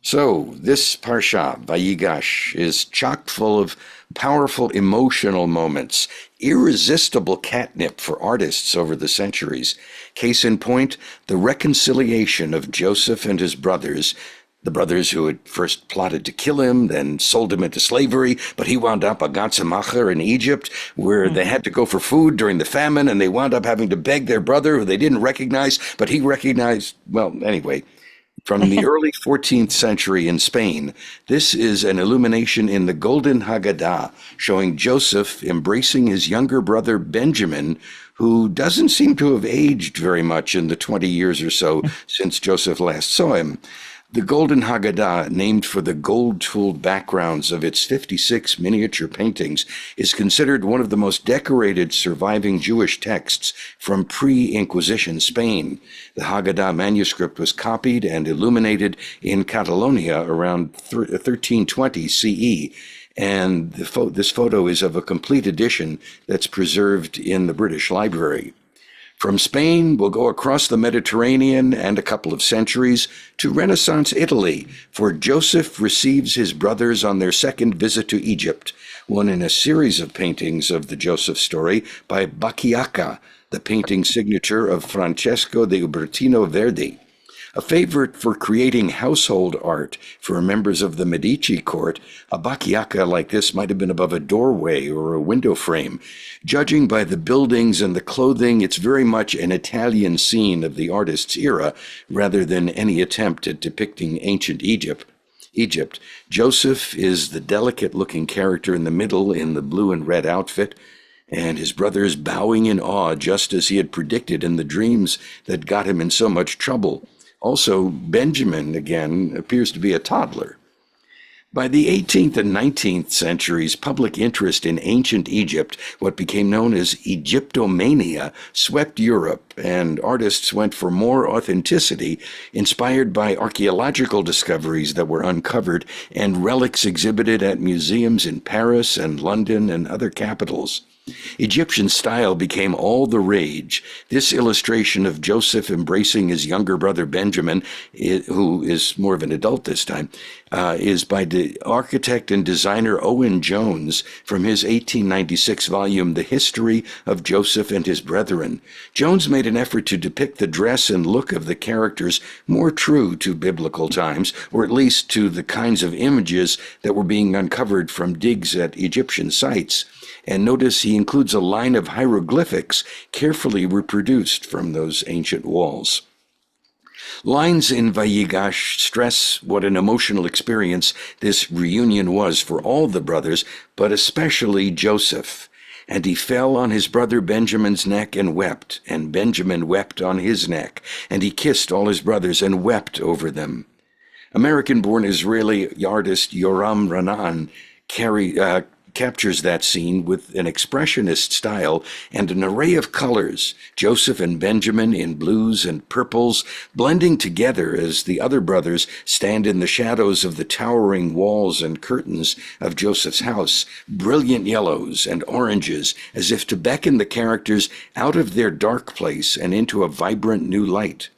So, this parashah, Vayigash, is chock full of powerful emotional moments, irresistible catnip for artists over the centuries. Case in point, the reconciliation of Joseph and his brothers, the brothers who had first plotted to kill him, then sold him into slavery, but he wound up a Gatzamacher in Egypt, where they had to go for food during the famine, and they wound up having to beg their brother, who they didn't recognize, but he recognized. Well, anyway, from the early 14th century in Spain, this is an illumination in the Golden Haggadah, showing Joseph embracing his younger brother Benjamin, who doesn't seem to have aged very much in the 20 years or so since Joseph last saw him. The Golden Haggadah, named for the gold-tooled backgrounds of its 56 miniature paintings, is considered one of the most decorated surviving Jewish texts from pre-Inquisition Spain. The Haggadah manuscript was copied and illuminated in Catalonia around 1320 CE, and this photo is of a complete edition that's preserved in the British Library. From Spain, we'll go across the Mediterranean and a couple of centuries to Renaissance Italy, for Joseph receives his brothers on their second visit to Egypt, one in a series of paintings of the Joseph story by Bacchiacca, the painting signature of Francesco de Ubertino Verdi. A favorite for creating household art for members of the Medici court, a Bacchiacca like this might have been above a doorway or a window frame. Judging by the buildings and the clothing, it's very much an Italian scene of the artist's era, rather than any attempt at depicting ancient Egypt. Joseph is the delicate-looking character in the middle in the blue and red outfit, and his brothers bowing in awe, just as he had predicted in the dreams that got him in so much trouble. Also, Benjamin, again, appears to be a toddler. By the 18th and 19th centuries, public interest in ancient Egypt, what became known as Egyptomania, swept Europe, and artists went for more authenticity, inspired by archaeological discoveries that were uncovered and relics exhibited at museums in Paris and London and other capitals. Egyptian style became all the rage. This illustration of Joseph embracing his younger brother Benjamin, who is more of an adult this time, is by the architect and designer Owen Jones from his 1896 volume, The History of Joseph and His Brethren. Jones made an effort to depict the dress and look of the characters more true to biblical times, or at least to the kinds of images that were being uncovered from digs at Egyptian sites. And notice he includes a line of hieroglyphics carefully reproduced from those ancient walls. Lines in Vayigash stress what an emotional experience this reunion was for all the brothers, but especially Joseph. And he fell on his brother Benjamin's neck and wept, and Benjamin wept on his neck, and he kissed all his brothers and wept over them. American-born Israeli artist Yoram Ranan captures that scene with an expressionist style and an array of colors, Joseph and Benjamin in blues and purples, blending together as the other brothers stand in the shadows of the towering walls and curtains of Joseph's house, brilliant yellows and oranges, as if to beckon the characters out of their dark place and into a vibrant new light.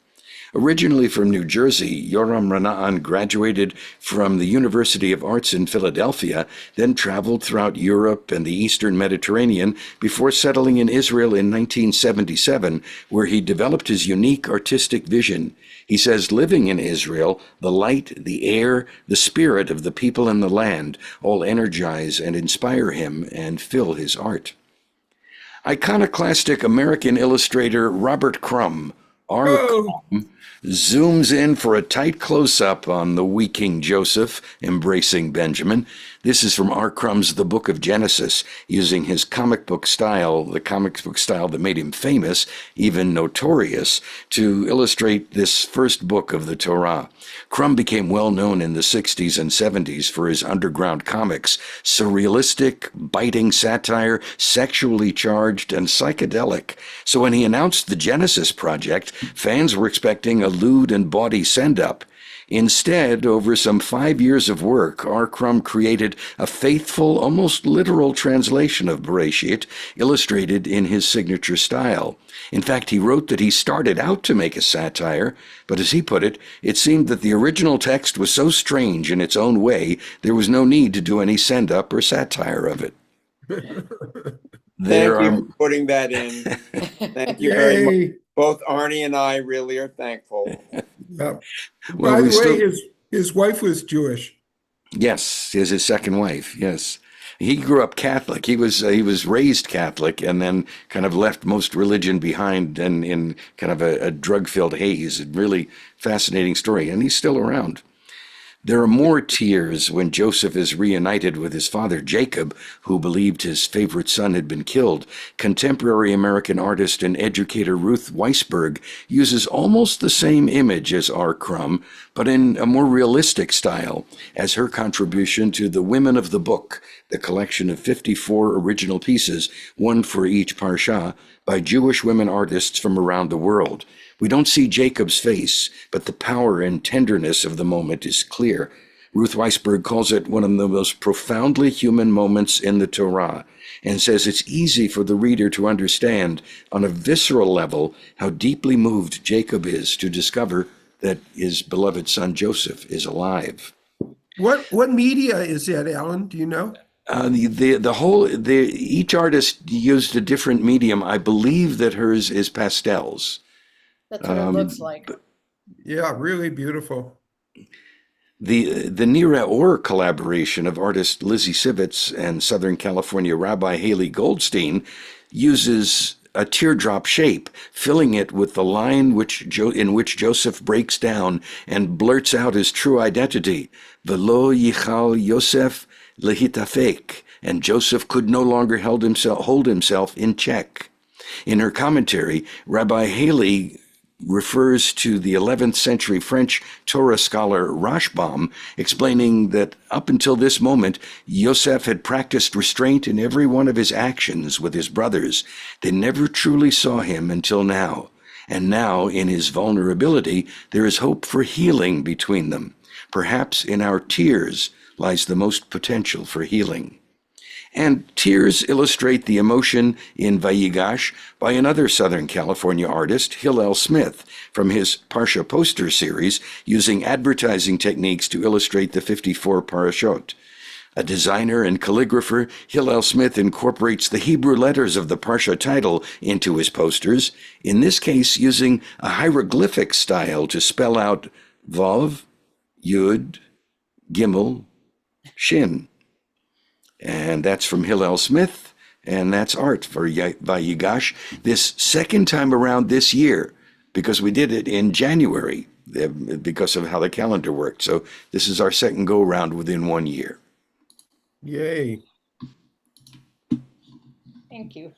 Originally from New Jersey, Yoram Ranaan graduated from the University of Arts in Philadelphia, then traveled throughout Europe and the Eastern Mediterranean before settling in Israel in 1977, where he developed his unique artistic vision. He says living in Israel, the light, the air, the spirit of the people and the land all energize and inspire him and fill his art. Iconoclastic American illustrator Robert Crumb, Crumb, zooms in for a tight close-up on the wee King Joseph embracing Benjamin. This is from R. Crumb's The Book of Genesis, using his comic book style, the comic book style that made him famous, even notorious, to illustrate this first book of the Torah. Crumb became well known in the 60s and 70s for his underground comics, surrealistic, biting satire, sexually charged, and psychedelic. So when he announced the Genesis project, fans were expecting a lewd and bawdy send-up. Instead, over some 5 years of work, R. Crumb created a faithful, almost literal translation of Bereshit, illustrated in his signature style. In fact, he wrote that he started out to make a satire, but as he put it, it seemed that the original text was so strange in its own way, there was no need to do any send-up or satire of it. Thank you for putting that in. Thank you very much. Both Arnie and I really are thankful. Yeah. By the way, his wife was Jewish. Yes, is his second wife. Yes, he grew up Catholic. He was raised Catholic, and then kind of left most religion behind, and in kind of a drug-filled haze. A really fascinating story, and he's still around. There are more tears when Joseph is reunited with his father Jacob, who believed his favorite son had been killed. Contemporary American artist and educator Ruth Weisberg uses almost the same image as R. Crumb, but in a more realistic style, as her contribution to The Women of the Book, the collection of 54 original pieces, one for each parashah, by Jewish women artists from around the world. We don't see Jacob's face, but the power and tenderness of the moment is clear. Ruth Weisberg calls it one of the most profoundly human moments in the Torah, and says it's easy for the reader to understand on a visceral level how deeply moved Jacob is to discover that his beloved son Joseph is alive. What media is that, Alan? Do you know? Each artist used a different medium. I believe that hers is pastels. That's what it looks like. Yeah, really beautiful. The Nira Or collaboration of artist Lizzie Sivitz and Southern California Rabbi Haley Goldstein uses a teardrop shape, filling it with the line in which Joseph breaks down and blurts out his true identity, Velo yichal Yosef lehitafek, and Joseph could no longer hold himself in check. In her commentary, Rabbi Haley refers to the 11th century French Torah scholar Rashbam, explaining that up until this moment, Yosef had practiced restraint in every one of his actions with his brothers. They never truly saw him until now. And now, in his vulnerability, there is hope for healing between them. Perhaps in our tears lies the most potential for healing. And tears illustrate the emotion in Vayigash by another Southern California artist, Hillel Smith, from his parashah poster series, using advertising techniques to illustrate the 54 parashot. A designer and calligrapher, Hillel Smith incorporates the Hebrew letters of the parashah title into his posters, in this case using a hieroglyphic style to spell out Vav, Yud, Gimel, Shin. And that's from Hillel Smith, and that's art for Vayigash. This second time around this year, because we did it in January, because of how the calendar worked. So this is our second go-round within 1 year. Yay. Thank you.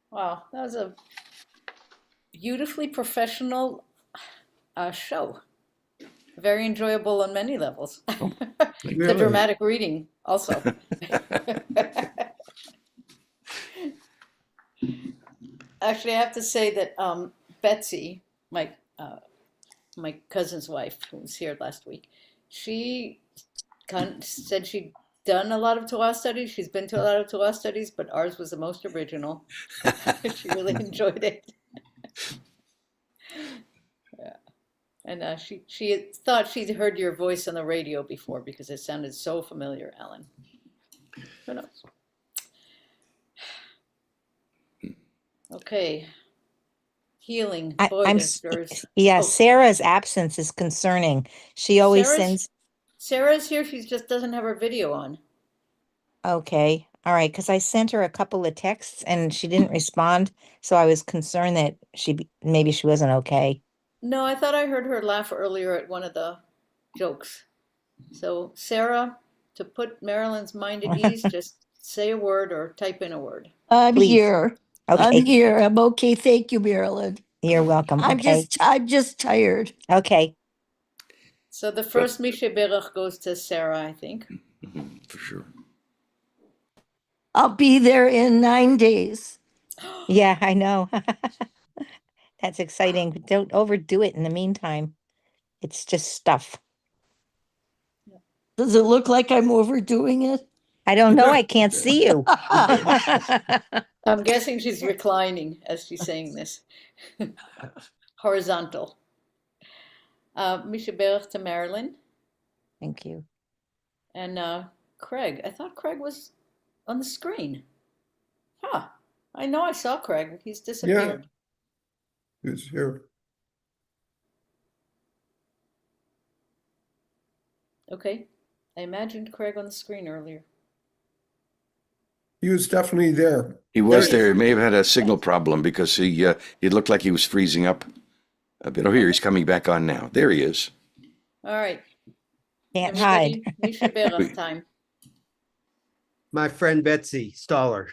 Wow, that was a beautifully professional show. Very enjoyable on many levels. The dramatic reading also. Actually, I have to say that Betsy, my cousin's wife, who was here last week, she said she'd done a lot of Torah studies. She's been to a lot of Torah studies, but ours was the most original. She really enjoyed it. Yeah. And she thought she'd heard your voice on the radio before because it sounded so familiar, Alan. Who knows? Okay. Healing. Boy, Sarah's absence is concerning. She always sends. Sarah's here. She just doesn't have her video on. Okay. All right. Because I sent her a couple of texts and she didn't respond. So I was concerned that maybe she wasn't okay. No, I thought I heard her laugh earlier at one of the jokes. So, Sarah, to put Marilyn's mind at ease, just say a word or type in a word. I'm Please. here. Okay. I'm here. I'm okay. Thank you, Marilyn. You're welcome. I'm just tired. Okay. So the first Mishe Berach goes to Sarah, I think. For sure. I'll be there in 9 days. Yeah, I know. That's exciting. Don't overdo it in the meantime. It's just stuff. Does it look like I'm overdoing it? I don't know. I can't see you. I'm guessing she's reclining as she's saying this. Horizontal. Misha Berach to Marilyn. Thank you. And Craig. I thought Craig was on the screen. Huh. I know I saw Craig. He's disappeared. Who's here? Okay. I imagined Craig on the screen earlier. He was definitely there. He was there. He may have had a signal problem because he looked like he was freezing up a bit. Oh, here, he's coming back on now. There he is. All right. Can't hide. Everybody, Misha Berach time. My friend Betsy Stoller.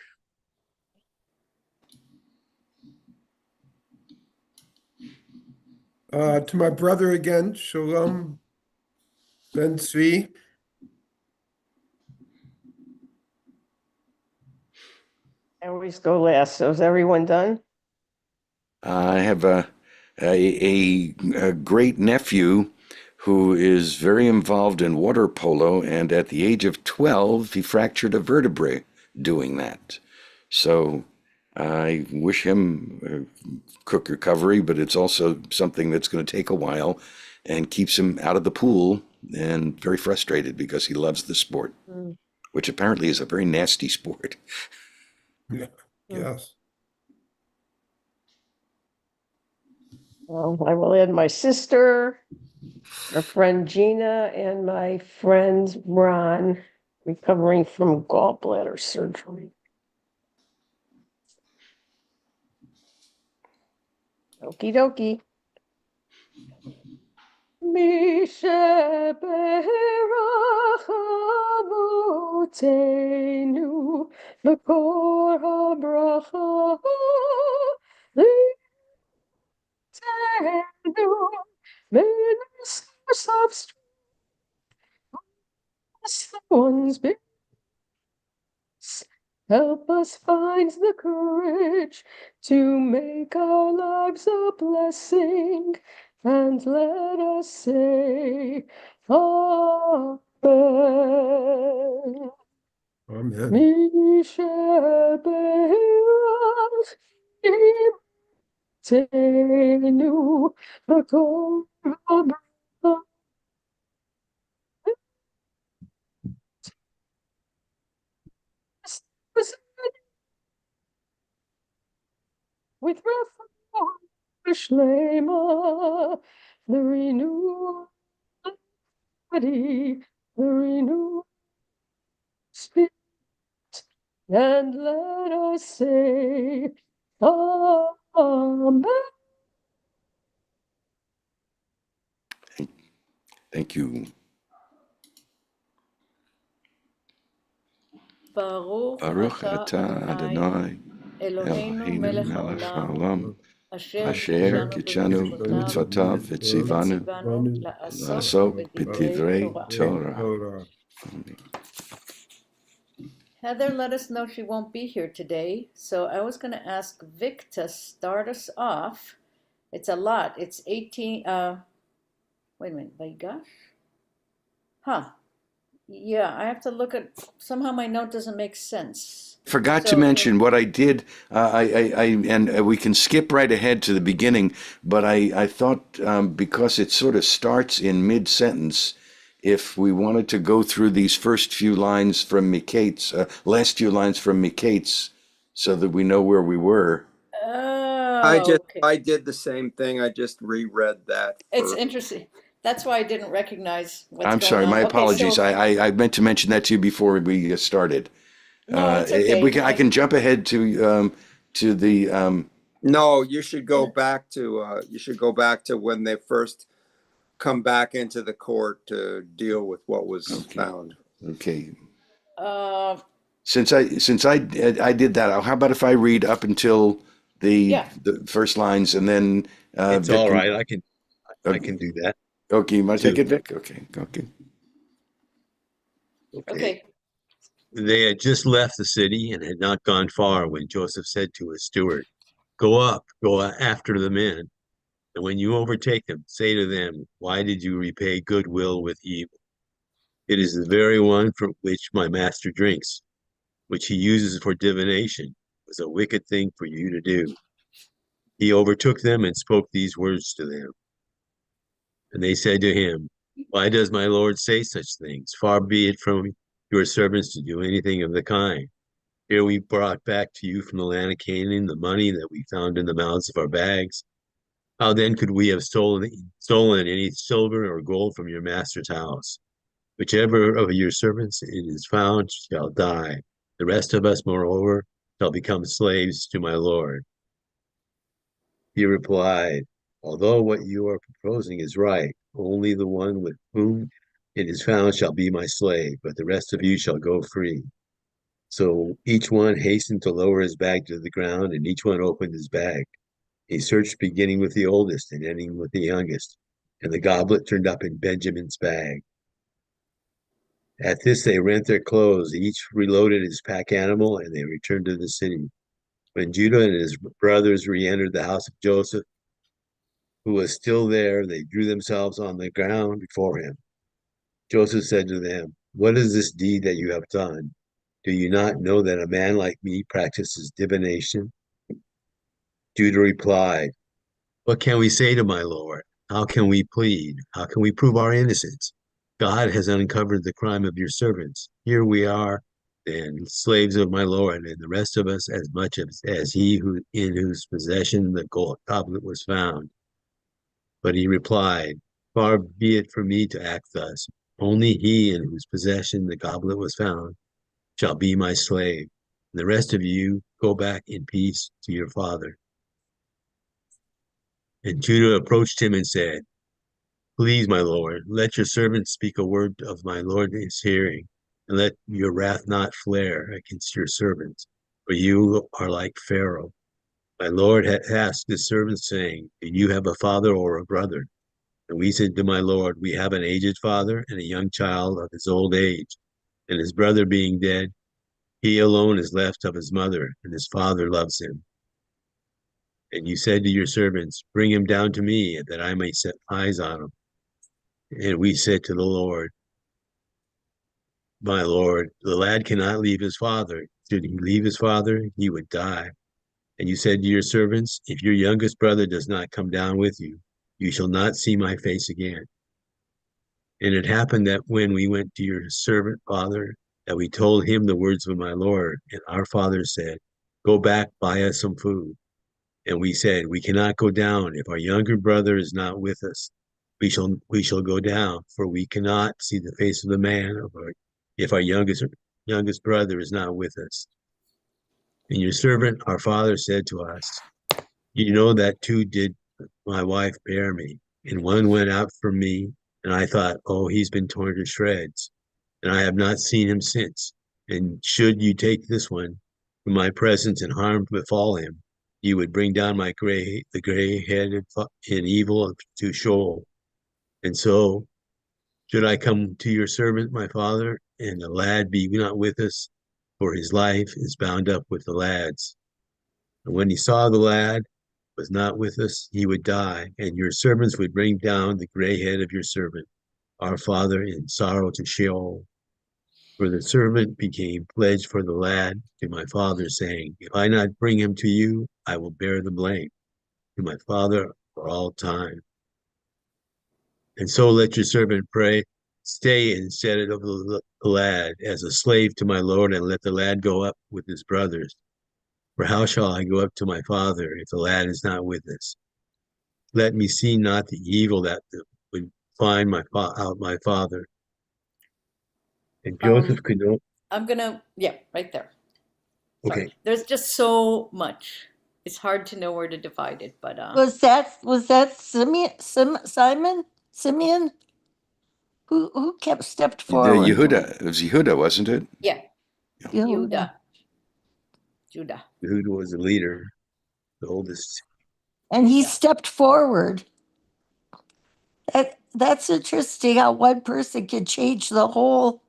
To my brother again, Shalom Ben Tzvi. I always go last. So is everyone done? I have a great nephew who is very involved in water polo, and at the age of 12, he fractured a vertebrae doing that. So I wish him a quick recovery, but it's also something that's going to take a while and keeps him out of the pool and very frustrated because he loves the sport, which apparently is a very nasty sport. Yeah. Yes. Well, I will add my sister, my friend Gina, and my friend Ron, recovering from gallbladder surgery. Okie dokie. Misha Berach Avotenu Makor HaBracha Litenu May the source of strength the ones be. Help us find the courage to make our lives a blessing, and let us say, Amen. Amen. Misha Berach Imtenu Makor HaBracha with Shlema, the renewal body, the renewal spirit, and let us say, Amen. Thank you. Baruch Baruch atah atah Adonai Adonai Eloheinu Eloheinu melech melech haolam haolam asher asher kitshanu kitshanu b'mitzvotav v'tzivanu v'tzivanu la'asok לעסוק b'divrei בדברי Torah. Torah. Heather let us know she won't be here today, so I was going to ask Vic to start us off. It's a lot. It's 18, wait a minute, Vayigash? Huh. Yeah, I have to look at, somehow my note doesn't make sense. Forgot to So- mention what I did. And we can skip right ahead to the beginning. But I thought because it sort of starts in mid-sentence, if we wanted to go through these first few lines from Miketz, last few lines from Miketz, so that we know where we were. Oh, okay. I did the same thing. I just reread that. It's interesting. That's why I didn't recognize what's I'm going sorry, on. my Okay, apologies. so- I meant to mention that to you before we started. No, it's okay. I can jump ahead to the. No, you should go back to when they first come back into the court to deal with what was found. Okay. Uh, Since I did that, how about if I read up until the first lines and then It's Vic all right. I can do that. Okay, you want to take Too. it, Vic? Okay. okay. They had just left the city and had not gone far when Joseph said to his steward, go up, go after the men. And when you overtake them, say to them, why did you repay goodwill with evil? It is the very one for which my master drinks, which he uses for divination. It was a wicked thing for you to do. He overtook them and spoke these words to them. And they said to him, why does my Lord say such things? Far be it from your servants to do anything of the kind. Here we brought back to you from the land of Canaan the money that we found in the mouths of our bags. How then could we have stolen any silver or gold from your master's house? Whichever of your servants it is found shall die. The rest of us, moreover, shall become slaves to my Lord. He replied, although what you are proposing is right, only the one with whom it is found shall be my slave, but the rest of you shall go free. So each one hastened to lower his bag to the ground, and each one opened his bag. He searched beginning with the oldest and ending with the youngest, and the goblet turned up in Benjamin's bag. At this they rent their clothes, each reloaded his pack animal, and they returned to the city. When Judah and his brothers re-entered the house of Joseph, who was still there, they drew themselves on the ground before him. Joseph said to them, what is this deed that you have done? Do you not know that a man like me practices divination? Judah replied, what can we say to my Lord? How can we plead? How can we prove our innocence? God has uncovered the crime of your servants. Here we are, then, slaves of my Lord, and the rest of us as much as he in whose possession the gold goblet was found. But he replied, far be it from me to act thus. Only he in whose possession the goblet was found shall be my slave. And the rest of you go back in peace to your father. And Judah approached him and said, please, my lord, let your servant speak a word of my lord in his hearing, and let your wrath not flare against your servants, for you are like Pharaoh. My lord had asked his servants, saying, do you have a father or a brother? And we said to my lord, we have an aged father and a young child of his old age, and his brother being dead, he alone is left of his mother, and his father loves him. And you said to your servants, bring him down to me, that I may set eyes on him. And we said to the Lord, my Lord, the lad cannot leave his father. Should he leave his father, he would die. And you said to your servants, if your youngest brother does not come down with you, you shall not see my face again. And it happened that when we went to your servant father, that we told him the words of my Lord, and our father said, go back, buy us some food. And we said, we cannot go down if our younger brother is not with us. We shall go down, for we cannot see the face of the man if our youngest brother is not with us. And your servant, our father, said to us, you know that two did my wife bear me, and one went out from me, and I thought, oh, he's been torn to shreds, and I have not seen him since. And should you take this one from my presence and harm befall him, you would bring down the gray head in evil to Sheol. And so should I come to your servant, my father, and the lad be not with us, for his life is bound up with the lad's. And when he saw the lad was not with us, he would die, and your servants would bring down the gray head of your servant, our father, in sorrow to Sheol. For the servant became pledge for the lad to my father, saying, if I not bring him to you, I will bear the blame to my father for all time. And so let your servant pray, stay instead of the lad as a slave to my Lord, and let the lad go up with his brothers. For how shall I go up to my father if the lad is not with us? Let me see not the evil that would find my father. And Joseph could know. I'm gonna, yeah, right there. Sorry. Okay. There's just so much. It's hard to know where to divide it, but Was that Simeon who stepped The forward? Yehuda, it was Yehuda, wasn't it? yeah, Yehuda. Judah. Who was the leader, the oldest. And he Yeah. stepped forward. That's interesting how one person can change the whole.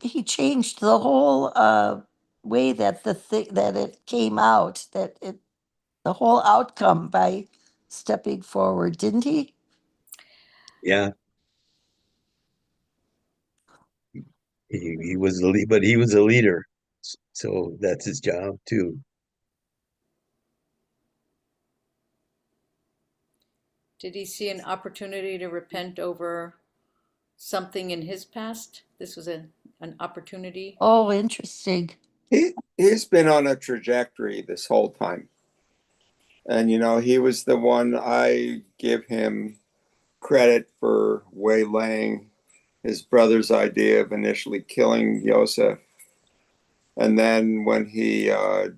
He changed the whole way that that it came out, the whole outcome by stepping forward, didn't he? Yeah. He was the lead, but he was a leader. So that's his job too. Did he see an opportunity to repent over something in his past? This was an opportunity. Oh, interesting. He's been on a trajectory this whole time. And, you know, he was the one, I give him credit for waylaying his brother's idea of initially killing Yosef. And then when he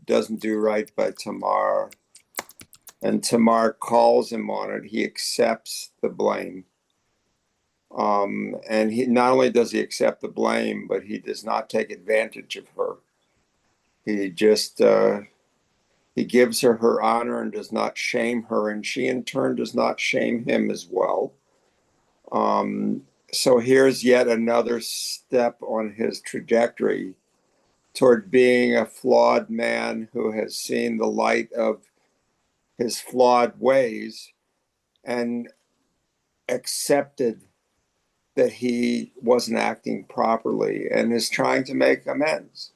doesn't do right by Tamar, and Tamar calls him on it, he accepts the blame. And he not only does he accept the blame, but he does not take advantage of her. He just he gives her her honor and does not shame her, and she in turn does not shame him as well. So here's yet another step on his trajectory toward being a flawed man who has seen the light of his flawed ways and accepted that he wasn't acting properly and is trying to make amends.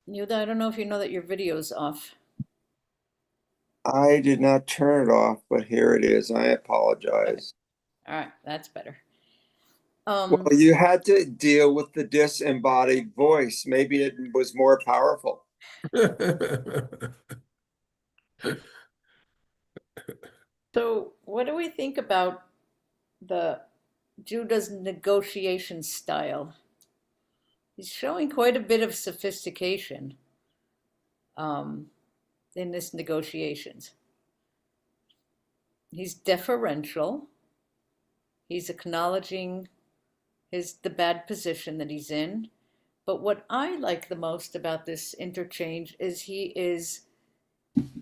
Yuda, I don't know if you know that your video's off. I did not turn it off, but here it is. I apologize. All right, that's better. Well, you had to deal with the disembodied voice. Maybe it was more powerful. So what do we think about the Judah's negotiation style? He's showing quite a bit of sophistication in this negotiations. He's deferential. He's acknowledging the bad position that he's in. But what I like the most about this interchange is he is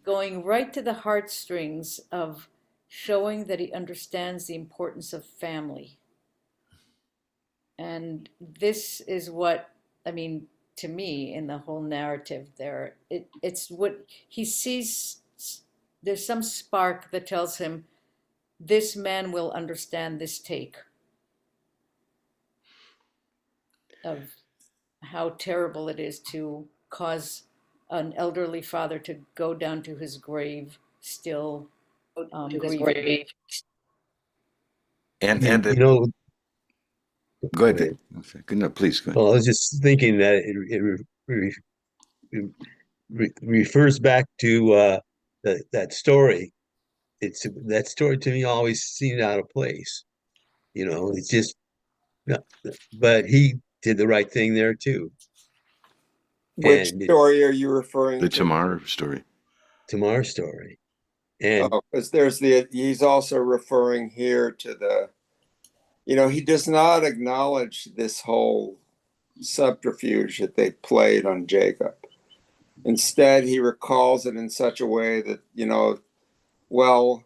going right to the heartstrings of showing that he understands the importance of family. And this is what, I mean, to me, in the whole narrative there, it's what he sees. There's some spark that tells him this man will understand this take of how terrible it is to cause an elderly father to go down to his grave still grieving. And You know, go ahead. No, please go ahead. well, I was just thinking that it refers back to that story. It's that story to me always seemed out of place. You know, it's just, but he did the right thing there too. Which And story are you referring The to? Tamar story. Tamar's story, and Oh, because he's also referring here to the, you know, he does not acknowledge this whole subterfuge that they played on Jacob. Instead, he recalls it in such a way that, you know, well,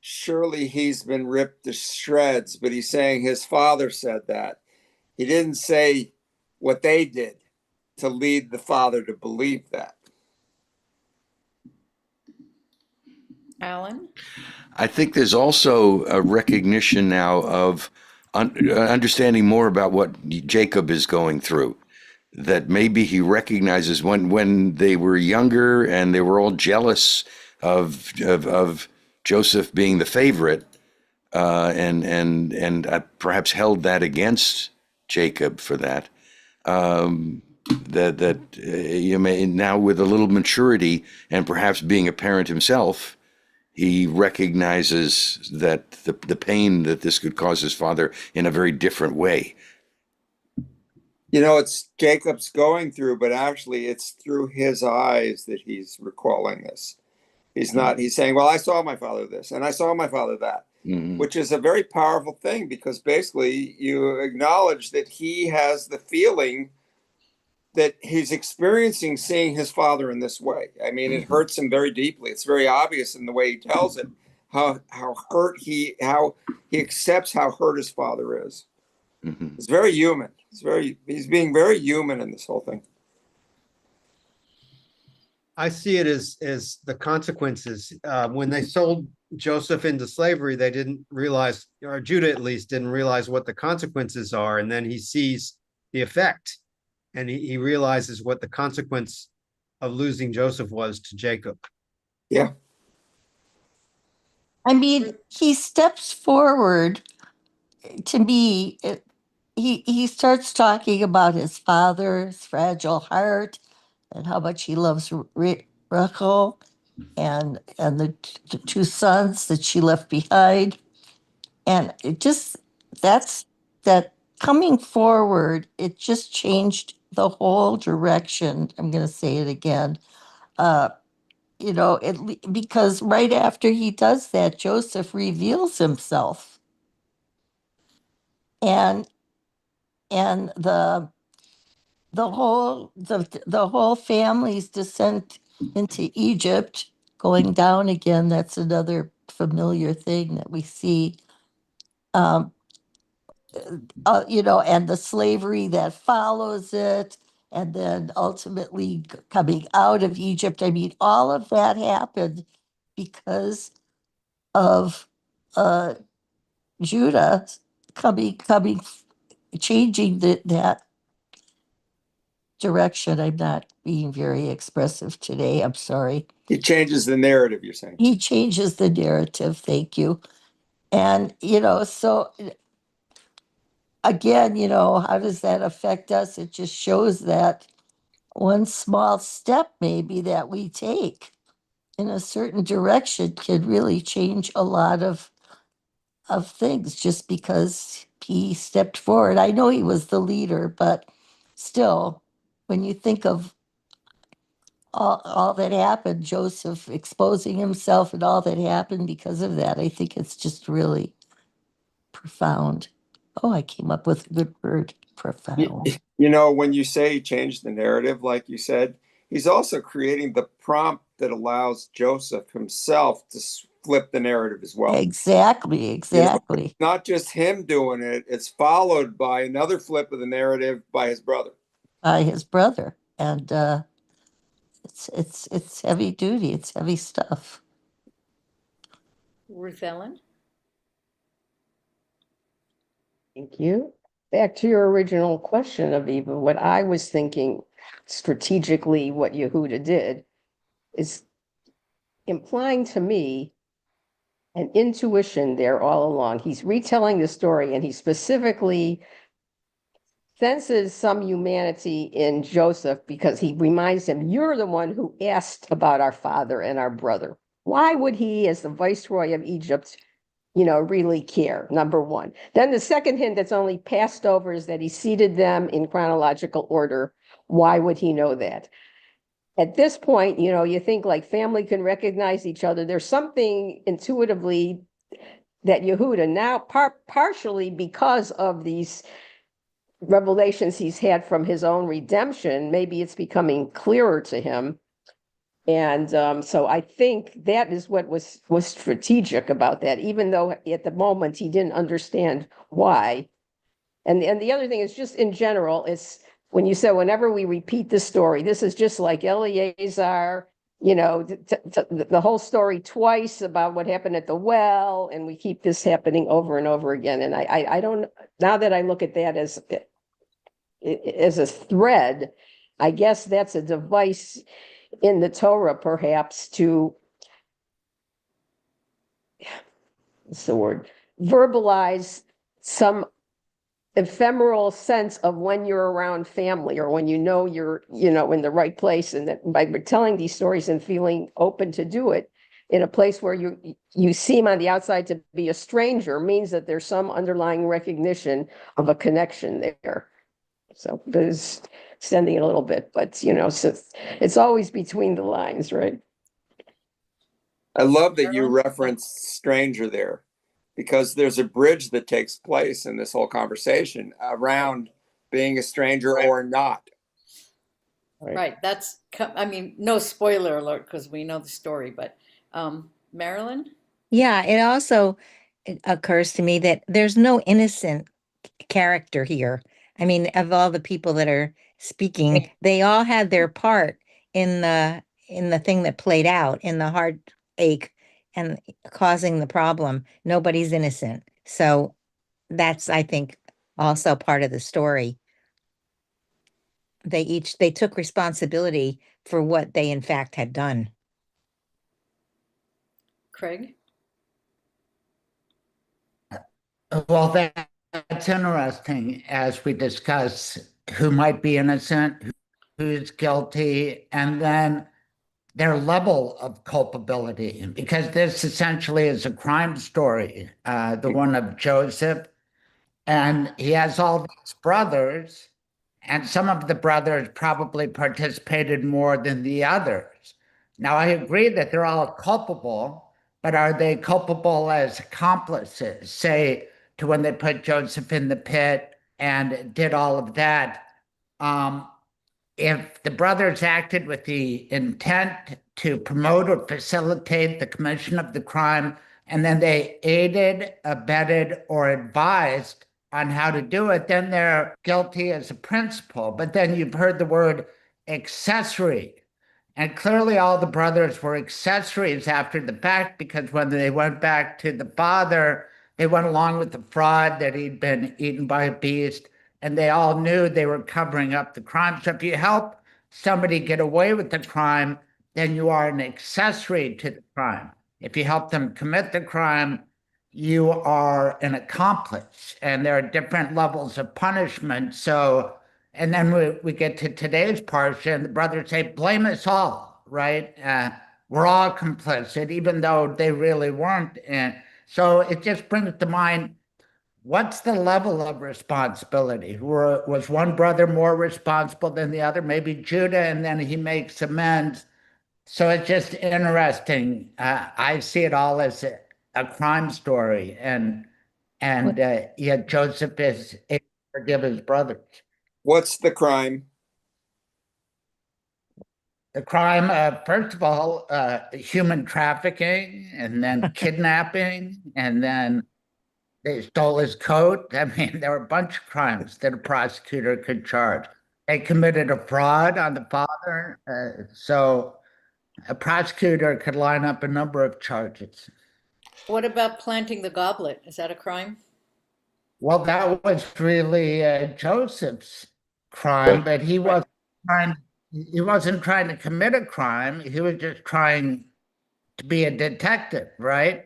surely he's been ripped to shreds, but he's saying his father said that. He didn't say what they did to lead the father to believe that. Alan? I think there's also a recognition now of understanding more about what Jacob is going through. That maybe he recognizes when they were younger and they were all jealous of Joseph being the favorite, and perhaps held that against Jacob for that. That you may now, with a little maturity and perhaps being a parent himself, he recognizes that the pain that this could cause his father in a very different way. You know, it's Jacob's going through, but actually it's through his eyes that he's recalling this. He's not, he's saying, well, I saw my father this and I saw my father that, which is a very powerful thing because basically you acknowledge that he has the feeling that he's experiencing seeing his father in this way. I mean, it hurts him very deeply. It's very obvious in the way he tells it, how hurt how he accepts how hurt his father is. It's very human. He's being very human in this whole thing. I see it as the consequences. When they sold Joseph into slavery, they didn't realize, or Judah at least didn't realize what the consequences are. And then he sees the effect, and he realizes what the consequence of losing Joseph was to Jacob. Yeah. I mean, he steps forward. To me, he starts talking about his father's fragile heart and how much he loves Rachel and the two sons that she left behind. And it just, that's that coming forward, it just changed the whole direction. I'm going to say it again. Uh, because right after he does that, Joseph reveals himself. And and the whole family's descent into Egypt going down again. That's another familiar thing that we see. Um, and the slavery that follows it, and then ultimately coming out of Egypt. I mean, all of that happened because of uh, Judah coming, changing that direction. I'm not being very expressive today. I'm sorry. He changes the narrative, you're saying. He changes the narrative. Thank you. And, so again, how does that affect us? It just shows that one small step maybe that we take in a certain direction can really change a lot of things just because he stepped forward. I know he was the leader, but still, when you think of all that happened, Joseph exposing himself and all that happened because of that, I think it's just really profound. Oh, I came up with a good word, profound. When you say change the narrative, like you said, he's also creating the prompt that allows Joseph himself to flip the narrative as well. Exactly. Not just him doing it, it's followed by another flip of the narrative by his brother. By his brother. And it's heavy duty, it's heavy stuff. Ruth Ellen? Thank you. Back to your original question, Aviva, what I was thinking strategically, what Yehuda did is implying to me an intuition there all along. He's retelling the story and he specifically senses some humanity in Joseph because he reminds him, you're the one who asked about our father and our brother. Why would he, as the viceroy of Egypt, really care? Number one. Then the second hint that's only passed over is that he seated them in chronological order. Why would he know that? At this point, you think like family can recognize each other. There's something intuitively that Yehuda now partially because of these revelations he's had from his own redemption, maybe it's becoming clearer to him. And so I think that is what was strategic about that, even though at the moment he didn't understand why. And the other thing is just in general, it's when you said whenever we repeat the story, this is just like Eleazar, the whole story twice about what happened at the well, and we keep this happening over and over again. And I don't, now that I look at that as a thread, I guess that's a device in the Torah, perhaps, to, what's the word, verbalize some ephemeral sense of when you're around family or when you're, in the right place. And that by telling these stories and feeling open to do it in a place where you seem on the outside to be a stranger means that there's some underlying recognition of a connection there. So there's extending it a little bit, but so it's always between the lines, right? I love that you Marilyn? referenced stranger there because there's a bridge that takes place in this whole conversation around being a stranger or not. Right, that's, no spoiler alert because we know the story, but Marilyn? Yeah, it also occurs to me that there's no innocent character here. I mean, of all the people that are speaking, they all had their part in in the thing that played out, in the heartache and causing the problem. Nobody's innocent. So that's, I think, also part of the story. They took responsibility for what they in fact had done. Craig? Well, that's interesting as we discuss who might be innocent, who's guilty, and then their level of culpability, because this essentially is a crime story, the one of Joseph. And he has all these brothers, and some of the brothers probably participated more than the others. Now, I agree that they're all culpable, but are they culpable as accomplices, say, to when they put Joseph in the pit and did all of that? Um, if the brothers acted with the intent to promote or facilitate the commission of the crime, and then they aided, abetted, or advised on how to do it, then they're guilty as a principal. But then you've heard the word accessory. And clearly, all the brothers were accessories after the fact, because when they went back to the father, they went along with the fraud that he'd been eaten by a beast, and they all knew they were covering up the crime. So if you help somebody get away with the crime, then you are an accessory to the crime. If you help them commit the crime, you are an accomplice, and there are different levels of punishment. So, and then we get to today's parashah, and the brothers say, blame us all, right? We're all complicit, even though they really weren't. And so it just brings to mind, what's the level of responsibility? Was one brother more responsible than the other? Maybe Judah, and then he makes amends. So it's just interesting. I see it all as a crime story, and yet Joseph is able to forgive his brothers. What's the crime? The crime, first of all, human trafficking, and then kidnapping, and then they stole his coat. I mean, there were a bunch of crimes that a prosecutor could charge. They committed a fraud on the father. So a prosecutor could line up a number of charges. What about planting the goblet? Is that a crime? Well, that was really Joseph's crime, but he Right. wasn't trying to commit a crime. He was just trying to be a detective, right?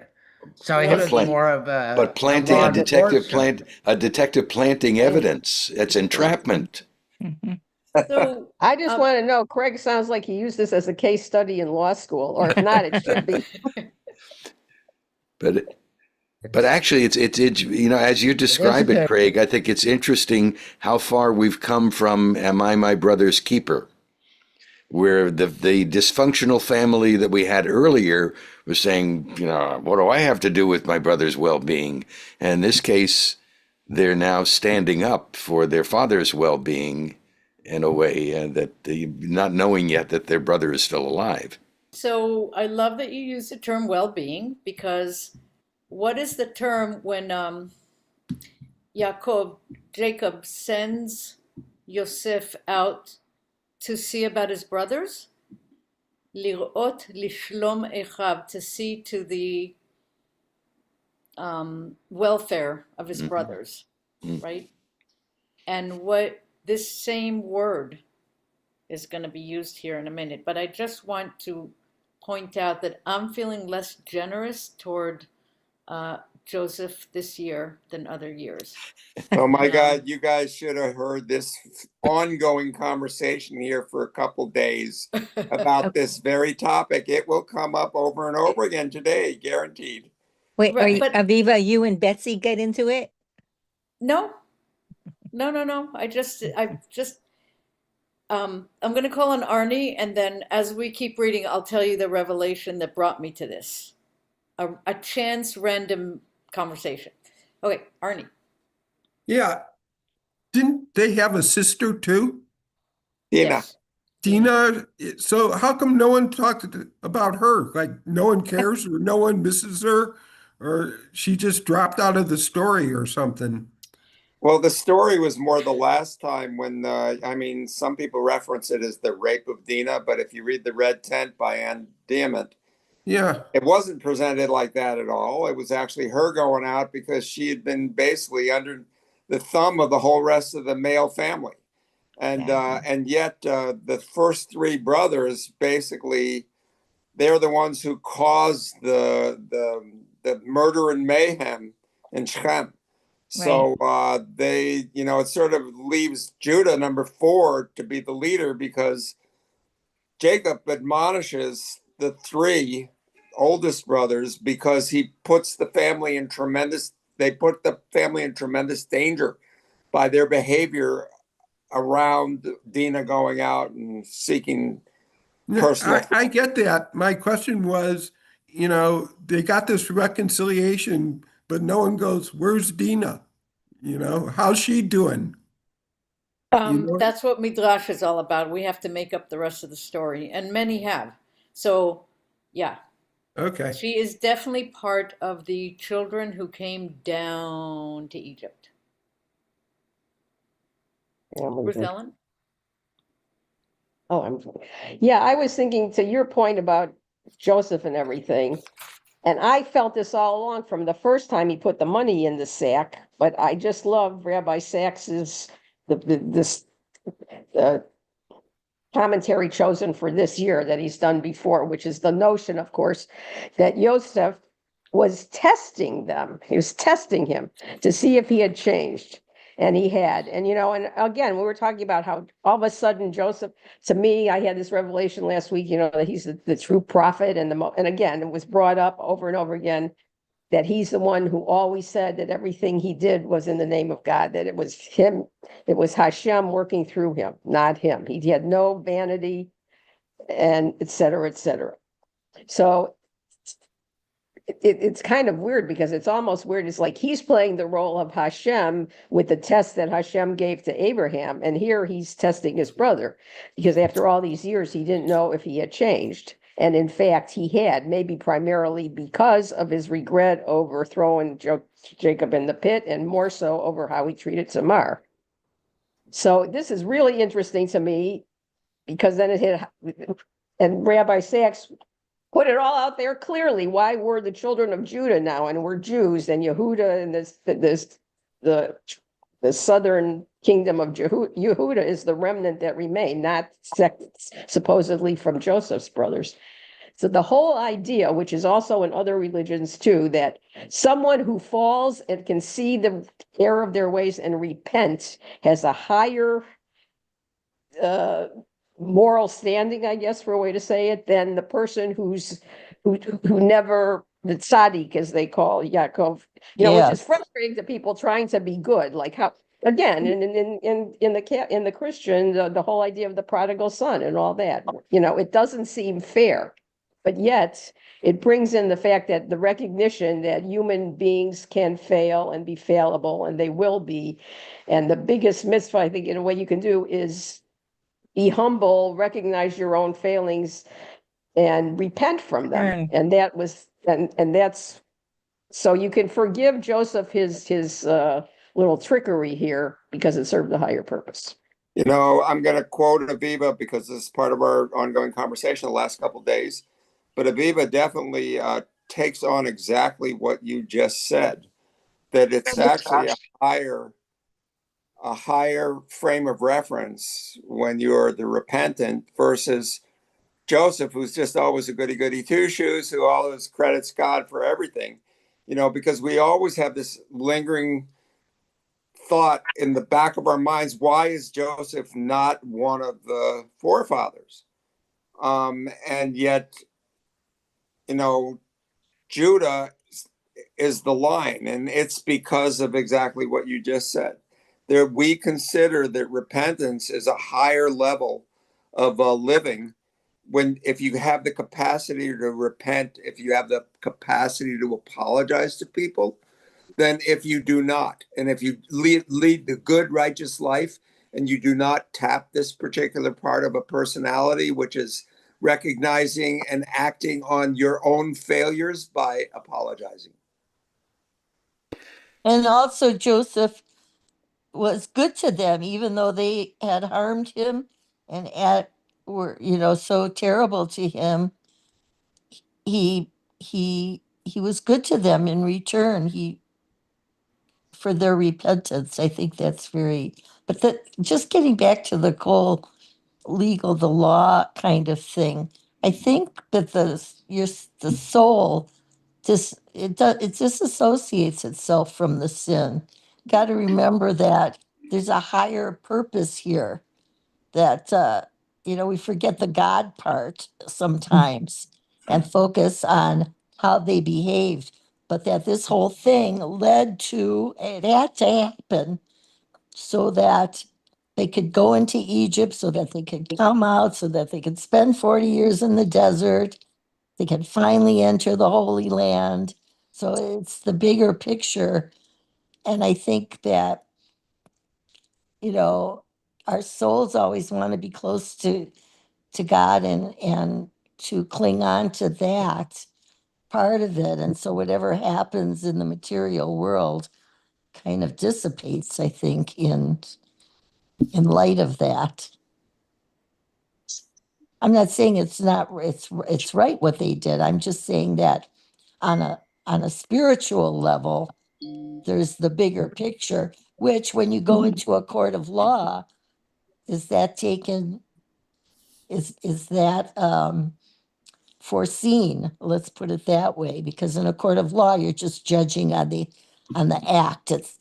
So he was more of But a planting law a detective enforcer. planting evidence. It's entrapment. Mhm. So, I just want to know, Craig sounds like he used this as a case study in law school, or if not, it should be. But actually, it's as you describe it, Craig, I think it's interesting how far we've come from "Am I my brother's keeper?" Where the dysfunctional family that we had earlier was saying, what do I have to do with my brother's well-being? And in this case, they're now standing up for their father's well-being in a way that not knowing yet that their brother is still alive. so I love that you use the term well-being, because what is the term when Jacob sends Yosef out to see about his brothers? Lirot lishlom echav, to see to the welfare of his brothers, right? And what this same word is going to be used here in a minute, but I just want to point out that I'm feeling less generous toward Joseph this year than other years. Oh my God, you guys should have heard this ongoing conversation here for a couple days about this very topic. It will come up over and over again today, guaranteed. Wait, Right, but Aviva, you and Betsy get into it? no. I'm going to call on Arnie, and then as we keep reading, I'll tell you the revelation that brought me to this. A chance random conversation. Okay, Arnie. Yeah. Didn't they have a sister too? Dina. Yes. Dina. So how come no one talked about her? Like no one cares, or no one misses her, or she just dropped out of the story or something? Well, the story was more the last time when, I mean, some people reference it as the rape of Dinah, but if you read The Red Tent by Anne Diamant, Yeah. it wasn't presented like that at all. It was actually her going out because she had been basically under the thumb of the whole rest of the male family. And yet the first three brothers, basically, they're the ones who caused the murder and mayhem in Shechem. So they, you know, it sort of leaves Judah, number 4, to be the leader, because Jacob admonishes the 3 oldest brothers because he puts the family in tremendous, they put the family in tremendous danger by their behavior around Dinah going out and seeking personal. I get that. My question was, you know, they got this reconciliation, but no one goes, "Where's Dina? You know, how's she doing?" You know? That's what Midrash is all about. We have to make up the rest of the story, and many have. So, yeah, Okay. she is definitely part of the children who came down to Egypt. Ruth Ellen? Yeah, I was thinking to your point about Joseph and everything. And I felt this all along from the first time he put the money in the sack, but I just love Rabbi Sax's this commentary chosen for this year that he's done before, which is the notion, of course, that Yosef was testing them. He was testing him to see if he had changed. And he had. And, you know, and again, we were talking about how all of a sudden Joseph, to me, I had this revelation last week, you know, that he's the true prophet. And again, it was brought up over and over again that he's the one who always said that everything he did was in the name of God, that it was him, it was Hashem working through him, not him. He had no vanity, and et cetera, et cetera. So it's kind of weird because it's almost weird. It's like he's playing the role of Hashem with the test that Hashem gave to Abraham. And here he's testing his brother because after all these years, he didn't know if he had changed. And in fact, he had, maybe primarily because of his regret over throwing Jacob in the pit, and more so over how he treated Tamar. So this is really interesting to me because then it hit, and Rabbi Sachs put it all out there clearly. Why we're the children of Judah now, and we're Jews, and Yehuda and the southern kingdom of Yehuda is the remnant that remain, not supposedly from Joseph's brothers. So the whole idea, which is also in other religions too, that someone who falls and can see the error of their ways and repent has a higher moral standing, I guess, for a way to say it, than the person who never, the tzaddik, as they call Yaakov, you know, which is frustrating to people trying to be good. Like how, again, in the Christian, the whole idea of the prodigal son and all that, you know, it doesn't seem fair. But yet it brings in the fact that the recognition that human beings can fail and be fallible, and they will be. And the biggest mitzvah, I think, in a way you can do is be humble, recognize your own failings, and repent from them. And that was, and that's, so you can forgive Joseph his little trickery here because it served a higher purpose. You know, I'm going to quote Aviva because this is part of our ongoing conversation the last couple of days. But Aviva definitely takes on exactly what you just said, that it's actually a higher frame of reference when you're the repentant versus Joseph, who's just always a goody two shoes, who always credits God for everything. You know, because we always have this lingering thought in the back of our minds, why is Joseph not one of the forefathers? And yet, you know, Judah is the line, and it's because of exactly what you just said. There, we consider that repentance is a higher level of living. When, if you have the capacity to repent, if you have the capacity to apologize to people, than if you do not. And if you lead the good, righteous life and you do not tap this particular part of a personality, which is recognizing and acting on your own failures by apologizing. And also Joseph was good to them, even though they had harmed him and were, so terrible to him. He was good to them in return. For their repentance. I think that's but just getting back to the whole the law kind of thing. I think that the soul it disassociates itself from the sin. Got to remember that there's a higher purpose here that we forget the God part sometimes and focus on how they behaved, but that this whole thing led to it had to happen so that they could go into Egypt, so that they could come out, so that they could spend 40 years in the desert. They could finally enter the Holy Land. So it's the bigger picture. And I think that, our souls always want to be close to God and to cling on to that part of it. And so whatever happens in the material world kind of dissipates, I think, in light of that. I'm not saying it's right what they did. I'm just saying that on a spiritual level, there's the bigger picture, which when you go into a court of law, is that taken is that foreseen? Let's put it that way, because in a court of law, you're just judging on the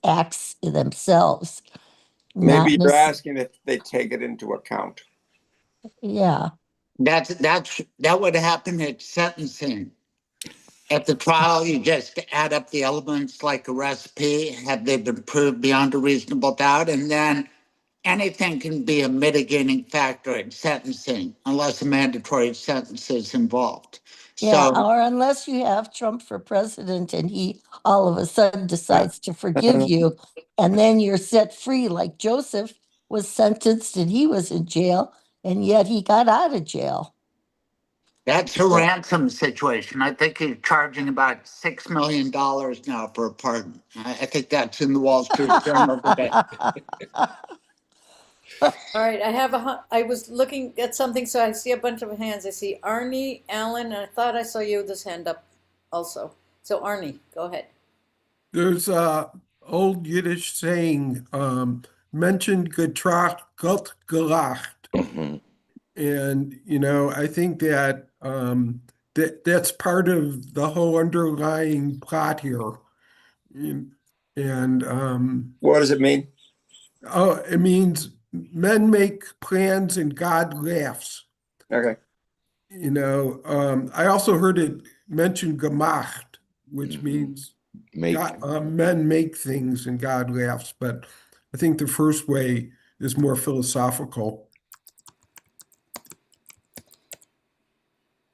acts themselves, not Maybe you're asking if they take it into account. Yeah. That would happen at sentencing. At the trial, you just add up the elements like a recipe. Have they been proved beyond a reasonable doubt? And then anything can be a mitigating factor in sentencing unless a mandatory sentence is involved. Yeah, So or unless you have Trump for president and he all of a sudden decides to forgive you, and then you're set free, like Joseph was sentenced and he was in jail, and yet he got out of jail. that's a ransom situation. I think he's charging about $6 million now for a pardon. I think that's in the Wall Street Journal today. All right, I was looking at something, so I see a bunch of hands. I see Arnie, Alan, and I thought I saw you with this hand up also. So Arnie, go ahead. There's a old Yiddish saying, mentioned getracht, Gott gelacht. Mhm. And, I think that that's part of the whole underlying plot here. And What does it mean? oh, it means men make plans and God laughs. Okay. I also heard it mentioned gemacht, which means Make men make things and God laughs. But I think the first way is more philosophical.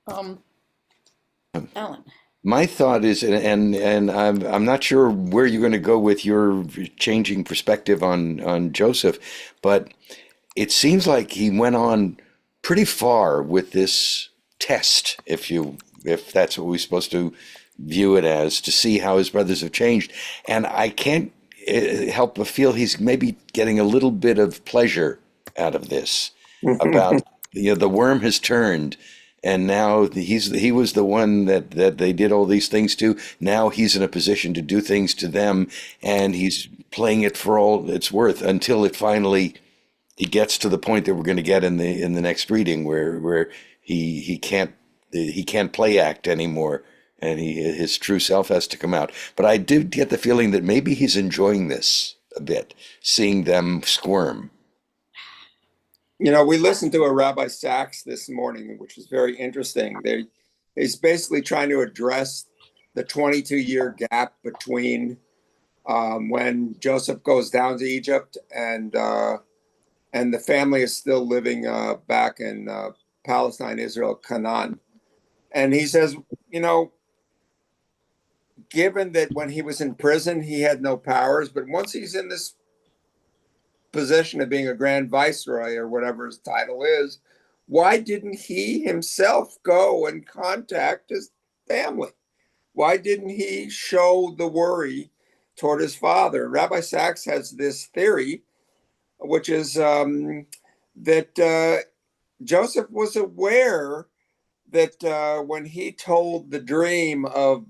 Alan. My thought is, and I'm not sure where you're going to go with your changing perspective on Joseph, but it seems like he went on pretty far with this test, if that's what we're supposed to view it as, to see how his brothers have changed. And I can't help but feel he's maybe getting a little bit of pleasure out of this. About the worm has turned, and now he was the one that they did all these things to. Now he's in a position to do things to them, and he's playing it for all it's worth until it finally he gets to the point that we're going to get in the next reading, where he can't play act anymore, and his true self has to come out. But I did get the feeling that maybe he's enjoying this a bit, seeing them squirm. We listened to a Rabbi Sachs this morning, which was very interesting. He's basically trying to address the 22-year gap between when Joseph goes down to Egypt and the family is still living back in Palestine, Israel, Canaan. And he says, given that when he was in prison, he had no powers, but once he's in this position of being a grand viceroy or whatever his title is, why didn't he himself go and contact his family? Why didn't he show the worry toward his father. Rabbi Sachs has this theory, which is that Joseph was aware that when he told the dream of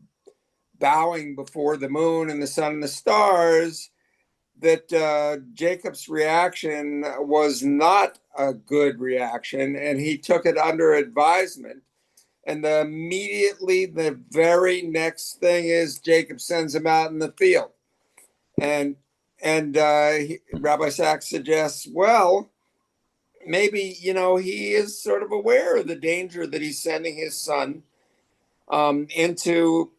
bowing before the moon and the sun and the stars, that Jacob's reaction was not a good reaction, and he took it under advisement. And immediately the very next thing is Jacob sends him out in the field. And Rabbi Sachs suggests, well, maybe, he is sort of aware of the danger that he's sending his son into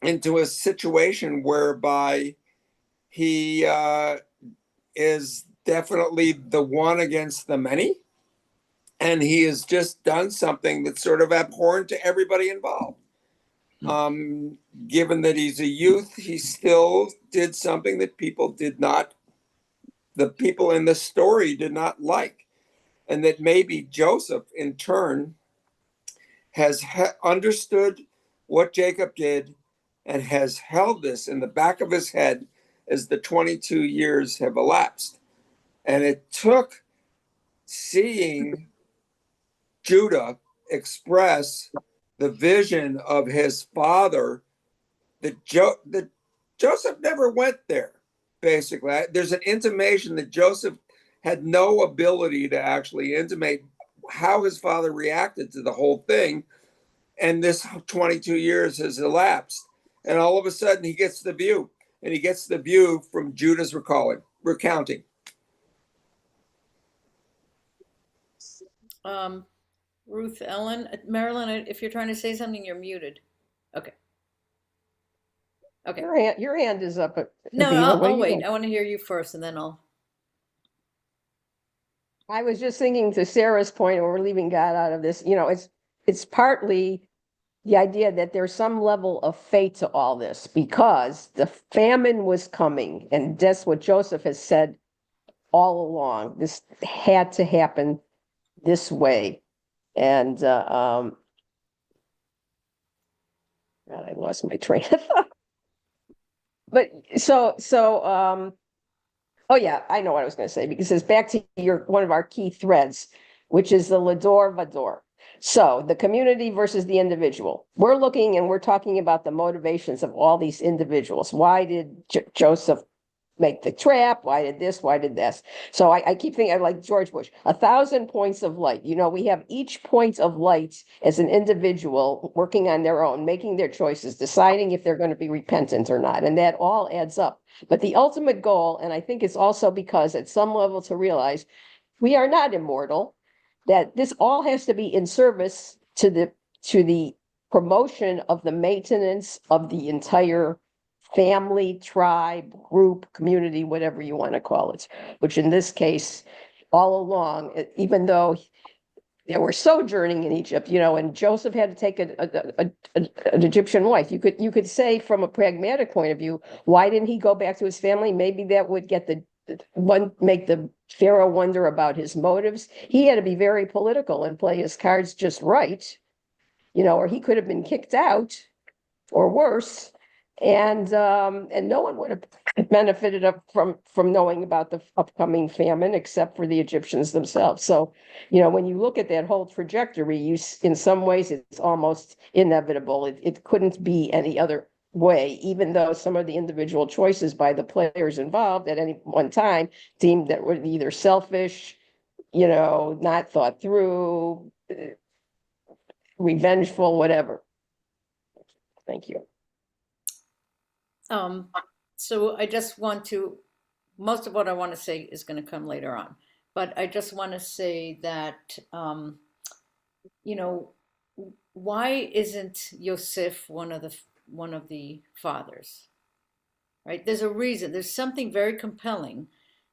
a situation whereby he is definitely the one against the many, and he has just done something that's sort of abhorrent to everybody involved. Given that he's a youth, he still did something that the people in the story did not like, and that maybe Joseph in turn has understood what Jacob did and has held this in the back of his head as the 22 years have elapsed. And it took seeing Judah express the vision of his father that Joseph never went there, basically. There's an intimation that Joseph had no ability to actually intimate how his father reacted to the whole thing. And this 22 years has elapsed. And all of a sudden he gets the view. And he gets the view from Judah's recounting. Ruth Ellen, Marilyn, if you're trying to say something, you're muted. Okay. Your hand is up. No, Aviva. What I'll do you wait. think? I want to hear you first, and then I'll. I was just thinking to Sarah's point, when we're leaving God out of this, it's partly the idea that there's some level of fate to all this, because the famine was coming, and that's what Joseph has said all along. This had to happen this way. And God, I lost my train of thought. But oh yeah, I know what I was going to say, because it's back to one of our key threads, which is the Lador Vador. So the community versus the individual. We're looking and we're talking about the motivations of all these individuals. Why did Joseph make the trap? Why did this? Why did this? So I keep thinking, like George Bush, 1,000 points of light. We have each point of light as an individual working on their own, making their choices, deciding if they're going to be repentant or not. And that all adds up. But the ultimate goal, and I think it's also because at some level to realize we are not immortal, that this all has to be in service to the promotion of the maintenance of the entire family, tribe, group, community, whatever you want to call it, which in this case, all along, even though they were sojourning in Egypt, and Joseph had to take an Egyptian wife. You could say from a pragmatic point of view, why didn't he go back to his family? Maybe that would make the Pharaoh wonder about his motives. He had to be very political and play his cards just right, or he could have been kicked out or worse. And no one would have benefited from knowing about the upcoming famine except for the Egyptians themselves. So, when you look at that whole trajectory, in some ways it's almost inevitable. It couldn't be any other way, even though some of the individual choices by the players involved at any one time seemed that were either selfish, not thought through, revengeful, whatever. Thank you. So I just want to, most of what I want to say is going to come later on, but I just want to say that, why isn't Yosef one of the fathers, right? There's a reason. There's something very compelling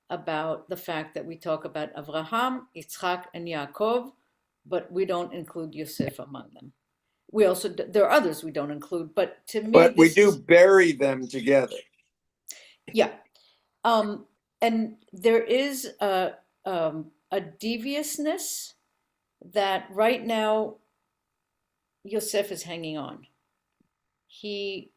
about the fact that we talk about Avraham, Yitzchak, and Yaakov, but we don't include Yosef among them. There are others we don't include, but to me, but we do bury them together. Yeah. And there is a deviousness that right now Yosef is hanging on. He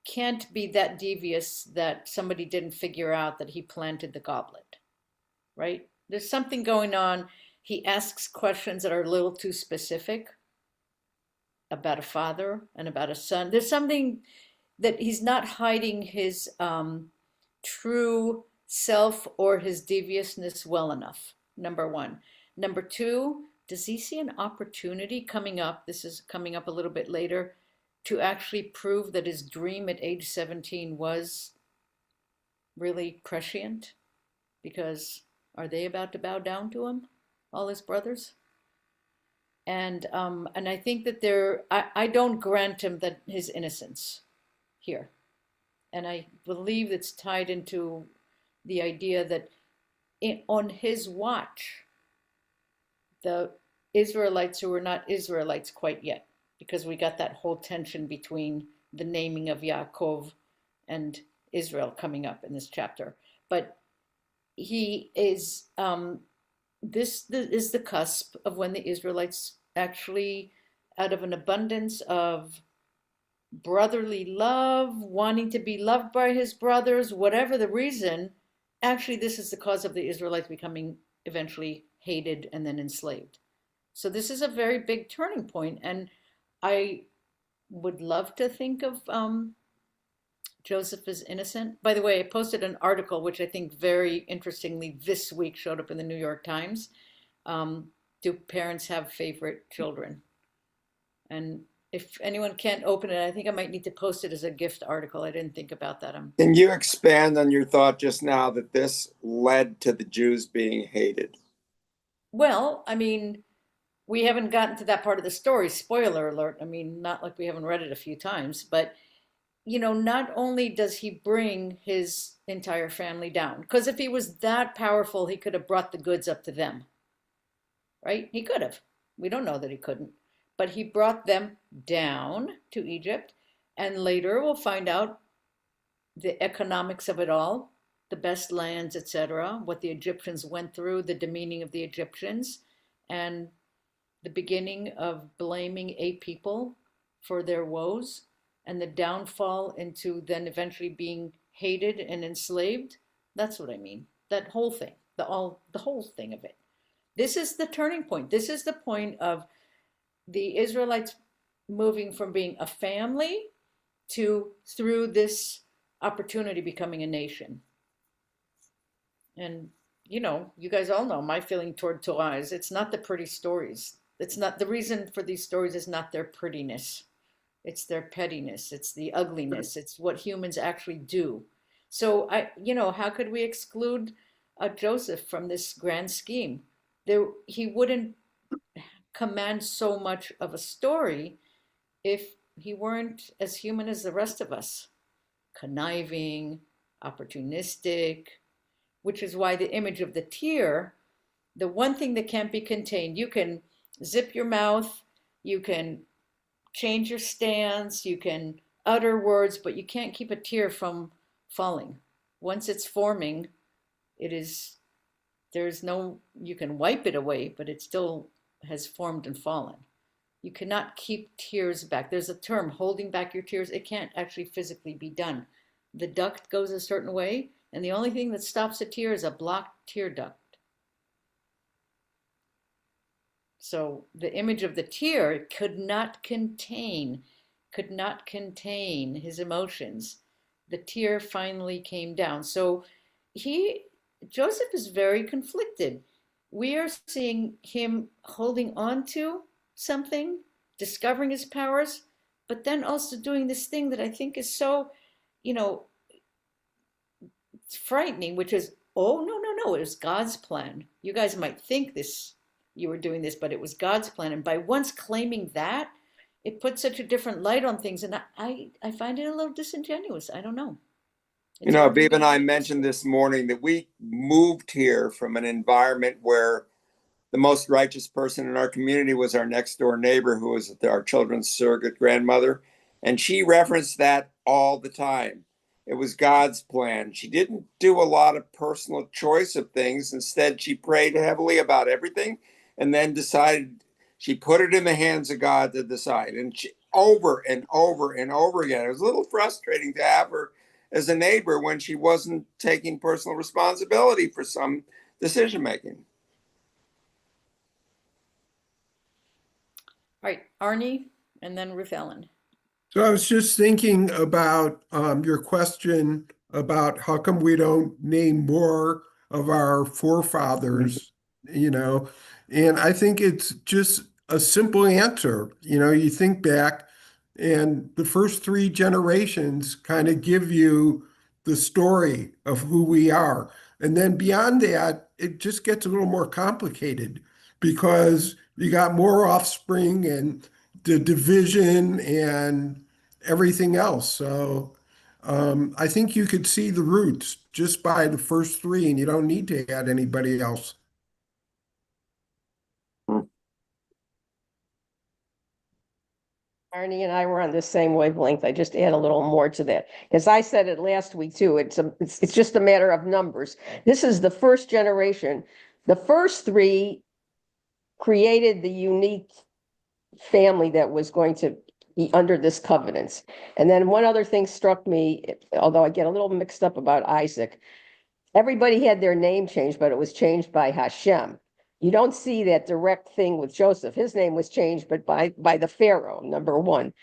can't be that devious that somebody didn't figure out that he planted the goblet, right? There's something going on. He asks questions that are a little too specific about a father and about a son. There's something that he's not hiding his true self or his deviousness well enough, number one. Number two, does he see an opportunity coming up? This is coming up a little bit later, to actually prove that his dream at age 17 was really prescient? Because are they about to bow down to him, all his brothers? And I think that I don't grant him that his innocence here. And I believe it's tied into the idea that on his watch, the Israelites who were not Israelites quite yet, because we got that whole tension between the naming of Yaakov and Israel coming up in this chapter. But he is, this is the cusp of when the Israelites actually, out of an abundance of brotherly love, wanting to be loved by his brothers, whatever the reason, actually this is the cause of the Israelites becoming eventually hated and then enslaved. So this is a very big turning point, and I would love to think of Joseph as innocent. By the way, I posted an article which I think very interestingly this week showed up in the New York Times. Do parents have favorite children? And if anyone can't open it, I think I might need to post it as a gift article. I didn't think about that. Can you expand on your thought just now that this led to the Jews being hated? Well, I mean, we haven't gotten to that part of the story. Spoiler alert. I mean, not like we haven't read it a few times, but you know, not only does he bring his entire family down, because if he was that powerful, he could have brought the goods up to them, right? He could have. We don't know that he couldn't. But he brought them down to Egypt, and later we'll find out the economics of it all, the best lands, etc., what the Egyptians went through, the demeaning of the Egyptians, and the beginning of blaming a people for their woes, and the downfall into then eventually being hated and enslaved. That's what I mean. That whole thing, the whole thing of it. This is the turning point. This is the point of the Israelites moving from being a family to, through this opportunity, becoming a nation. And you know, you guys all know my feeling toward Torah is it's not the pretty stories. It's not, the reason for these stories is not their prettiness. It's their pettiness. It's the ugliness. It's what humans actually do. So you know, how could we exclude Joseph from this grand scheme? He wouldn't command so much of a story if he weren't as human as the rest of us, conniving, opportunistic, which is why the image of the tear, the one thing that can't be contained, you can zip your mouth, you can change your stance, you can utter words, but you can't keep a tear from falling. Once it's forming, there's no, you can wipe it away, but it still has formed and fallen. You cannot keep tears back. There's a term, holding back your tears. It can't actually physically be done. The duct goes a certain way, and the only thing that stops a tear is a blocked tear duct. So the image of the tear could not contain his emotions. The tear finally came down. So Joseph is very conflicted. We are seeing him holding on to something, discovering his powers, but then also doing this thing that I think is so, you know, frightening, which is, oh, no, it was God's plan. You guys might think you were doing this, but it was God's plan. And by once claiming that, it puts such a different light on things. And I find it a little disingenuous. I don't know. You know, Aviv and I mentioned this morning that we moved here from an environment where the most righteous person in our community was our next door neighbor, who was our children's surrogate grandmother. And she referenced that all the time. It was God's plan. She didn't do a lot of personal choice of things. Instead, she prayed heavily about everything and then decided, she put it in the hands of God to decide. And over and over and over again. It was a little frustrating to have her as a neighbor when she wasn't taking personal responsibility for some decision making. All right, Arnie, and then Ruth Ellen. So I was just thinking about your question about how come we don't name more of our forefathers, and I think it's just a simple answer. You think back, and the first three generations kind of give you the story of who we are. And then beyond that, it just gets a little more complicated because you got more offspring and the division and everything else. So I think you could see the roots just by the first three, and you don't need to add anybody else. Arnie and I were on the same wavelength. I just add a little more to that. As I said it last week too, it's just a matter of numbers. This is the first generation. The first three created the unique family that was going to be under this covenant. And then one other thing struck me, although I get a little mixed up about Isaac. Everybody had their name changed, but it was changed by Hashem. You don't see that direct thing with Joseph. His name was changed, but by the Pharaoh, number one.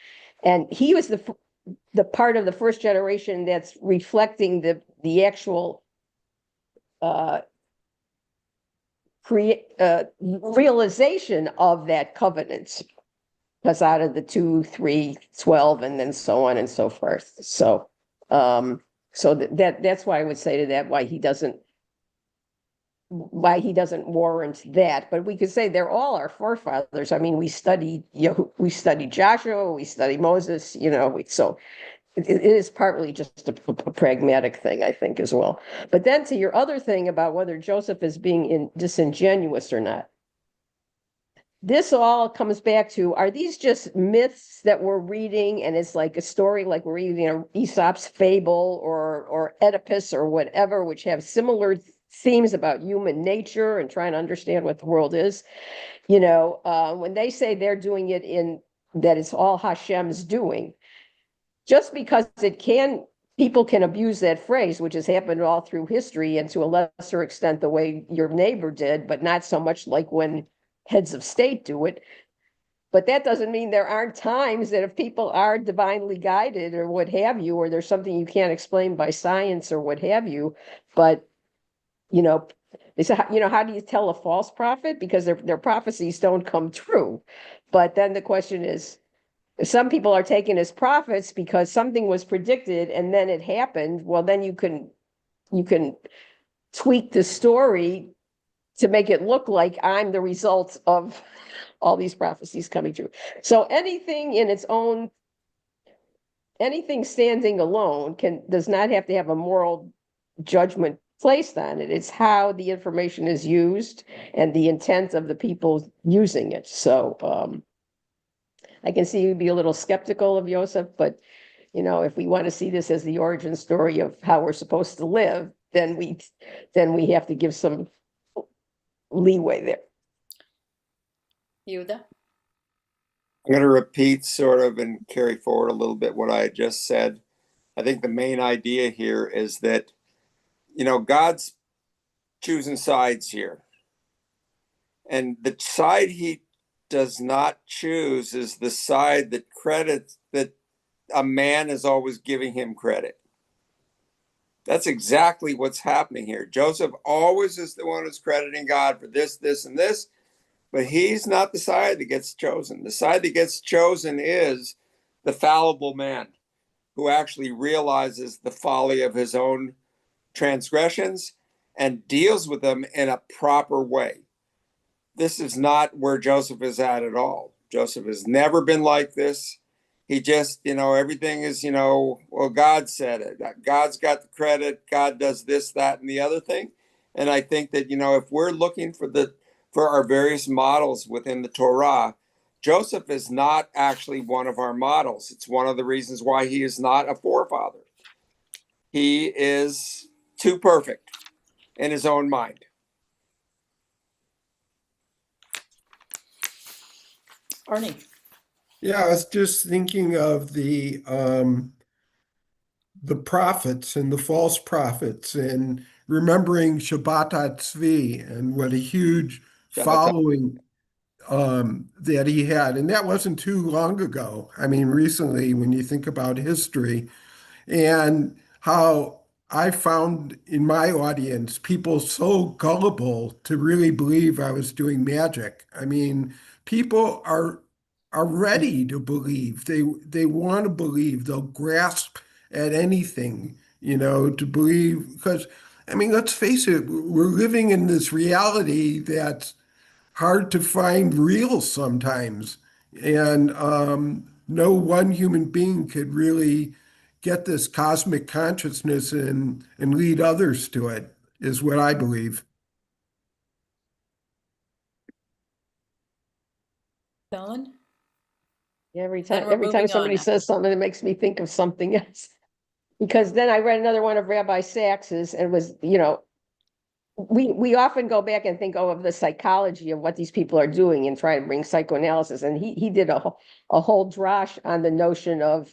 And he was the part of the first generation that's reflecting the actual realization of that covenant. Because out of the 2, 3, 12, and then so on and so forth. So that's why I would say to that why he doesn't warrant that. But we could say they're all our forefathers. I mean, we studied Joshua, we study Moses, so it is partly just a pragmatic thing, I think, as well. But then to your other thing about whether Joseph is being disingenuous or not. This all comes back to, are these just myths that we're reading and it's like a story like we're reading Aesop's fable or Oedipus or whatever, which have similar themes about human nature and trying to understand what the world is? When they say they're doing it that it's all Hashem's doing, just because people can abuse that phrase, which has happened all through history and to a lesser extent the way your neighbor did, but not so much like when heads of state do it. But that doesn't mean there aren't times that if people are divinely guided or what have you, or there's something you can't explain by science or what have you, but they say, how do you tell a false prophet? Because their prophecies don't come true. But then the question is, some people are taken as prophets because something was predicted and then it happened. Well, then you can tweak the story to make it look like I'm the result of all these prophecies coming true. So anything standing alone does not have to have a moral judgment placed on it. It's how the information is used and the intent of the people using it. So I can see you'd be a little skeptical of Joseph, but if we want to see this as the origin story of how we're supposed to live, then we have to give some leeway there. Yehuda? I'm going to repeat sort of and carry forward a little bit what I had just said. I think the main idea here is that, God's choosing sides here. And the side he does not choose is the side that credits that a man is always giving him credit. That's exactly what's happening here. Joseph always is the one who's crediting God for this, this, and this, but he's not the side that gets chosen. The side that gets chosen is the fallible man who actually realizes the folly of his own transgressions and deals with them in a proper way. This is not where Joseph is at all. Joseph has never been like this. He just, everything is, well, God said it. God's got the credit. God does this, that, and the other thing. And I think that, if we're looking for our various models within the Torah, Joseph is not actually one of our models. It's one of the reasons why he is not a forefather. He is too perfect in his own mind. Arnie? Yeah, I was just thinking of the prophets and the false prophets and remembering Shabbatat Tzvi and what a huge Shabbat. following that he had. And that wasn't too long ago. I mean, recently, when you think about history, and how I found in my audience people so gullible to really believe I was doing magic. I mean, people are ready to believe. They want to believe. They'll grasp at anything, to believe because I mean, let's face it, we're living in this reality that's hard to find real sometimes. And no one human being could really get this cosmic consciousness and lead others to it, is what I believe. Ellen? Every Then time, we're every time moving on somebody after. says something, it makes me think of something else. Because then I read another one of Rabbi Sax's and was, we often go back and think, of the psychology of what these people are doing and try to bring psychoanalysis. And he did a whole drash on the notion of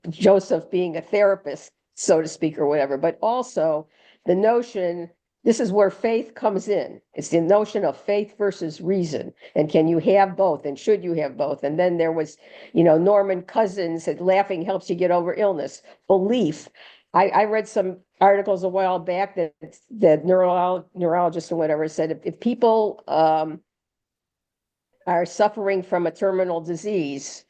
Joseph being a therapist, so to speak, or whatever, but also the notion, this is where faith comes in. It's the notion of faith versus reason. And can you have both? And should you have both? And then there was, Norman Cousins said laughing helps you get over illness. Belief. I read some articles a while back that neurologists and whatever said if people are suffering from a terminal disease,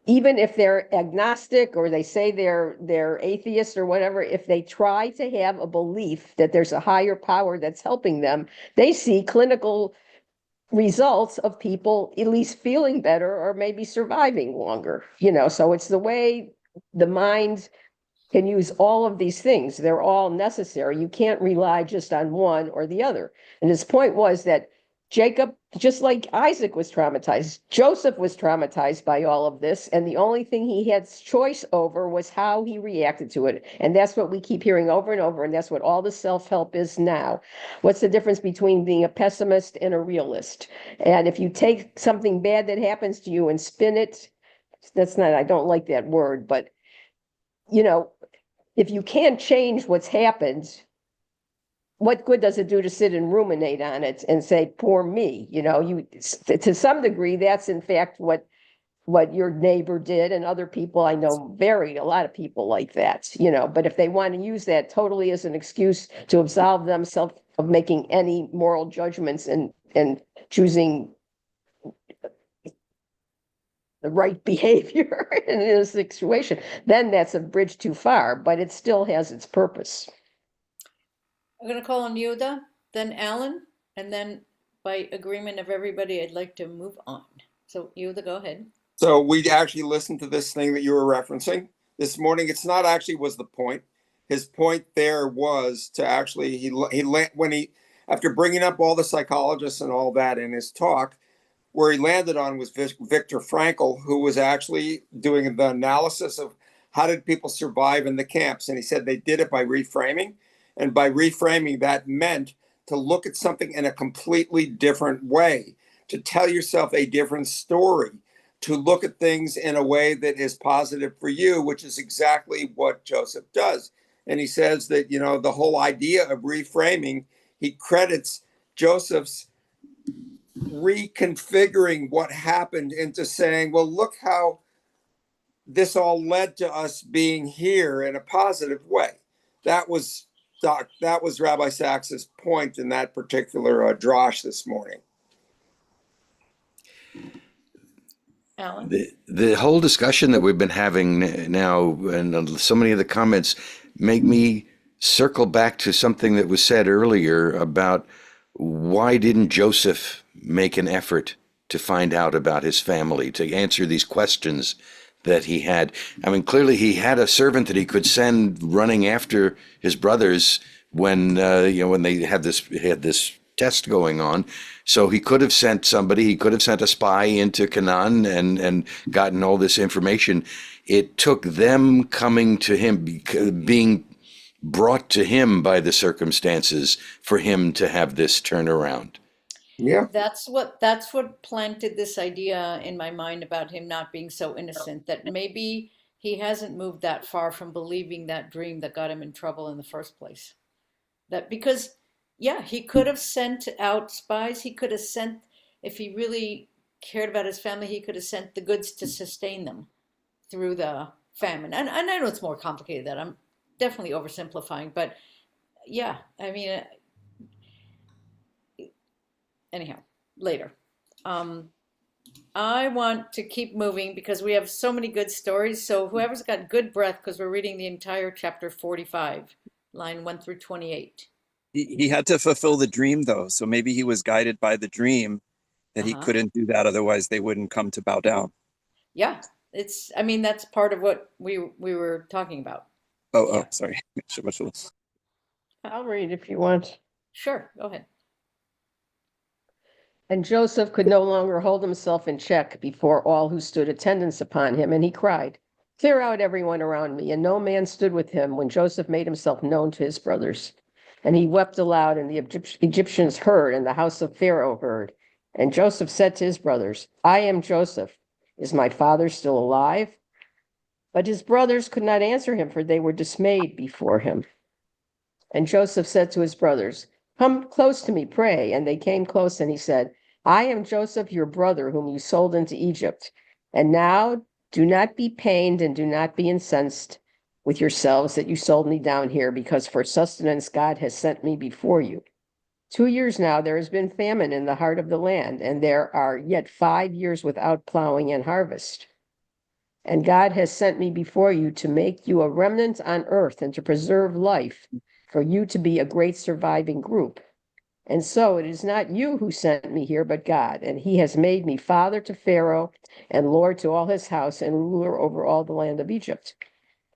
even if they're agnostic or they say they're atheist or whatever, if they try to have a belief that there's a higher power that's helping them, they see clinical results of people at least feeling better or maybe surviving longer. So it's the way the mind can use all of these things. They're all necessary. You can't rely just on one or the other. And his point was that Jacob, just like Isaac was traumatized, Joseph was traumatized by all of this. And the only thing he had choice over was how he reacted to it. And that's what we keep hearing over and over. And that's what all the self-help is now. What's the difference between being a pessimist and a realist? And if you take something bad that happens to you and spin it, I don't like that word, but if you can't change what's happened, what good does it do to sit and ruminate on it and say, poor me? To some degree, that's in fact what your neighbor did and other people. I know a lot of people like that, but if they want to use that totally as an excuse to absolve themselves of making any moral judgments and choosing the right behavior in a situation, then that's a bridge too far, but it still has its purpose. I'm going to call on Yehuda, then Alan, and then by agreement of everybody, I'd like to move on. So Yehuda, go ahead. So we actually listened to this thing that you were referencing this morning. It's not actually was the point. His point there was to actually, after bringing up all the psychologists and all that in his talk, where he landed on was Viktor Frankl, who was actually doing the analysis of how did people survive in the camps. And he said they did it by reframing. And by reframing, that meant to look at something in a completely different way, to tell yourself a different story, to look at things in a way that is positive for you, which is exactly what Joseph does. And he says that, the whole idea of reframing, he credits Joseph's reconfiguring what happened into saying, well, look how this all led to us being here in a positive way. That was Rabbi Sachs's point in that particular drash this morning. Alan? The whole discussion that we've been having now, and so many of the comments make me circle back to something that was said earlier about why didn't Joseph make an effort to find out about his family, to answer these questions that he had. I mean, clearly he had a servant that he could send running after his brothers when when they had this test going on. So he could have sent somebody. He could have sent a spy into Canaan and gotten all this information. It took them coming to him, being brought to him by the circumstances, for him to have this turnaround. Yeah. That's what planted this idea in my mind about him not being so innocent, that maybe he hasn't moved that far from believing that dream that got him in trouble in the first place. That because, yeah, he could have sent out spies. He could have sent, if he really cared about his family, he could have sent the goods to sustain them through the famine. And I know it's more complicated than that. I'm definitely oversimplifying, but yeah, I mean, anyhow, later. Um, I want to keep moving because we have so many good stories. So whoever's got good breath, because we're reading the entire chapter 45, line 1 through 28. He had to fulfill the dream though, so maybe he was guided by the dream that he Uh-huh. couldn't do that, otherwise they wouldn't come to bow down. Yeah, I mean, that's part of what we were talking about. Oh, Yeah. sorry. I'll read if you want. Sure, go ahead. And Joseph could no longer hold himself in check before all who stood attendance upon him, and he cried, "Clear out everyone around me." And no man stood with him when Joseph made himself known to his brothers. And he wept aloud, and the Egyptians heard, and the house of Pharaoh heard. And Joseph said to his brothers, "I am Joseph. Is my father still alive?" But his brothers could not answer him, for they were dismayed before him. And Joseph said to his brothers, "Come close to me, pray." And they came close, and he said, "I am Joseph, your brother, whom you sold into Egypt. And now do not be pained and do not be incensed with yourselves that you sold me down here, because for sustenance God has sent me before you. 2 years now there has been famine in the heart of the land, and there are yet 5 years without plowing and harvest. And God has sent me before you to make you a remnant on earth and to preserve life, for you to be a great surviving group. And so it is not you who sent me here, but God. And he has made me father to Pharaoh and lord to all his house and ruler over all the land of Egypt.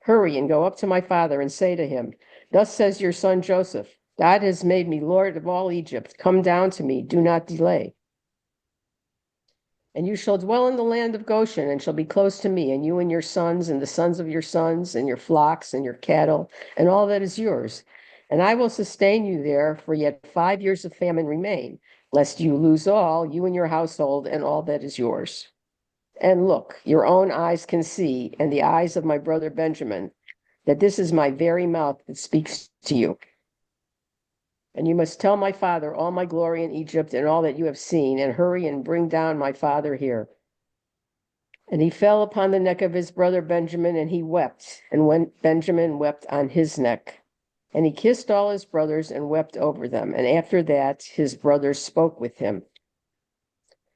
Hurry and go up to my father and say to him, 'Thus says your son Joseph, God has made me lord of all Egypt. Come down to me, do not delay. And you shall dwell in the land of Goshen and shall be close to me, and you and your sons and the sons of your sons and your flocks and your cattle and all that is yours. And I will sustain you there, for yet 5 years of famine remain, lest you lose all, you and your household and all that is yours. And look, your own eyes can see, and the eyes of my brother Benjamin, that this is my very mouth that speaks to you. And you must tell my father all my glory in Egypt and all that you have seen, and hurry and bring down my father here.' And he fell upon the neck of his brother Benjamin, and he wept. And when Benjamin wept on his neck, and he kissed all his brothers and wept over them. And after that, his brothers spoke with him.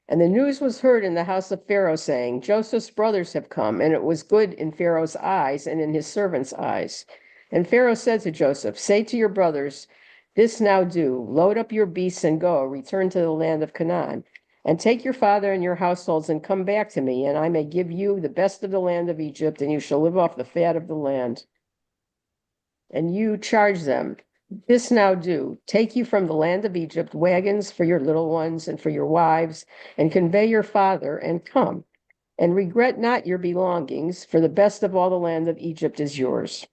And the news was heard in the house of Pharaoh, saying, 'Joseph's brothers have come.' And it was good in Pharaoh's eyes and in his servants' eyes. And Pharaoh said to Joseph, 'Say to your brothers, this now do, load up your beasts and go, return to the land of Canaan. And take your father and your households and come back to me, and I may give you the best of the land of Egypt, and you shall live off the fat of the land.' And you charge them, 'This now do, take you from the land of Egypt wagons for your little ones and for your wives, and convey your father, and come. And regret not your belongings, for the best of all the land of Egypt is yours.'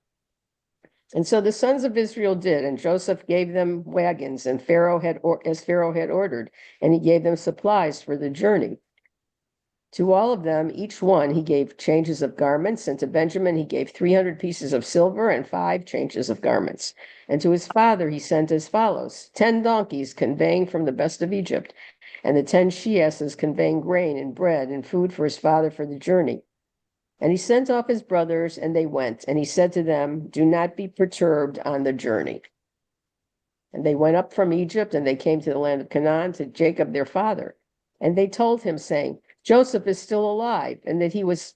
And so the sons of Israel did, and Joseph gave them wagons, and as Pharaoh had ordered, and he gave them supplies for the journey. To all of them, each one, he gave changes of garments, and to Benjamin he gave 300 pieces of silver and 5 changes of garments. And to his father he sent as follows: 10 donkeys conveying from the best of Egypt, and the 10 she-asses conveying grain and bread and food for his father for the journey. And he sent off his brothers, and they went. And he said to them, 'Do not be perturbed on the journey.' And they went up from Egypt, and they came to the land of Canaan, to Jacob their father. And they told him, saying, 'Joseph is still alive, and that he was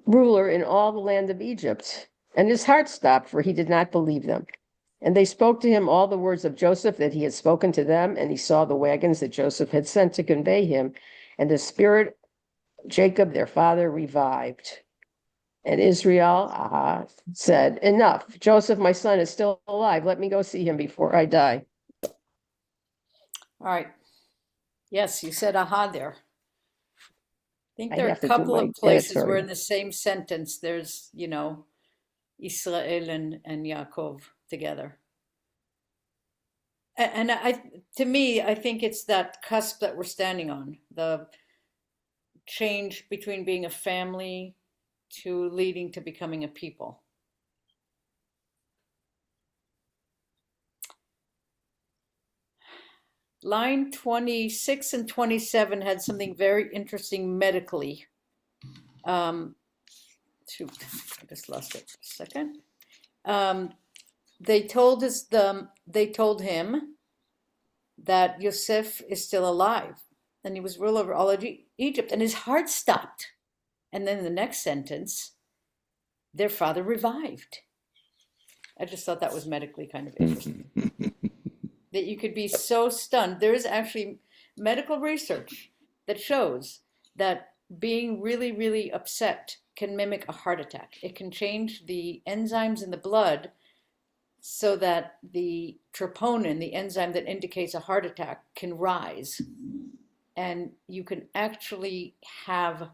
ruler in all the land of Egypt.' And his heart stopped, for he did not believe them. And they spoke to him all the words of Joseph that he had spoken to them, and he saw the wagons that Joseph had sent to convey him. And the spirit of Jacob their father revived. And Israel said, 'Enough, Joseph my son is still alive. Let me go see him before I die.'" All right. Yes, you said aha there. I think I there are have a to do couple my of places where editorial. in the same sentence there's, Israel and Yaakov together. And to me, I think it's that cusp that we're standing on, the change between being a family to leading to becoming a people. Line 26 and 27 had something very interesting medically. Shoot, I just lost it for a second. They told him that Yosef is still alive and he was ruler over all of Egypt, and his heart stopped. And then in the next sentence, their father revived. I just thought that was medically kind of interesting. That you could be so stunned. There is actually medical research that shows that being really, really upset can mimic a heart attack. It can change the enzymes in the blood so that the troponin, the enzyme that indicates a heart attack, can rise. And you can actually have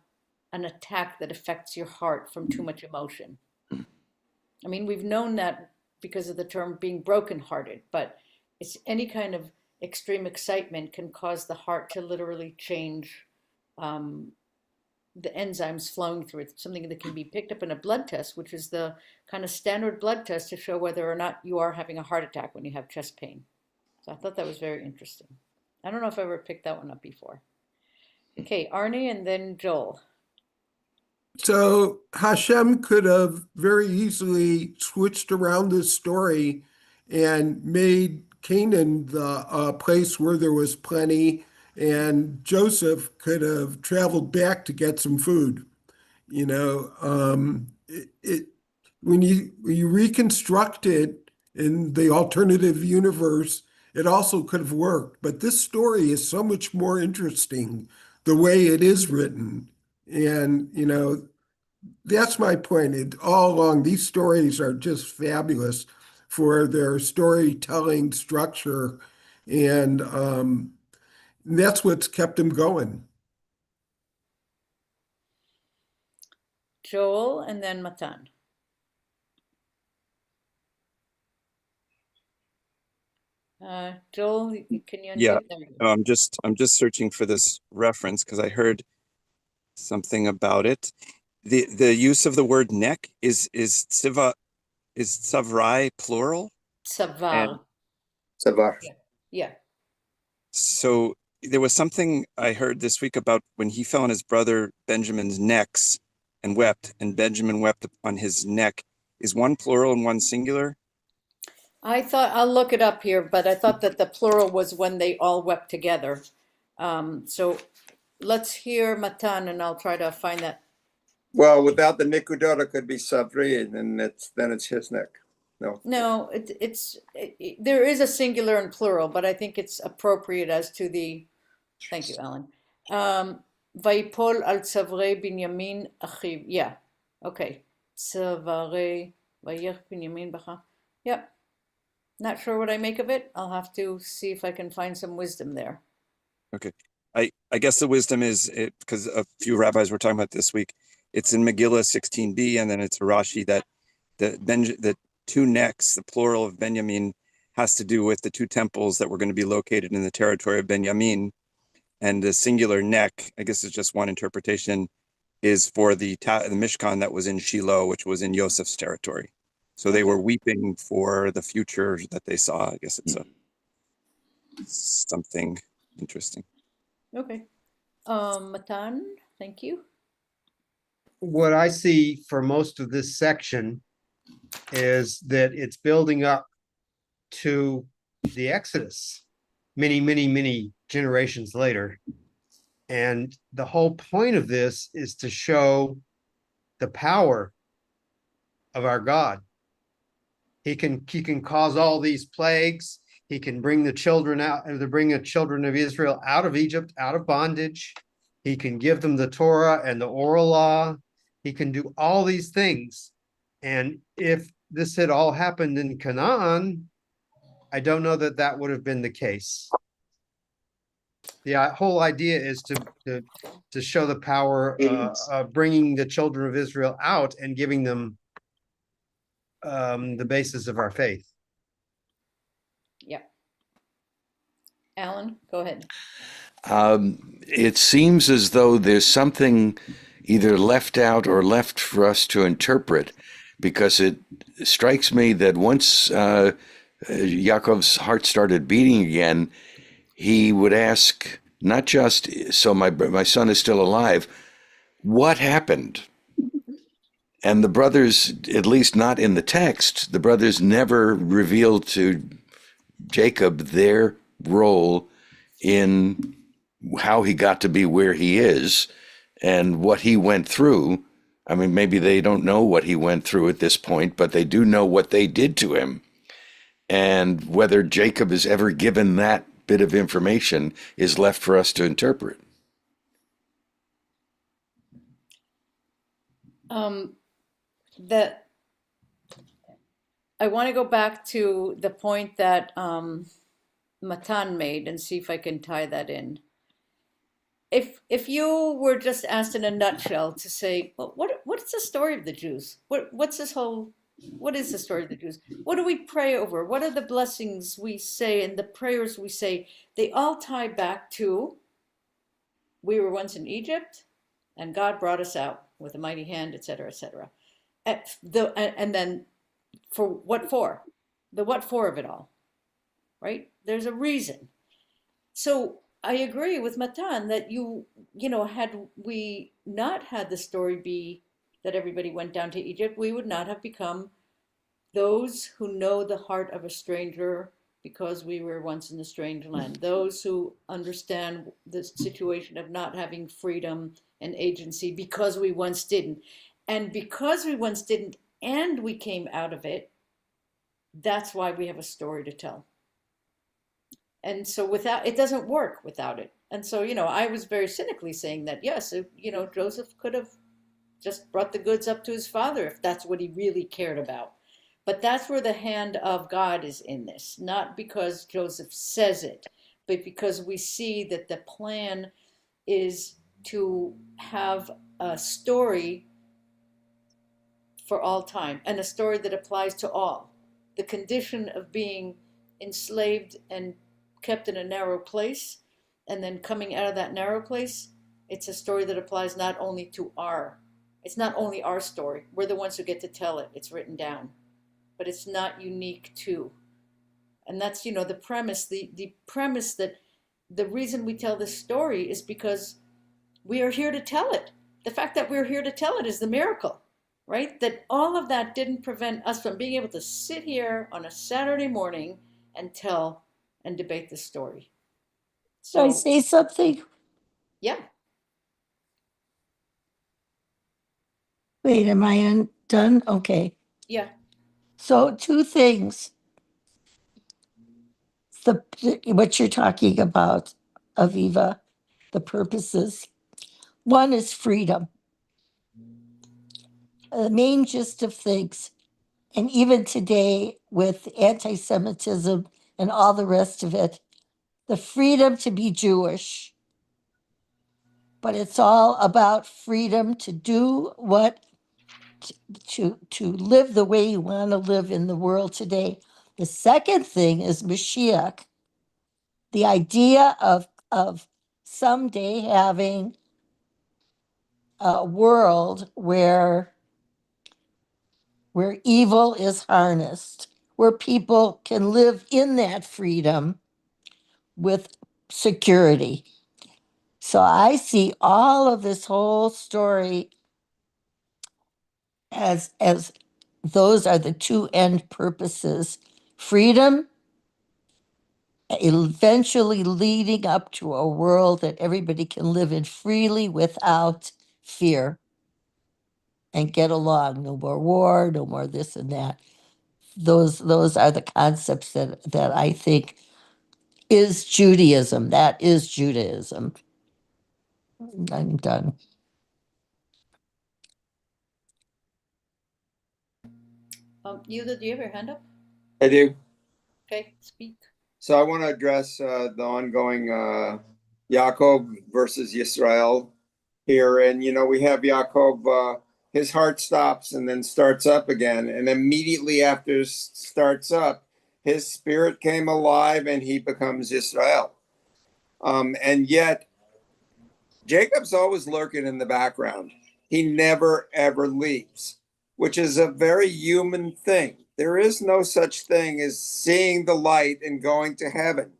an attack that affects your heart from too much emotion. I mean, we've known that because of the term being brokenhearted, but it's any kind of extreme excitement can cause the heart to literally change the enzymes flowing through it, something that can be picked up in a blood test, which is the kind of standard blood test to show whether or not you are having a heart attack when you have chest pain. So I thought that was very interesting. I don't know if I ever picked that one up before. Okay, Arnie and then Joel. So Hashem could have very easily switched around this story and made Canaan the place where there was plenty, and Joseph could have traveled back to get some food. You know, when you reconstruct it in the alternative universe, it also could have worked. But this story is so much more interesting the way it is written. And, you know, that's my point. All along, these stories are just fabulous for their storytelling structure. And that's what's kept them going. Joel and then Matan. Joel, can you unmute? Yeah. There we go. No, I'm just searching for this reference because I heard something about it. The use of the word neck is tzavrai plural? Savar. Savar. Yeah. So there was something I heard this week about when he fell on his brother Benjamin's necks and wept, and Benjamin wept on his neck. Is one plural and one singular? I thought, I'll look it up here, but I thought that the plural was when they all wept together. So let's hear Matan and I'll try to find that. Well, without the nikudot, it could be Savri, and then it's his neck. No. No, there is a singular and plural, but I think it's appropriate as to the, thank you, Alan. Vayipol al tzavre Binyamin achiv. Yeah, okay. Tzavre vayich Binyamin bacha. Yep. Not sure what I make of it. I'll have to see if I can find some wisdom there. Okay. I guess the wisdom is because a few rabbis were talking about this week. It's in Megillah 16b, and then it's a Rashi that the two necks, the plural of Benjamin, has to do with the two temples that were going to be located in the territory of Benjamin. And the singular neck, I guess it's just one interpretation, is for the Mishkan that was in Shiloh, which was in Yosef's territory. So they were weeping for the future that they saw. I guess it's something interesting. Okay. Matan, thank you. What I see for most of this section is that it's building up to the Exodus many, many, many generations later. And the whole point of this is to show the power of our God. He can cause all these plagues. He can bring the children out, to bring the children of Israel out of Egypt, out of bondage. He can give them the Torah and the oral law. He can do all these things. And if this had all happened in Canaan, I don't know that that would have been the case. The whole idea is to show the power of bringing the children of Israel out and giving them the basis of our faith. Yeah. Alan, go ahead. It seems as though there's something either left out or left for us to interpret, because it strikes me that once Yaakov's heart started beating again, he would ask, not just, so my son is still alive, what happened? And the brothers, at least not in the text, the brothers never revealed to Jacob their role in how he got to be where he is and what he went through. I mean, maybe they don't know what he went through at this point, but they do know what they did to him. And whether Jacob is ever given that bit of information is left for us to interpret. That I want to go back to the point that Matan made and see if I can tie that in. If you were just asked in a nutshell to say, well, what's the story of the Jews? What is the story of the Jews? What do we pray over? What are the blessings we say and the prayers we say? They all tie back to, we were once in Egypt and God brought us out with a mighty hand, etc., etc. And then for what for? The what for of it all, right? There's a reason. So I agree with Matan that you know, had we not had the story be that everybody went down to Egypt, we would not have become those who know the heart of a stranger because we were once in a strange land, those who understand the situation of not having freedom and agency because we once didn't. And because we once didn't and we came out of it, that's why we have a story to tell. And so without it doesn't work without it. And so, you know, I was very cynically saying that, yes, you know, Joseph could have just brought the goods up to his father if that's what he really cared about. But that's where the hand of God is in this, not because Joseph says it, but because we see that the plan is to have a story for all time and a story that applies to all. The condition of being enslaved and kept in a narrow place and then coming out of that narrow place, it's a story that applies not only to it's not only our story. We're the ones who get to tell it. It's written down, but it's not unique to. And that's, you know, the premise, the premise that the reason we tell this story is because we are here to tell it. The fact that we're here to tell it is the miracle, right? That all of that didn't prevent us from being able to sit here on a Saturday morning and tell and debate the story. Can I say something? Yeah. Wait, am I done? Okay. Yeah. So two things. What you're talking about, Aviva, the purposes. One is freedom. The main gist of things, and even today with anti-Semitism and all the rest of it, the freedom to be Jewish. But it's all about freedom to do what to live the way you want to live in the world today. The second thing is Mashiach. The idea of someday having a world where evil is harnessed, where people can live in that freedom with security. So I see all of this whole story as those are the two end purposes. Freedom, eventually leading up to a world that everybody can live in freely without fear and get along. No more war, no more this and that. Those are the concepts that I think is Judaism. That is Judaism. I'm done. Yehuda, do you have your hand up? I do. Okay, speak. So I want to address the ongoing Yaakov versus Yisrael here. And, you know, we have Yaakov, his heart stops and then starts up again. And immediately after starts up, his spirit came alive and he becomes Yisrael. And yet Jacob's always lurking in the background. He never, ever leaves, which is a very human thing. There is no such thing as seeing the light and going to heaven.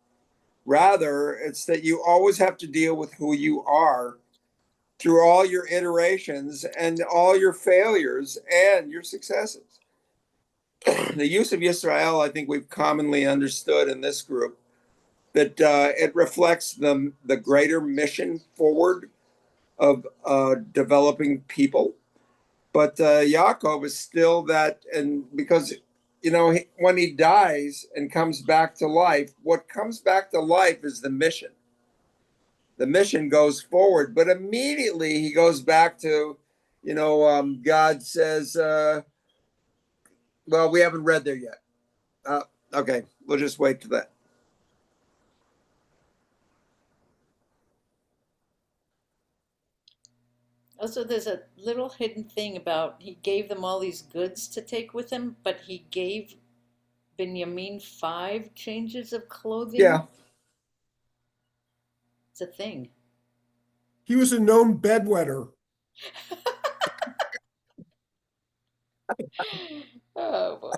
Rather, it's that you always have to deal with who you are through all your iterations and all your failures and your successes. The use of Yisrael, I think we've commonly understood in this group, that it reflects the greater mission forward of developing people. But Yaakov is still that, and because, when he dies and comes back to life, what comes back to life is the mission. The mission goes forward, but immediately he goes back to, God says, well, we haven't read there yet. Okay, we'll just wait for that. Also, there's a little hidden thing about he gave them all these goods to take with him, but he gave Benjamin 5 changes of clothing. Yeah. It's a thing. He was a known bedwetter. Oh boy.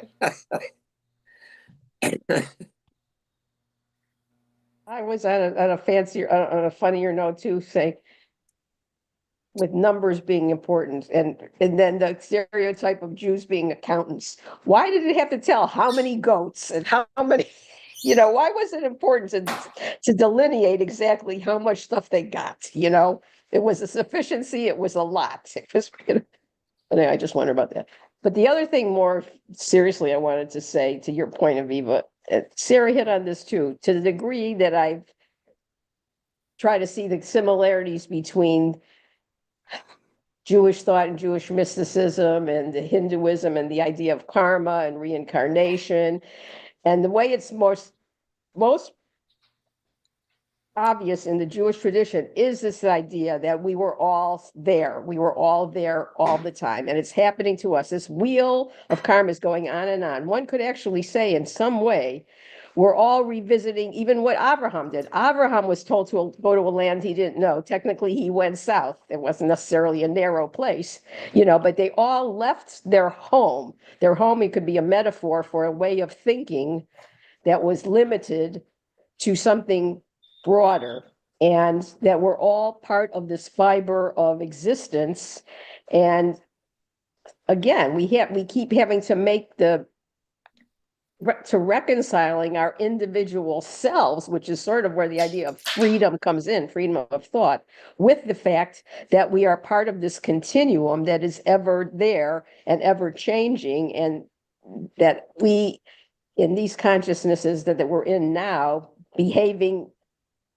I was on a fancier, on a funnier note too, say, with numbers being important, and then the stereotype of Jews being accountants. Why did it have to tell how many goats and how many, why was it important to delineate exactly how much stuff they got? It was a sufficiency, it was a lot. It was, anyway, I just wonder about that. But the other thing more seriously I wanted to say, to your point of Eva, Sarah hit on this too, to the degree that I've tried to see the similarities between Jewish thought and Jewish mysticism and Hinduism and the idea of karma and reincarnation. And the way it's most obvious in the Jewish tradition is this idea that we were all there. We were all there all the time. And it's happening to us. This wheel of karma is going on and on. One could actually say in some way, we're all revisiting even what Abraham did. Abraham was told to go to a land he didn't know. Technically, he went south. It wasn't necessarily a narrow place, but they all left their home. Their home, it could be a metaphor for a way of thinking that was limited to something broader, and that we're all part of this fiber of existence. And again, we keep having to make reconciling our individual selves, which is sort of where the idea of freedom comes in, freedom of thought, with the fact that we are part of this continuum that is ever there and ever changing, and that we, in these consciousnesses that we're in now, behaving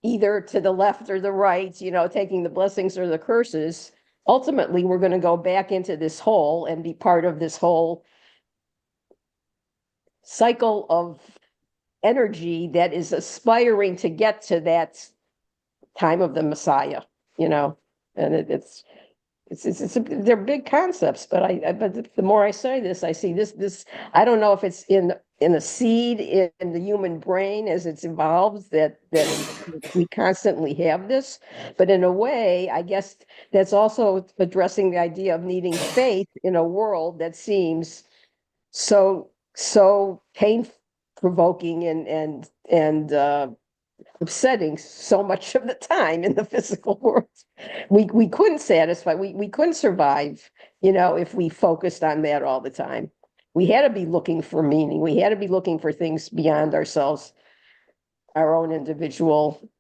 either to the left or the right, taking the blessings or the curses, ultimately we're going to go back into this hole and be part of this whole cycle of energy that is aspiring to get to that time of the Messiah, and they're big concepts, but the more I say this, I see this, I don't know if it's in a seed in the human brain as it's evolved that we constantly have this, but in a way, I guess that's also addressing the idea of needing faith in a world that seems so pain provoking and upsetting so much of the time in the physical world. We couldn't satisfy, we couldn't survive, if we focused on that all the time. We had to be looking for meaning. We had to be looking for things beyond ourselves, our own individual,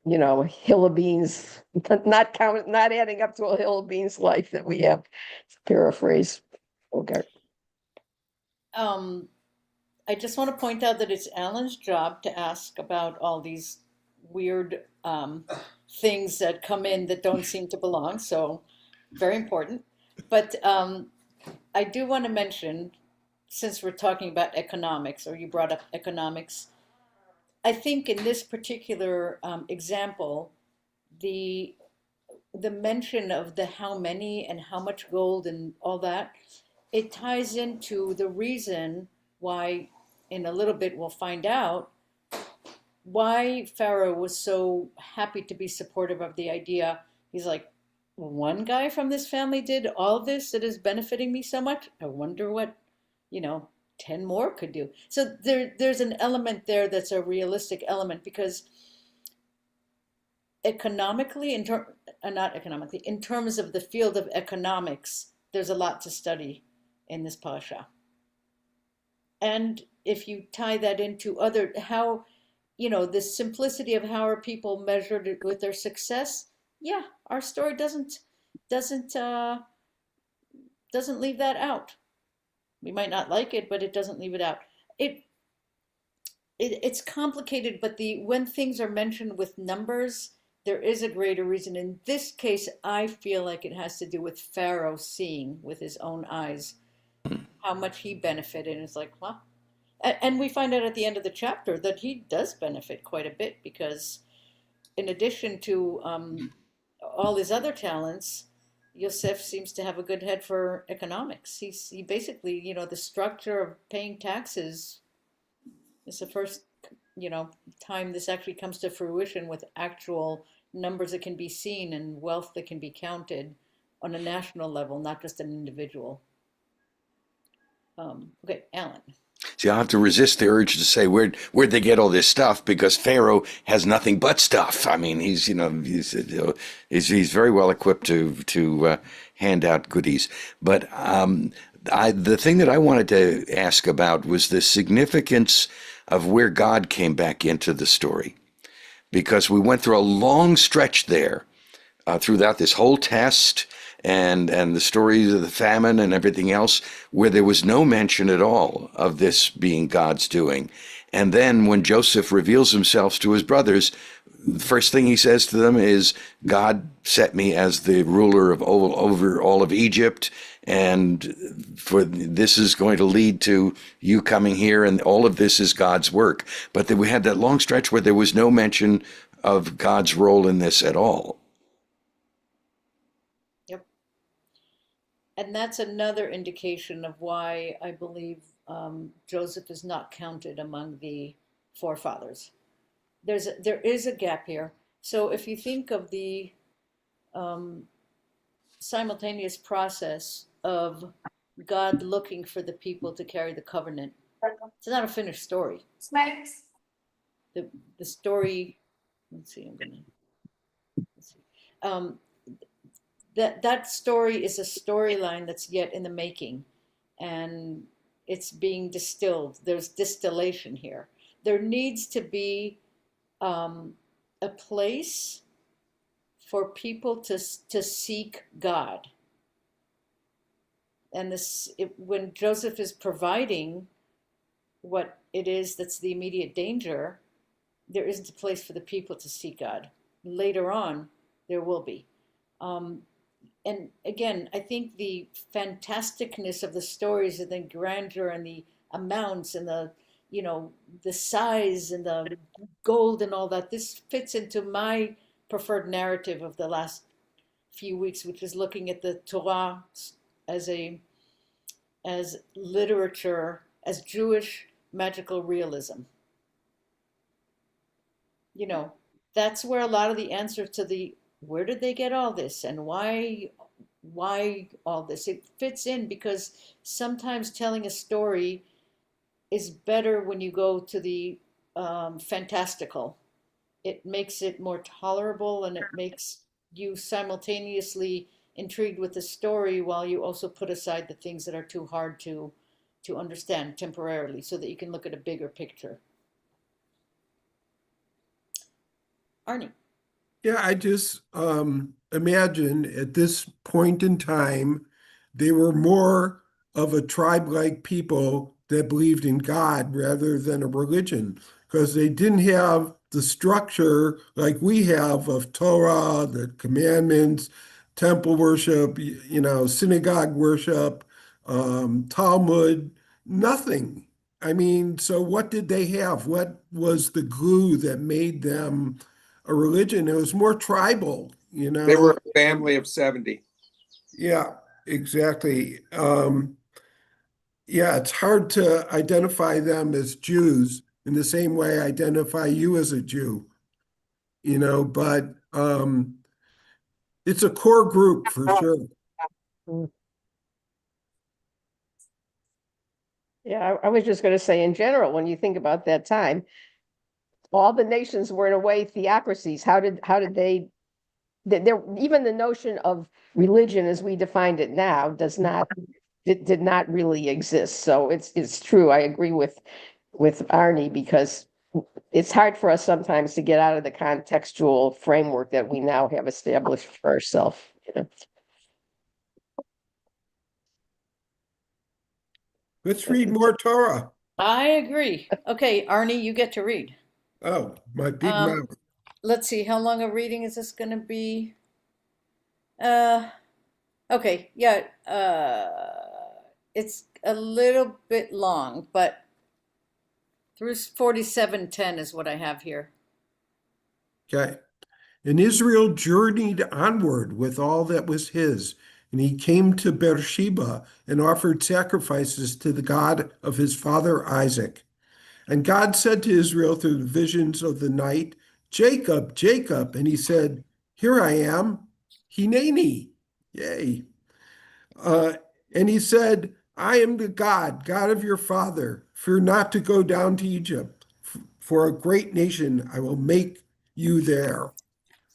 hill of beans, not adding up to a hill of beans life that we have. Paraphrase. Okay. I just want to point out that it's Alan's job to ask about all these weird things that come in that don't seem to belong. So very important. But I do want to mention, since we're talking about economics, or you brought up economics, I think in this particular example, the mention of the how many and how much gold and all that, it ties into the reason why, in a little bit we'll find out, why Pharaoh was so happy to be supportive of the idea. He's like, one guy from this family did all this that is benefiting me so much. I wonder what, 10 more could do. So there's an element there that's a realistic element, because economically, not economically, in terms of the field of economics, there's a lot to study in this parashah. And if you tie that into how, the simplicity of how are people measured with their success, yeah, our story doesn't leave that out. We might not like it, but it doesn't leave it out. It's complicated, but when things are mentioned with numbers, there is a greater reason. In this case, I feel like it has to do with Pharaoh seeing with his own eyes how much he benefited. And it's like, well, and we find out at the end of the chapter that he does benefit quite a bit, because in addition to all his other talents, Yosef seems to have a good head for economics. He basically, the structure of paying taxes is the first, time this actually comes to fruition with actual numbers that can be seen and wealth that can be counted on a national level, not just an individual. Okay, Alan. See, I'll have to resist the urge to say where'd they get all this stuff, because Pharaoh has nothing but stuff. I mean, he's very well equipped to hand out goodies. But the thing that I wanted to ask about was the significance of where God came back into the story, because we went through a long stretch there throughout this whole test and the stories of the famine and everything else, where there was no mention at all of this being God's doing. And then when Joseph reveals himself to his brothers, the first thing he says to them is, God set me as the ruler over all of Egypt, and this is going to lead to you coming here, and all of this is God's work. But then we had that long stretch where there was no mention of God's role in this at all. And that's another indication of why I believe Joseph is not counted among the forefathers. There is a gap here. So if you think of the simultaneous process of God looking for the people to carry the covenant, it's not a finished story. The story, let's see, that story is a storyline that's yet in the making, and it's being distilled. There's distillation here. There needs to be a place for people to seek God. And when Joseph is providing what it is that's the immediate danger, there isn't a place for the people to seek God. Later on, there will be. And again, I think the fantasticness of the stories and the grandeur and the amounts and the size and the gold and all that, this fits into my preferred narrative of the last few weeks, which is looking at the Torah as literature, as Jewish magical realism. That's where a lot of the answer to where did they get all this and why all this, it fits in, because sometimes telling a story is better when you go to the fantastical. It makes it more tolerable, and it makes you simultaneously intrigued with the story while you also put aside the things that are too hard to understand temporarily, so that you can look at a bigger picture. Arnie. Yeah, I just imagine at this point in time, they were more of a tribe-like people that believed in God rather than a religion, because they didn't have the structure like we have of Torah, the commandments, temple worship, synagogue worship, Talmud, nothing. I mean, so what did they have? What was the glue that made them a religion? It was more tribal, They were a family of 70. Yeah, exactly. Yeah, it's hard to identify them as Jews in the same way I identify you as a Jew, but it's a core group for sure. Yeah, I was just going to say, in general, when you think about that time, all the nations were in a way theocracies. How did they? There, even the notion of religion as we defined it now did not really exist. So it's true. I agree with Arnie, because it's hard for us sometimes to get out of the contextual framework that we now have established for ourselves. Let's read more Torah. I agree. Okay, Arnie, you get to read. Oh, my big Um, mouth. Let's see, how long a reading is this going to be? Okay, yeah, it's a little bit long, but through 47:10 is what I have here. Okay. And Israel journeyed onward with all that was his. And he came to Beersheba and offered sacrifices to the God of his father Isaac. And God said to Israel through the visions of the night, Jacob, Jacob. And he said, Here I am, Hineni. Yay. Uh, and he said, I am the God of your father. Fear not to go down to Egypt, for a great nation I will make you there.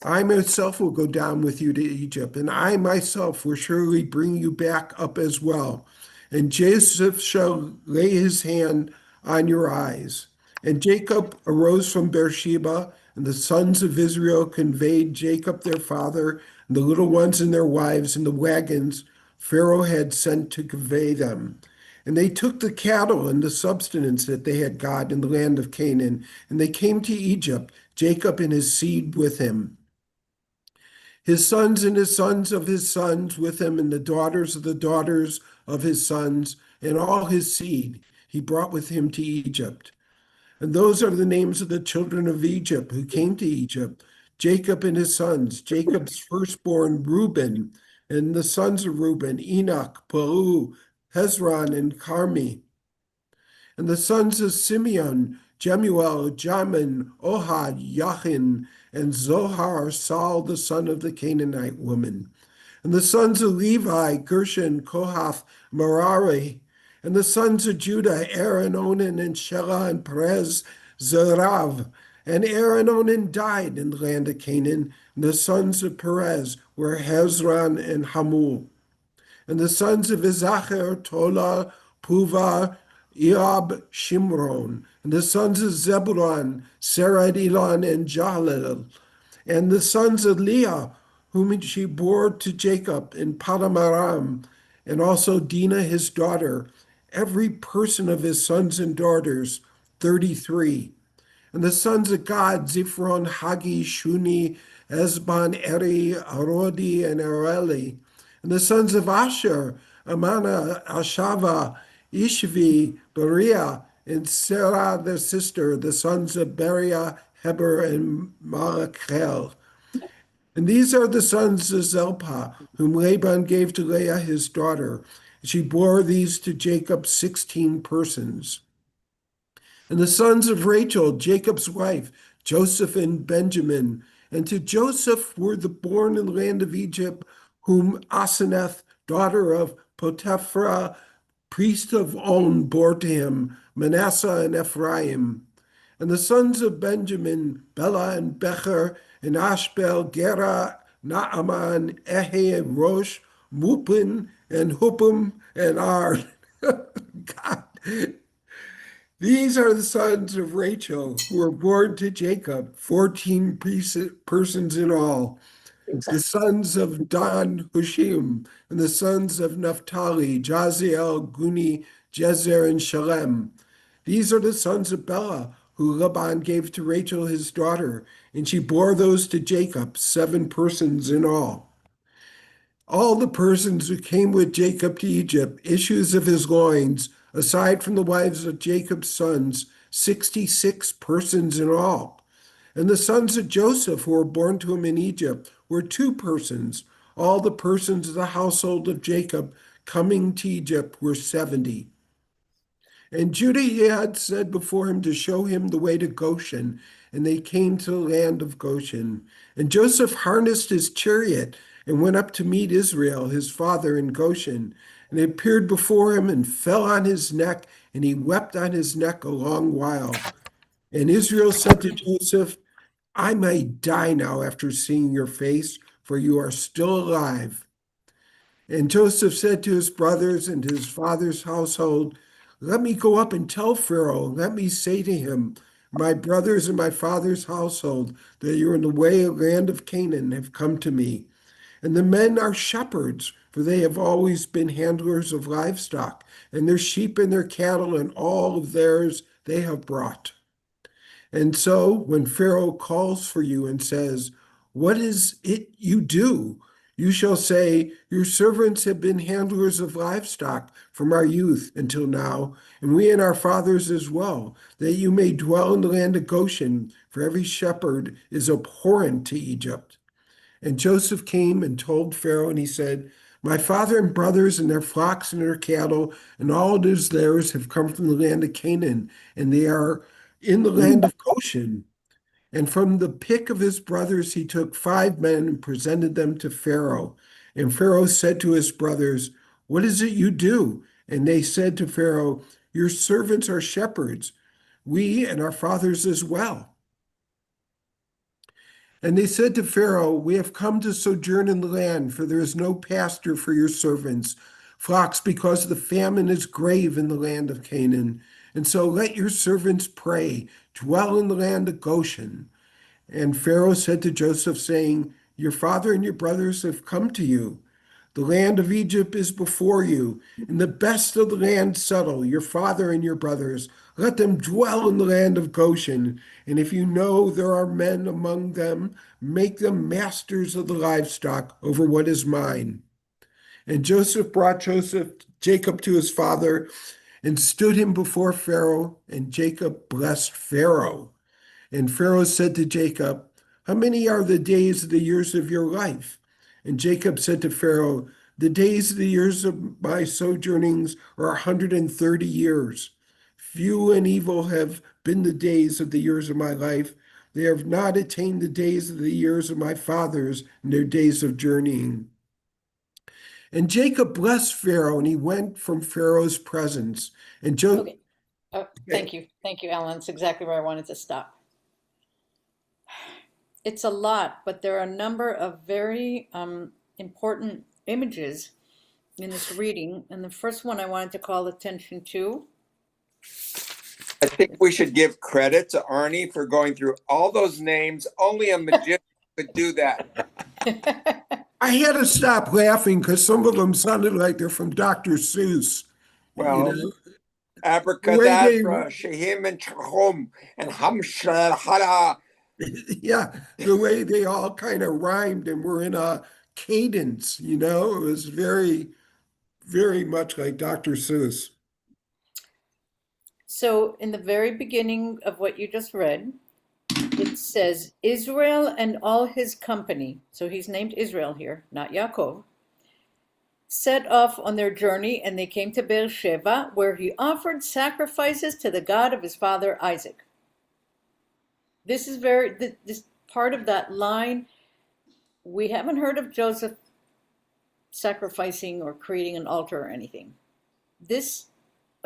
I myself will go down with you to Egypt, and I myself will surely bring you back up as well. And Joseph shall lay his hand on your eyes. And Jacob arose from Beersheba, and the sons of Israel conveyed Jacob their father, and the little ones and their wives, in the wagons Pharaoh had sent to convey them. And they took the cattle and the substance that they had got in the land of Canaan, and they came to Egypt, Jacob and his seed with him. His sons and his sons of his sons with him, and the daughters of the daughters of his sons, and all his seed he brought with him to Egypt. And those are the names of the children of Egypt who came to Egypt: Jacob and his sons, Jacob's firstborn Reuben, and the sons of Reuben, Enoch, Peru, Hezron, and Carmi. And the sons of Simeon, Jemuel, Jamin, Ohad, Yachin, and Zohar, Saul, the son of the Canaanite woman. And the sons of Levi, Gershon, Kohath, Merari. And the sons of Judah, Aaron, Onan, and Shelah, and Perez, Zerav. And Aaron, Onan died in the land of Canaan. And the sons of Perez were Hezron and Hamul. And the sons of Issachar, Tola, Puva, Eob, Shimron. And the sons of Zebulun, Serad, Elon, and Jahleel. And the sons of Leah, whom she bore to Jacob in Padamaram, and also Dinah his daughter, every person of his sons and daughters, 33. And the sons of Gad, Ziphron, Hagi, Shuni, Esban, Eri, Arodi, and Areli. And the sons of Asher, Amana, Ashava, Ishvi, Beriah, and Sarah their sister, the sons of Beriah, Heber, and Malachel. And these are the sons of Zelpah, whom Laban gave to Leah his daughter. And she bore these to Jacob, 16 persons. And the sons of Rachel, Jacob's wife, Joseph and Benjamin. And to Joseph were the born in the land of Egypt, whom Aseneth, daughter of Potiphera, priest of On, bore to him, Manasseh and Ephraim. And the sons of Benjamin, Bela and Becher, and Ashbel, Gera, Naaman, Ehe, and Rosh, Mupin, and Huppim, and Ar. God. These are the sons of Rachel who were born to Jacob, 14 persons in all. The sons of Dan, Hushim, and the sons of Naphtali, Jaziel, Guni, Jezer, and Shalem. These are the sons of Bela, who Laban gave to Rachel his daughter, and she bore those to Jacob, 7 persons in all. All the persons who came with Jacob to Egypt, issues of his loins, aside from the wives of Jacob's sons, 66 persons in all. And the sons of Joseph who were born to him in Egypt were 2 persons. All the persons of the household of Jacob coming to Egypt were 70. And Judah had said before him to show him the way to Goshen, and they came to the land of Goshen. And Joseph harnessed his chariot and went up to meet Israel, his father, in Goshen. And he appeared before him and fell on his neck, and he wept on his neck a long while. And Israel said to Joseph, I may die now after seeing your face, for you are still alive. And Joseph said to his brothers and to his father's household, let me go up and tell Pharaoh, let me say to him, my brothers and my father's household, that you're in the way land of Canaan have come to me. And the men are shepherds, for they have always been handlers of livestock, and their sheep and their cattle and all of theirs they have brought. And so when Pharaoh calls for you and says, what is it you do? You shall say, your servants have been handlers of livestock from our youth until now, and we and our fathers as well, that you may dwell in the land of Goshen, for every shepherd is abhorrent to Egypt. And Joseph came and told Pharaoh, and he said, my father and brothers and their flocks and their cattle and all that is theirs have come from the land of Canaan, and they are in the land of Goshen. And from the pick of his brothers he took 5 men and presented them to Pharaoh. And Pharaoh said to his brothers, what is it you do? And they said to Pharaoh, your servants are shepherds, we and our fathers as well. And they said to Pharaoh, we have come to sojourn in the land, for there is no pasture for your servants' flocks, because the famine is grave in the land of Canaan. And so let your servants pray, dwell in the land of Goshen. And Pharaoh said to Joseph, saying, your father and your brothers have come to you. The land of Egypt is before you, and the best of the land settle, your father and your brothers. Let them dwell in the land of Goshen. And if you know there are men among them, make them masters of the livestock over what is mine. And Joseph brought Jacob to his father and stood him before Pharaoh, and Jacob blessed Pharaoh. And Pharaoh said to Jacob, how many are the days of the years of your life? And Jacob said to Pharaoh, the days of the years of my sojournings are 130 years. Few and evil have been the days of the years of my life. They have not attained the days of the years of my fathers in their days of journeying. And Jacob blessed Pharaoh, and he went from Pharaoh's presence. And Okay. Thank you. Thank you, Alan. That's exactly where I wanted to stop. It's a lot, but there are a number of very important images in this reading. And the first one I wanted to call attention to. I think we should give credit to Arnie for going through all those names. Only a magician could do that. I had to stop laughing because some of them sounded like they're from Dr. Seuss. Well, You know? abracadabra, shehim and chachum, and hamshalhala. Yeah, the way they all kind of rhymed and were in a cadence, it was very, very much like Dr. Seuss. So in the very beginning of what you just read, it says, Israel and all his company, so he's named Israel here, not Yaakov, set off on their journey, and they came to Beersheba, where he offered sacrifices to the God of his father Isaac. This is this part of that line. We haven't heard of Joseph sacrificing or creating an altar or anything. This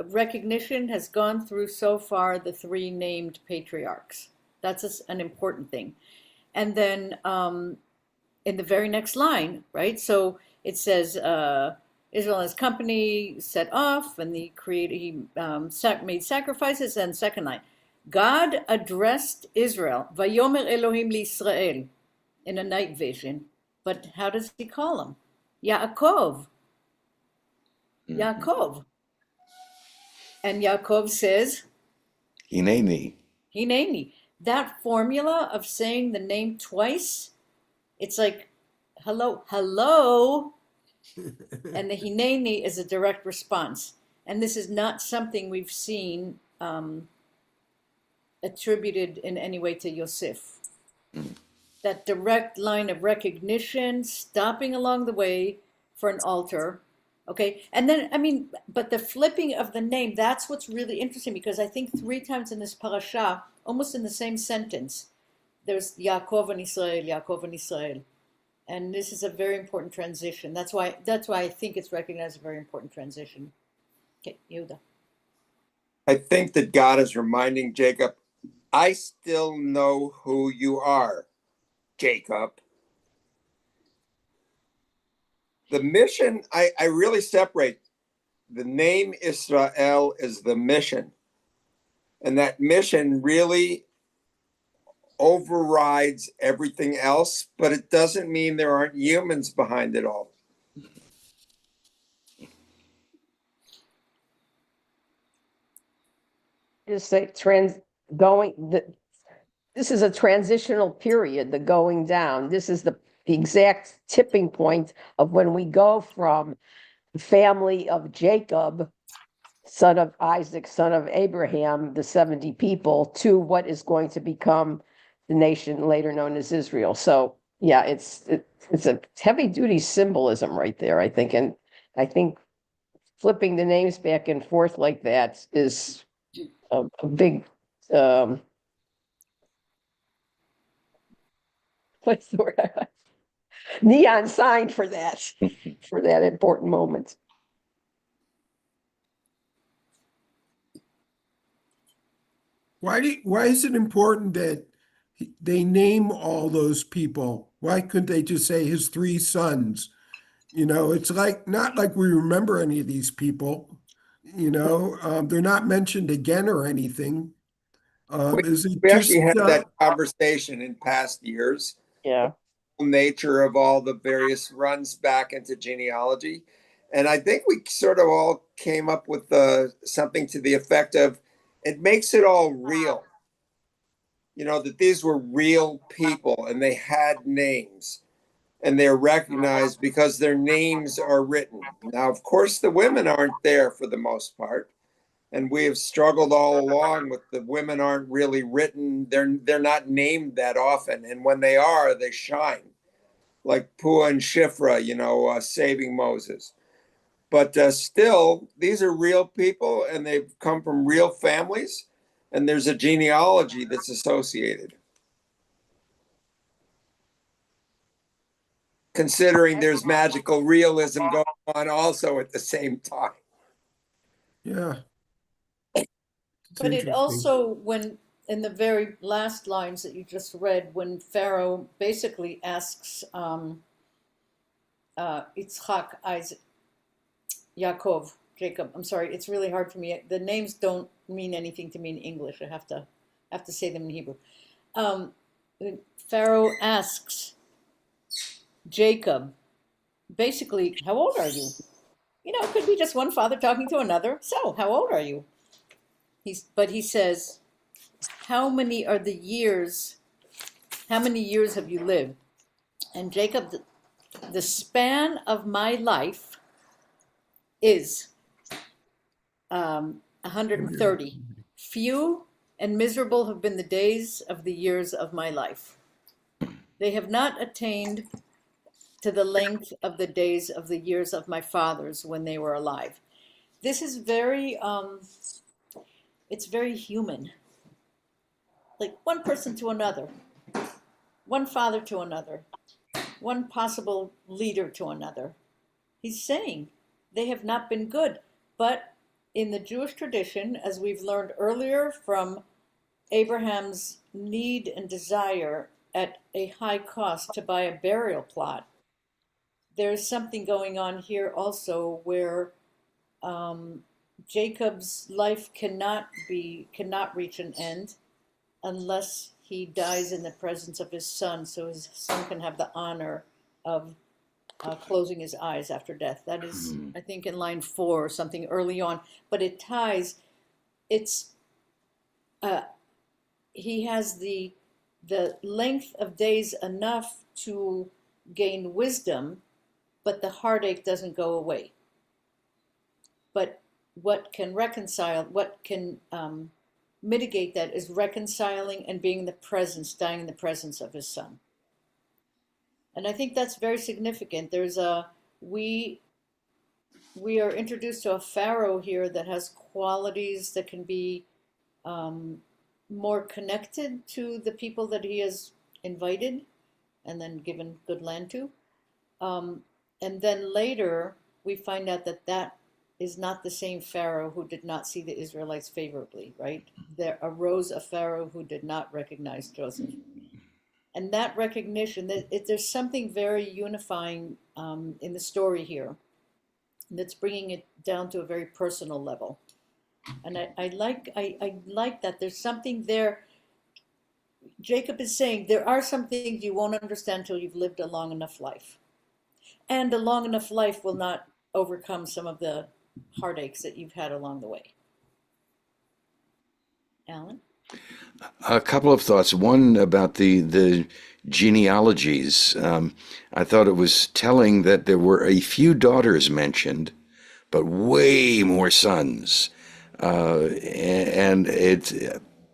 recognition has gone through so far the 3 named patriarchs. That's an important thing. And then in the very next line, right? So it says Israel and his company set off, and he made sacrifices. And second line, God addressed Israel, Vayomer Elohim li'Israel, in a night vision. But how does he call him? Yaakov. Yaakov. And Yaakov says, Hineni. Hineni. That formula of saying the name twice, it's like, hello, hello. And the Hineni is a direct response. And this is not something we've seen attributed in any way to Yosef. That direct line of recognition, stopping along the way for an altar, Okay, and then, I mean, but the flipping of the name, that's what's really interesting, because I think 3 times in this parashah, almost in the same sentence, there's Yaakov and Israel, Yaakov and Israel. And this is a very important transition. That's why I think it's recognized as a very important transition. Okay, Yehuda. I think that God is reminding Jacob, I still know who you are, Jacob. The mission, I really separate. The name Israel is the mission. And that mission really overrides everything else, but it doesn't mean there aren't humans behind it all. Just say this is a transitional period, the going down. This is the exact tipping point of when we go from the family of Jacob, son of Isaac, son of Abraham, the 70 people, to what is going to become the nation later known as Israel. So yeah, it's a heavy duty symbolism right there, I think. And I think flipping the names back and forth like that is a big what's the word? Neon sign for that important moment. Why is it important that they name all those people? Why couldn't they just say his 3 sons? You know, it's like not like we remember any of these people. You know, they're not mentioned again or anything. Is it We just actually had that conversation in past years. Yeah. Nature of all the various runs back into genealogy. And I think we sort of all came up with something to the effect of it makes it all real. You know, that these were real people and they had names and they're recognized because their names are written. Now, of course, the women aren't there for the most part. And we have struggled all along with the women aren't really written. They're not named that often. And when they are, they shine. Like Pua and Shifra, you know, saving Moses. But still, these are real people and they've come from real families. And there's a genealogy that's associated. Considering there's magical realism going on also at the same time. yeah. It's But it interesting. also, when in the very last lines that you just read, when Pharaoh basically asks Yitzchak, Isaac, Yaakov, Jacob. I'm sorry, it's really hard for me. The names don't mean anything to me in English. I have to say them in Hebrew. Pharaoh asks Jacob, basically, how old are you? You know, it could be just one father talking to another. So, how old are you? But he says, how many are the years? How many years have you lived? And Jacob, the span of my life is 130. Few and miserable have been the days of the years of my life. They have not attained to the length of the days of the years of my fathers when they were alive. This is very, it's very human. Like one person to another, one father to another, one possible leader to another. He's saying they have not been good. But in the Jewish tradition, as we've learned earlier from Abraham's need and desire at a high cost to buy a burial plot, there's something going on here also where Jacob's life cannot reach an end unless he dies in the presence of his son, so his son can have the honor of closing his eyes after death. That is, I think, in line 4 or something early on. But it ties. It's he has the length of days enough to gain wisdom, but the heartache doesn't go away. But what can reconcile? What can mitigate that is reconciling and being in the presence, dying in the presence of his son. And I think that's very significant. We we are introduced to a pharaoh here that has qualities that can be more connected to the people that he has invited and then given good land to. And then later, we find out that that is not the same Pharaoh who did not see the Israelites favorably, right? There arose a Pharaoh who did not recognize Joseph. And that recognition, there's something very unifying in the story here that's bringing it down to a very personal level. And I like that there's something there. Jacob is saying there are some things you won't understand until you've lived a long enough life. And a long enough life will not overcome some of the heartaches that you've had along the way. Alan? A couple of thoughts. One about the genealogies. I thought it was telling that there were a few daughters mentioned, but way more sons. And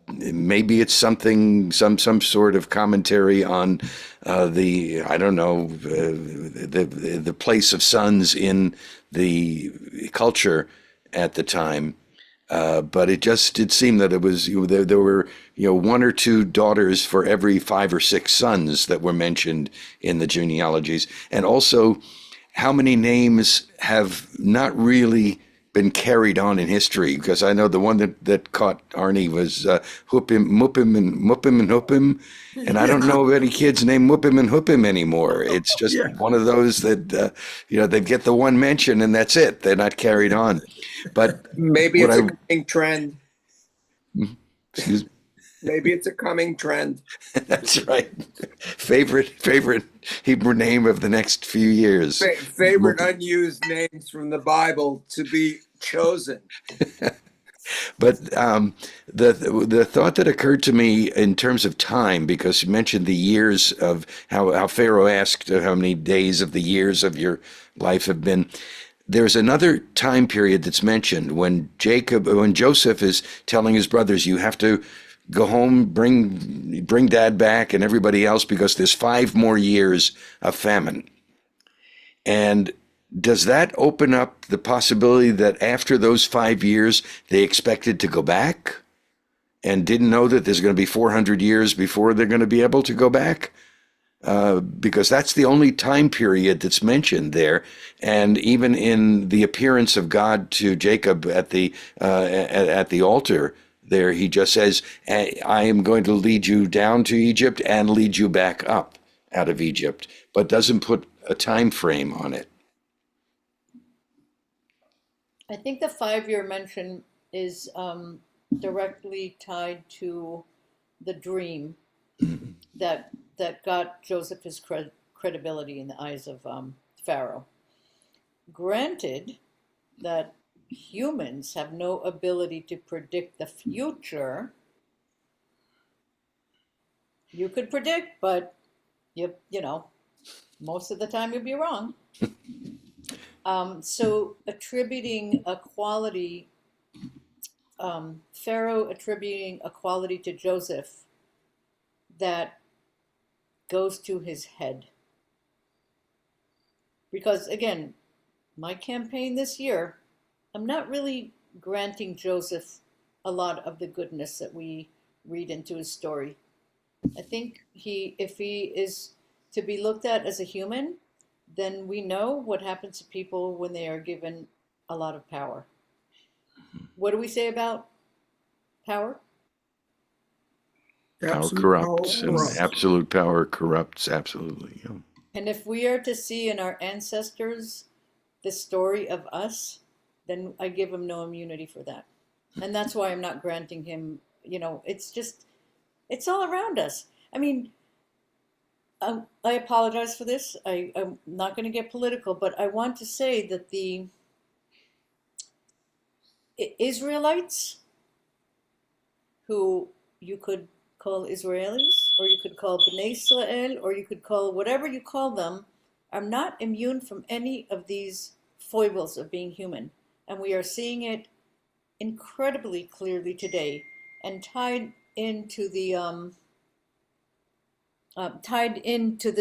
maybe it's something, some sort of commentary on the, I don't know, the place of sons in the culture at the time. But it seemed that it was, there were, one or two daughters for every 5 or 6 sons that were mentioned in the genealogies. And also, how many names have not really been carried on in history? Because I know the one that caught Arnie was Muppim and Huppim. And I don't know of any kids named Muppim and Huppim anymore. It's just one of those that, they get the one mention and that's it. They're not carried on. But maybe it's a coming trend. Excuse me? Maybe it's a coming trend. That's right. Favorite Hebrew name of the next few years. Favorite unused names from the Bible to be chosen. But the thought that occurred to me in terms of time, because you mentioned the years of how Pharaoh asked how many days of the years of your life have been. There's another time period that's mentioned when Joseph is telling his brothers, you have to go home, bring dad back and everybody else because there's 5 more years of famine. And does that open up the possibility that after those 5 years, they expected to go back and didn't know that there's going to be 400 years before they're going to be able to go back? Because that's the only time period that's mentioned there. And even in the appearance of God to Jacob at the altar there, he just says, I am going to lead you down to Egypt and lead you back up out of Egypt, but doesn't put a time frame on it. I think the 5-year mention is directly tied to the dream that got Joseph his credibility in the eyes of Pharaoh. Granted that humans have no ability to predict the future. You could predict, but you know, most of the time you'll be wrong. So attributing a quality, Pharaoh attributing a quality to Joseph that goes to his head. Because again, my campaign this year, I'm not really granting Joseph a lot of the goodness that we read into his story. I think if he is to be looked at as a human, then we know what happens to people when they are given a lot of power. What do we say about power? Power corrupts, and absolute power corrupts absolutely. Yeah. And if we are to see in our ancestors the story of us, then I give him no immunity for that. And that's why I'm not granting him, it's all around us. I mean, I apologize for this. I'm not going to get political, but I want to say that the Israelites, who you could call Israelis, or you could call Bnei Israel, or you could call whatever you call them, are not immune from any of these foibles of being human. And we are seeing it incredibly clearly today, and tied into the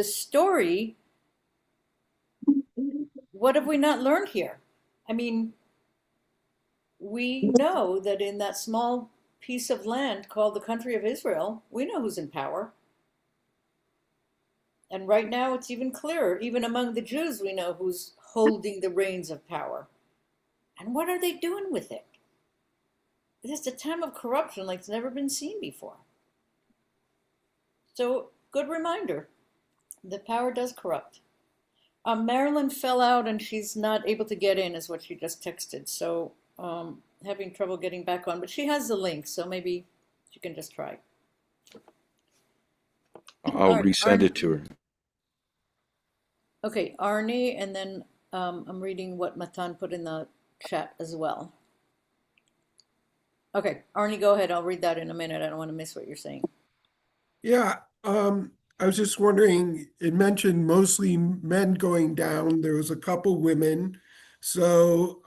story. What have we not learned here? I mean, we know that in that small piece of land called the country of Israel, we know who's in power. And right now it's even clearer. Even among the Jews, we know who's holding the reins of power. And what are they doing with it? It is a time of corruption like it's never been seen before. So, good reminder, the power does corrupt. Marilyn fell out and she's not able to get in, is what she just texted. So, having trouble getting back on, but she has the link, so maybe she can just try. I'll resend it to her. Okay, Arnie, and then I'm reading what Matan put in the chat as well. Okay, Arnie, go ahead. I'll read that in a minute. I don't want to miss what you're saying. Yeah, I was just wondering, it mentioned mostly men going down. There was a couple women. So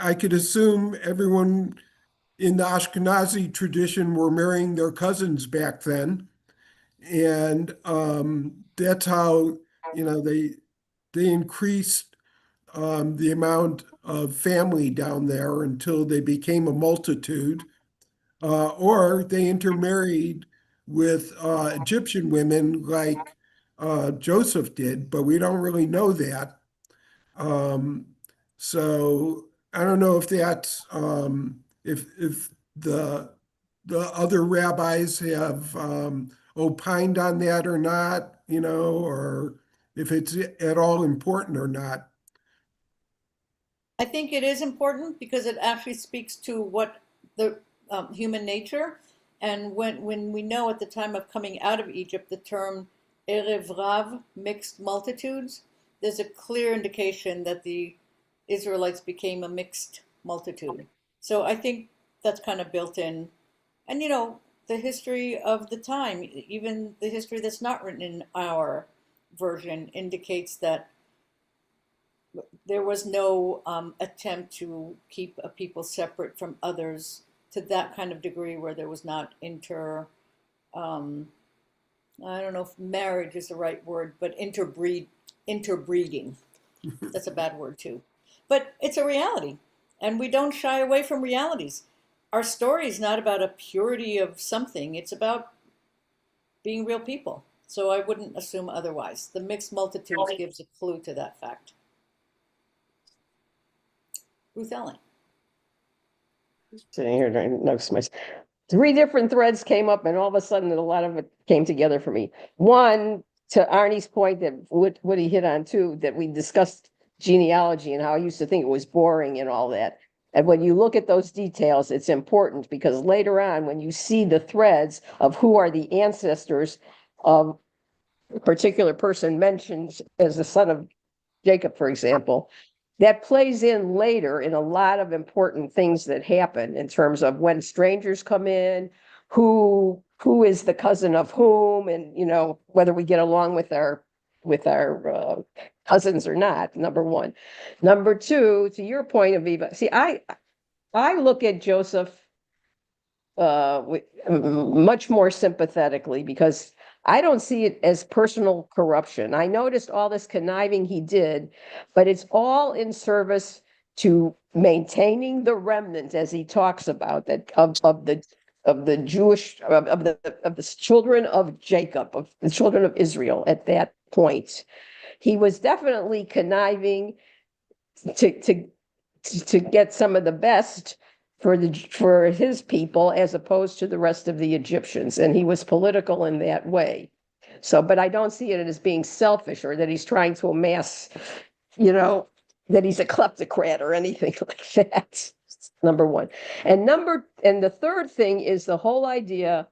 I could assume everyone in the Ashkenazi tradition were marrying their cousins back then. And that's how, they increased the amount of family down there until they became a multitude. Or they intermarried with Egyptian women like Joseph did, but we don't really know that. Um, so I don't know if that's if the other rabbis have opined on that or not, or if it's at all important or not. I think it is important because it actually speaks to what the human nature, and when we know at the time of coming out of Egypt the term Erev Rav, mixed multitudes, there's a clear indication that the Israelites became a mixed multitude. So I think that's kind of built in. And the history of the time, even the history that's not written in our version, indicates that there was no attempt to keep a people separate from others to that kind of degree where there was not I don't know if marriage is the right word, but interbreeding. That's a bad word too. But it's a reality, and we don't shy away from realities. Our story is not about a purity of something, it's about being real people. So I wouldn't assume otherwise. The mixed multitudes gives a clue to that fact. Ruth Ellen. Sitting here trying to my 3 different threads came up, and all of a sudden a lot of it came together for me. One, to Arnie's point that what he hit on too, that we discussed genealogy and how I used to think it was boring and all that. And when you look at those details, it's important because later on, when you see the threads of who are the ancestors of a particular person mentioned as the son of Jacob, for example, that plays in later in a lot of important things that happen in terms of when strangers come in, who is the cousin of whom, and whether we get along with our cousins or not. Number one. Number two, to your point, Aviva, see, I look at Joseph much more sympathetically because I don't see it as personal corruption. I noticed all this conniving he did, but it's all in service to maintaining the remnant, as he talks about, that of the Jewish of the children of Jacob, of the children of Israel at that point. He was definitely conniving to get some of the best for his people as opposed to the rest of the Egyptians, and he was political in that way. So, but I don't see it as being selfish or that he's trying to amass, that he's a kleptocrat or anything like that. Number one. And the third thing is the whole idea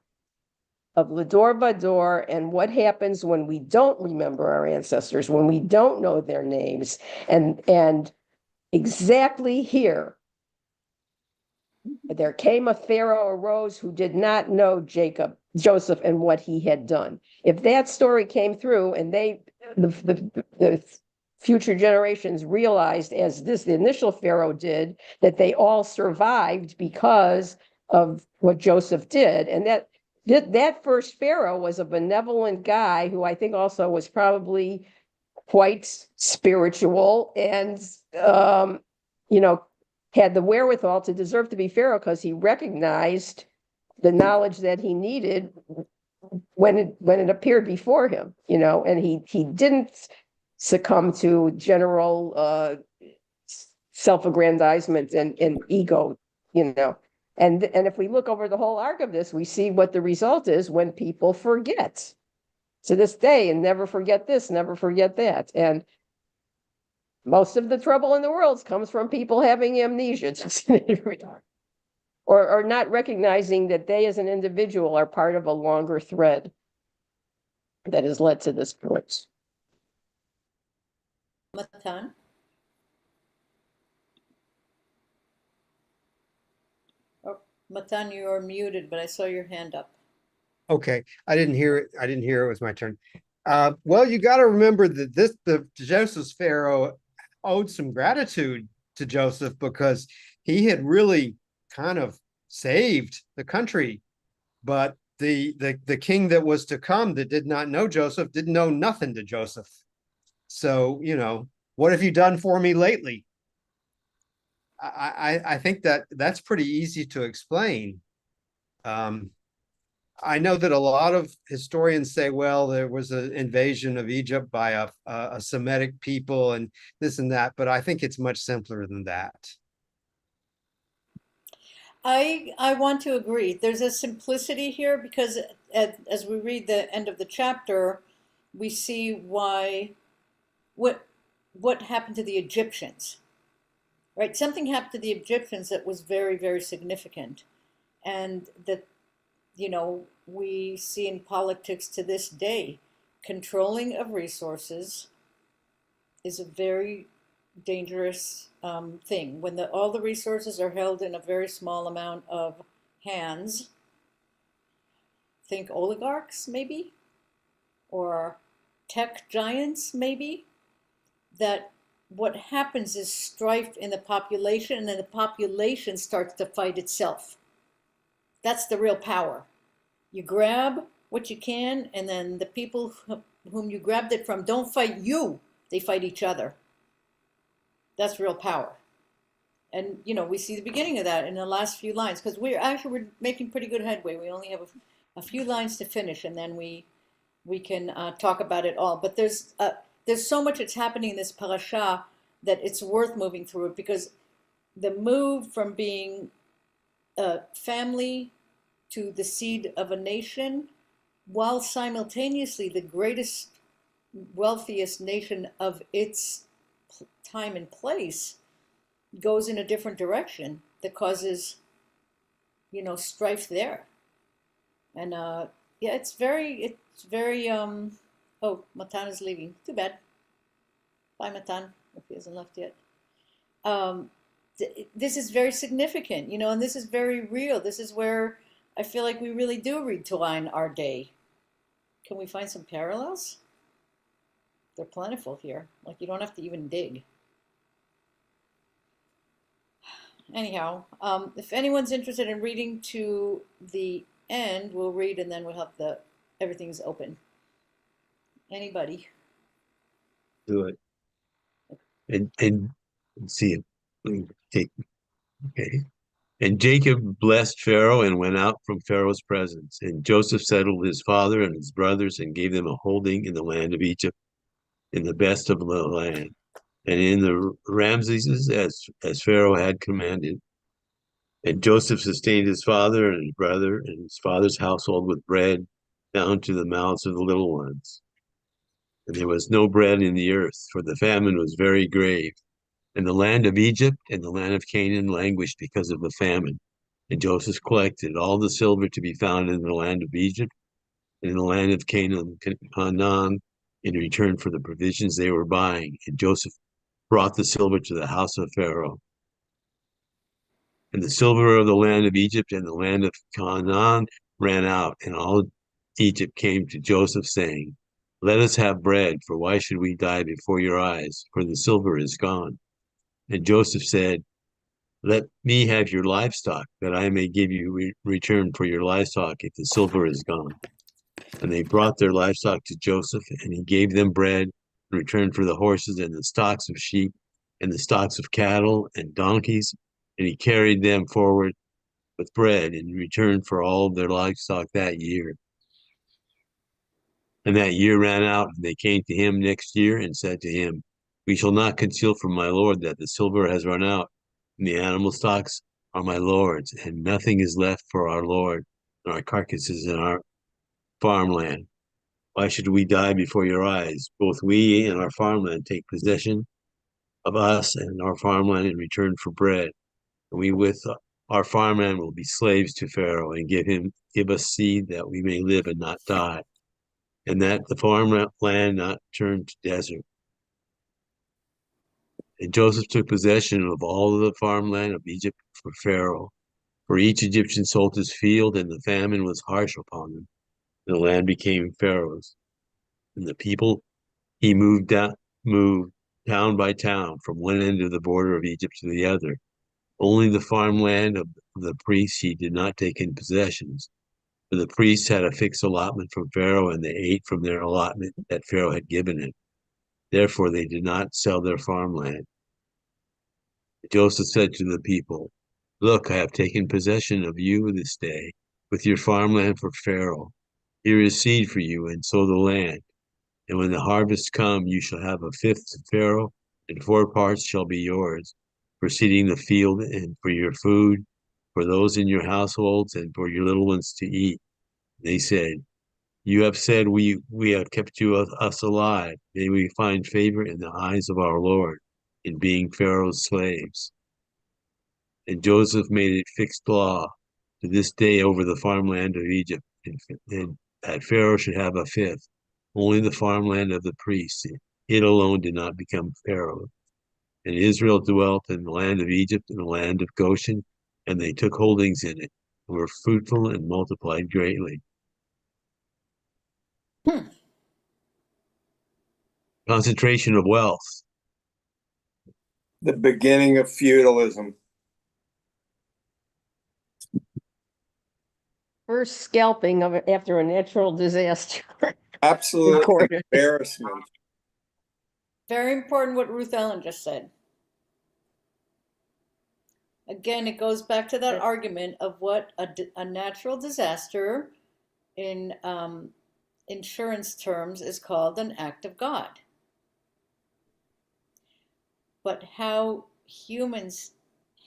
of Lador Vador and what happens when we don't remember our ancestors, when we don't know their names, and exactly here. There came a Pharaoh arose who did not know Joseph, and what he had done. If that story came through and the future generations realized, as the initial Pharaoh did, that they all survived because of what Joseph did, and that first Pharaoh was a benevolent guy who I think also was probably quite spiritual and, had the wherewithal to deserve to be Pharaoh because he recognized the knowledge that he needed when it appeared before him, and he didn't succumb to general self-aggrandizement and ego, And if we look over the whole arc of this, we see what the result is when people forget to this day and never forget this, never forget that. And most of the trouble in the world comes from people having amnesia or not recognizing that they as an individual are part of a longer thread that has led to this point. Matan? Oh, Matan, you are muted, but I saw your hand up. Okay, I didn't hear it. I didn't hear it was my turn. Well, you got to remember that the Joseph's Pharaoh owed some gratitude to Joseph because he had really kind of saved the country, but the king that was to come that did not know Joseph didn't know nothing to Joseph. So, what have you done for me lately? I think that's pretty easy to explain. I know that a lot of historians say, well, there was an invasion of Egypt by a Semitic people and this and that, but I think it's much simpler than that. I want to agree. There's a simplicity here because as we read the end of the chapter, we see what happened to the Egyptians, right? Something happened to the Egyptians that was very, very significant, and that we see in politics to this day. Controlling of resources is a very dangerous thing. When all the resources are held in a very small amount of hands, think oligarchs maybe, or tech giants maybe, that what happens is strife in the population, and then the population starts to fight itself. That's the real power. You grab what you can, and then the people whom you grabbed it from don't fight you, they fight each other. That's real power. And, we see the beginning of that in the last few lines, because we're making pretty good headway. We only have a few lines to finish, and then we can talk about it all. But there's so much that's happening in this parashah that it's worth moving through it, because the move from being a family to the seed of a nation, while simultaneously the greatest, wealthiest nation of its time and place, goes in a different direction that causes, strife there. And it's very, oh, Matan is leaving. Too bad. Bye, Matan, if he hasn't left yet. This is very significant, and this is very real. This is where I feel like we really do read Torah in our day. Can we find some parallels? They're plentiful here. Like, you don't have to even dig. Anyhow, if anyone's interested in reading to the end, we'll read, and then we'll have everything's open. Anybody? Do it. And see it. Okay. And Jacob blessed Pharaoh and went out from Pharaoh's presence. And Joseph settled his father and his brothers and gave them a holding in the land of Egypt, in the best of the land, and in the Ramses as Pharaoh had commanded. And Joseph sustained his father and his brother and his father's household with bread down to the mouths of the little ones. And there was no bread in the earth, for the famine was very grave. And the land of Egypt and the land of Canaan languished because of the famine. And Joseph collected all the silver to be found in the land of Egypt and in the land of Canaan in return for the provisions they were buying. And Joseph brought the silver to the house of Pharaoh. And the silver of the land of Egypt and the land of Canaan ran out, and all Egypt came to Joseph, saying, "Let us have bread, for why should we die before your eyes? For the silver is gone." And Joseph said, "Let me have your livestock, that I may give you return for your livestock if the silver is gone." And they brought their livestock to Joseph, and he gave them bread, in return for the horses and the stocks of sheep and the stocks of cattle and donkeys, and he carried them forward with bread in return for all of their livestock that year. And that year ran out, and they came to him next year and said to him, we shall not conceal from my lord that the silver has run out, and the animal stocks are my lord's, and nothing is left for our lord, and our carcasses in our farmland. Why should we die before your eyes? Both we and our farmland take possession of us and our farmland in return for bread. And we with our farmland will be slaves to Pharaoh and give us seed that we may live and not die, and that the farmland not turn to desert. And Joseph took possession of all of the farmland of Egypt for Pharaoh. For each Egyptian sold his field, and the famine was harsh upon them. The land became Pharaoh's. And the people he moved town by town from one end of the border of Egypt to the other. Only the farmland of the priests he did not take in possessions. For the priests had a fixed allotment from Pharaoh, and they ate from their allotment that Pharaoh had given it. Therefore they did not sell their farmland. Joseph said to the people, look, I have taken possession of you this day with your farmland for Pharaoh. Here is seed for you, and sow the land. And when the harvest come, you shall have a fifth to Pharaoh, and 4 parts shall be yours, for seeding the field and for your food, for those in your households, and for your little ones to eat. They said, you have said we have kept us alive. May we find favor in the eyes of our Lord in being Pharaoh's slaves. And Joseph made it fixed law to this day over the farmland of Egypt, and that Pharaoh should have a fifth. Only the farmland of the priests, it alone did not become Pharaoh. And Israel dwelt in the land of Egypt and the land of Goshen, and they took holdings in it, and were fruitful and multiplied greatly. Concentration of wealth. The beginning of feudalism. First scalping of it after a natural disaster. Absolute Recorded. embarrassment. Very important what Ruth Ellen just said. Again, it goes back to that argument of what a natural disaster in insurance terms is called an act of God. But how humans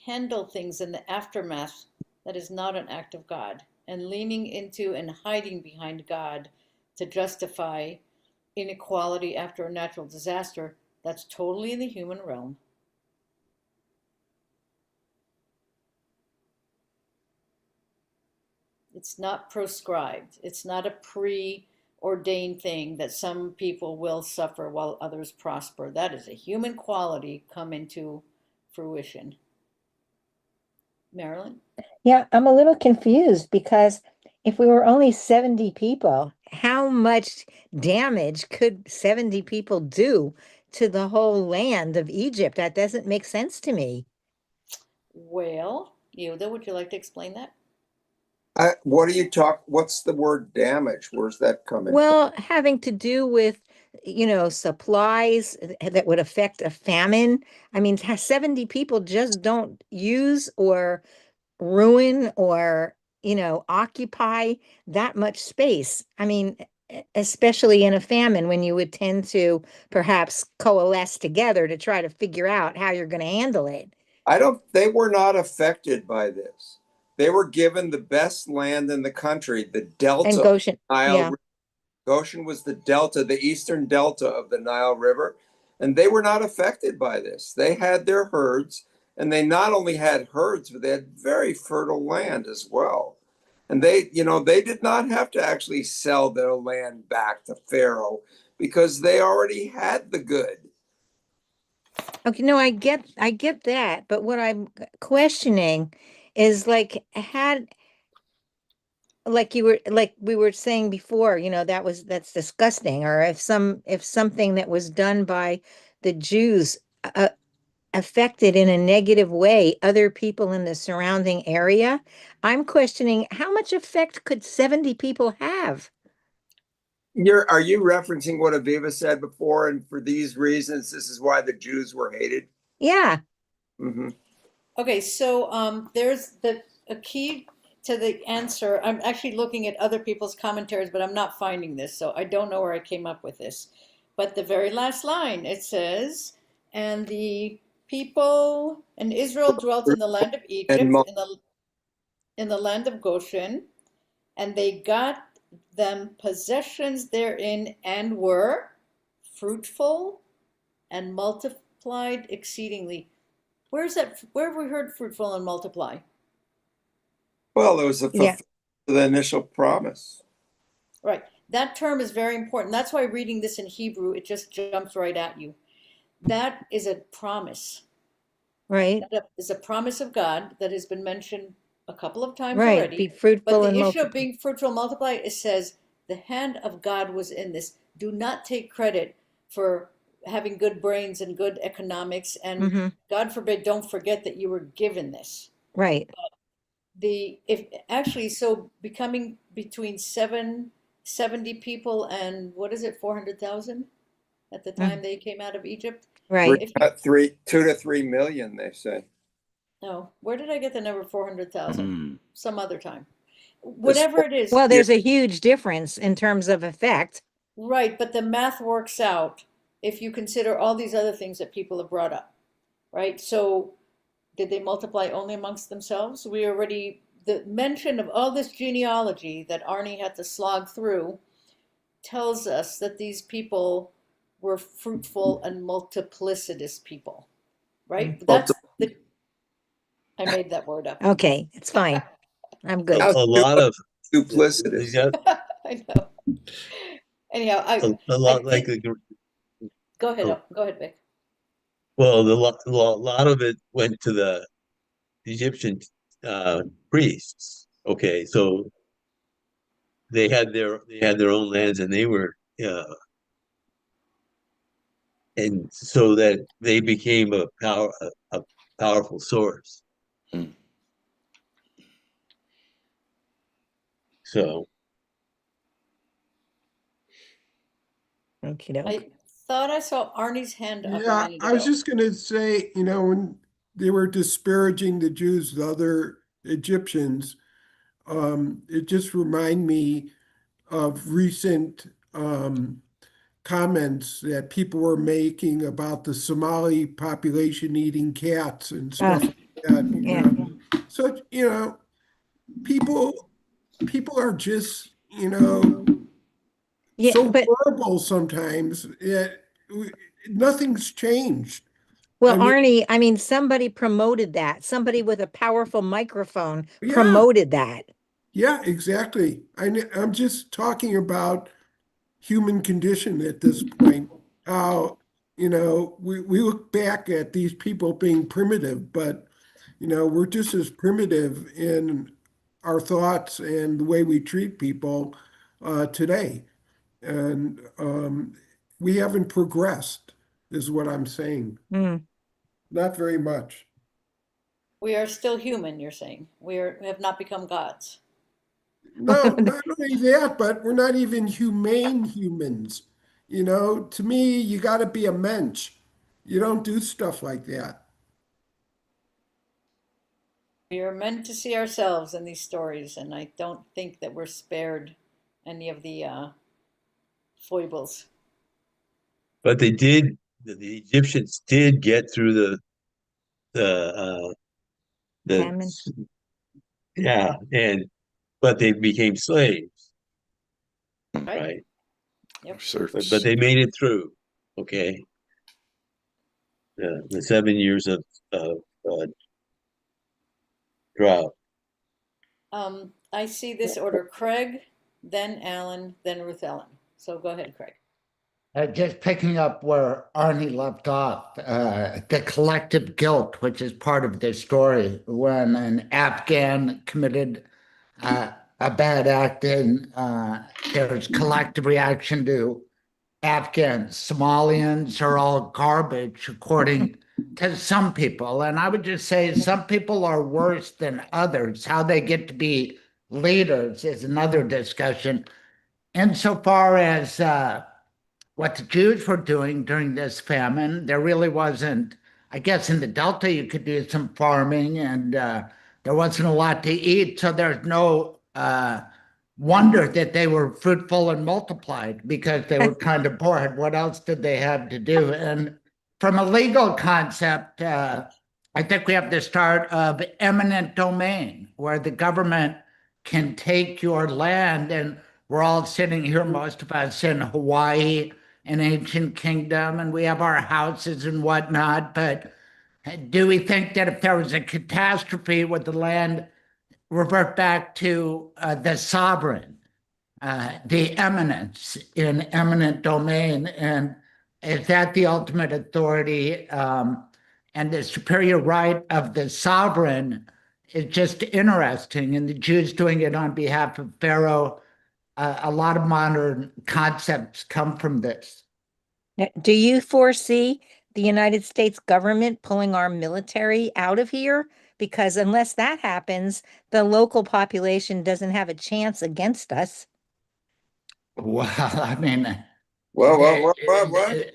handle things in the aftermath, that is not an act of God. And leaning into and hiding behind God to justify inequality after a natural disaster, that's totally in the human realm. It's not proscribed. It's not a preordained thing that some people will suffer while others prosper. That is a human quality come into fruition. Marilyn? Yeah, I'm a little confused because if we were only 70 people, how much damage could 70 people do to the whole land of Egypt? That doesn't make sense to me. Well, Yehuda, would you like to explain that? What do you talk? What's the word damage? Where's that coming from? Well, having to do with, supplies that would affect a famine. I mean, 70 people just don't use or ruin or, occupy that much space. I mean, especially in a famine when you would tend to perhaps coalesce together to try to figure out how you're going to handle it. They were not affected by this. They were given the best land in the country, the delta And Goshen, Nile yeah. River. Goshen was the delta, the eastern delta of the Nile River, and they were not affected by this. They had their herds, and they not only had herds, but they had very fertile land as well. And they did not have to actually sell their land back to Pharaoh because they already had the good. Okay, no, I get that, but what I'm questioning is like like we were saying before, that's disgusting. Or if something that was done by the Jews affected in a negative way other people in the surrounding area, I'm questioning how much effect could 70 people have? Are you referencing what Aviva said before? And for these reasons, this is why the Jews were hated. Yeah. Mm-hmm. Okay, so there's a key to the answer. I'm actually looking at other people's commentaries, but I'm not finding this, so I don't know where I came up with this. But the very last line, it says, "And the people and Israel dwelt in the land of Egypt, And in the land of Goshen, and they got them possessions therein, and were fruitful and multiplied exceedingly." Where's that? Where have we heard fruitful and multiply? well, it was Yeah. the initial promise. Right. That term is very important. That's why reading this in Hebrew, it just jumps right at you. That is a promise. Right. That is a promise of God that has been mentioned a couple of times Right. already. Be fruitful But and the issue of multiply. being fruitful and multiply, it says the hand of God was in this. Do not take credit for having good brains and good economics, and Mhm. God forbid, don't forget that you were given this. Right. So becoming between 70 people and what is it, 400,000 at the time they came out of Egypt? Right. If you, 2 to 3 million, they say. no, where did I get the number 400,000? Mm. Some other time. Whatever it is, Well, there's a huge difference in terms of effect. right, but the math works out if you consider all these other things that people have brought up, right? So did they multiply only amongst themselves? The mention of all this genealogy that Arnie had to slog through tells us that these people were fruitful and multiplicitous people, right? I made that word up. Okay, it's fine. I'm A, good. a lot of Duplicitous. yeah, I know. Anyhow, a lot like think, go ahead, Vic. well, a lot of it went to the Egyptian priests. Okay, so they had their own lands, and they were and so that they became a powerful source. Mm. So Okie doke. I thought I saw Arnie's hand up a Yeah, minute I was ago. just going to say, when they were disparaging the Jews, the other Egyptians, it just remind me of recent comments that people were making about the Somali population eating cats and stuff like that. yeah. So, people are just, Yeah, so but horrible sometimes that nothing's changed. well, I mean, Arnie, I mean, somebody promoted that. Somebody with a powerful microphone yeah, promoted that. yeah, exactly. I'm just talking about human condition at this point. How, we look back at these people being primitive, but, we're just as primitive in our thoughts and the way we treat people today. And we haven't progressed, is what I'm saying. Mm. Not very much. We are still human, you're saying. We have not become gods. No, not only that, but we're not even humane humans. To me, you got to be a mensch. You don't do stuff like that. We are meant to see ourselves in these stories, and I don't think that we're spared any of the foibles. but the Egyptians did get through the Famine. yeah, but they became slaves, Right? right? Yep. Serfs. But they made it through. Okay, the 7 years of drought. I see this order: Craig, then Alan, then Ruth Ellen. So go ahead, Craig. Just picking up where Arnie left off, the collective guilt, which is part of this story, when an Afghan committed a bad act, and there's collective reaction to Afghans. Somalians are all garbage, according to some people. And I would just say some people are worse than others. How they get to be leaders is another discussion. insofar as what the Jews were doing during this famine, there really wasn't, I guess in the Delta, you could do some farming and there wasn't a lot to eat. So there's no wonder that they were fruitful and multiplied because they were kind of bored. What else did they have to do? And from a legal concept, I think we have the start of eminent domain, where the government can take your land. And we're all sitting here, most of us in Hawaii, an ancient kingdom, and we have our houses and whatnot. But do we think that if there was a catastrophe, would the land revert back to the sovereign, the eminence in eminent domain? And is that the ultimate authority? And the superior right of the sovereign is just interesting. And the Jews doing it on behalf of Pharaoh, a lot of modern concepts come from this. Now, do you foresee the United States government pulling our military out of here? Because unless that happens, the local population doesn't have a chance against us. Well, I mean, What?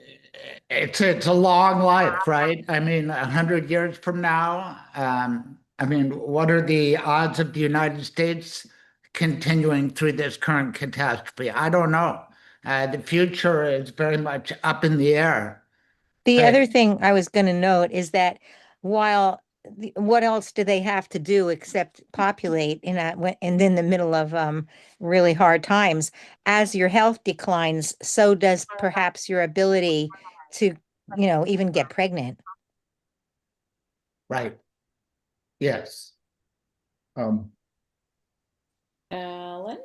it's a long life, right? I mean, 100 years from now, I mean, what are the odds of the United States continuing through this current catastrophe? I don't know. The future is very much up in the air. The But other thing I was going to note is that while what else do they have to do except populate in the middle of really hard times? As your health declines, so does perhaps your ability to, even get pregnant. right, yes. Alan?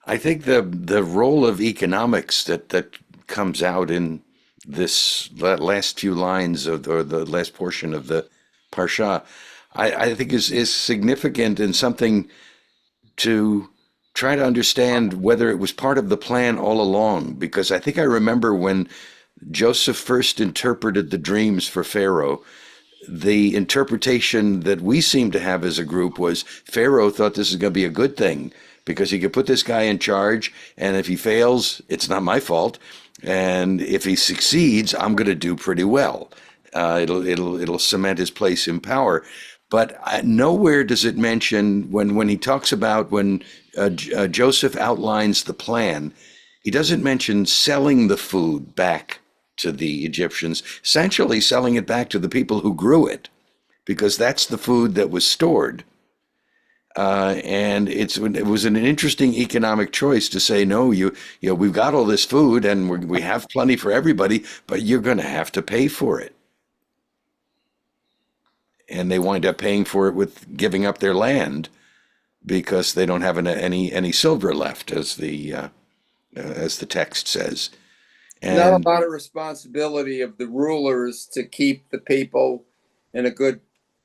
I think the role of economics that comes out in that last few lines or the last portion of the parashah, I think is significant and something to try to understand whether it was part of the plan all along. Because I think I remember when Joseph first interpreted the dreams for Pharaoh, the interpretation that we seem to have as a group was Pharaoh thought this is going to be a good thing because he could put this guy in charge, and if he fails, it's not my fault, and if he succeeds, I'm going to do pretty well. It'll cement his place in power. But nowhere does it mention when he talks about when Joseph outlines the plan, he doesn't mention selling the food back to the Egyptians, essentially selling it back to the people who grew it, because that's the food that was stored. And it was an interesting economic choice to say, no, we've got all this food and we have plenty for everybody, but you're going to have to pay for it. And they wind up paying for it with giving up their land because they don't have any silver left, as the text says. Not a lot of responsibility of the rulers to keep the people in a good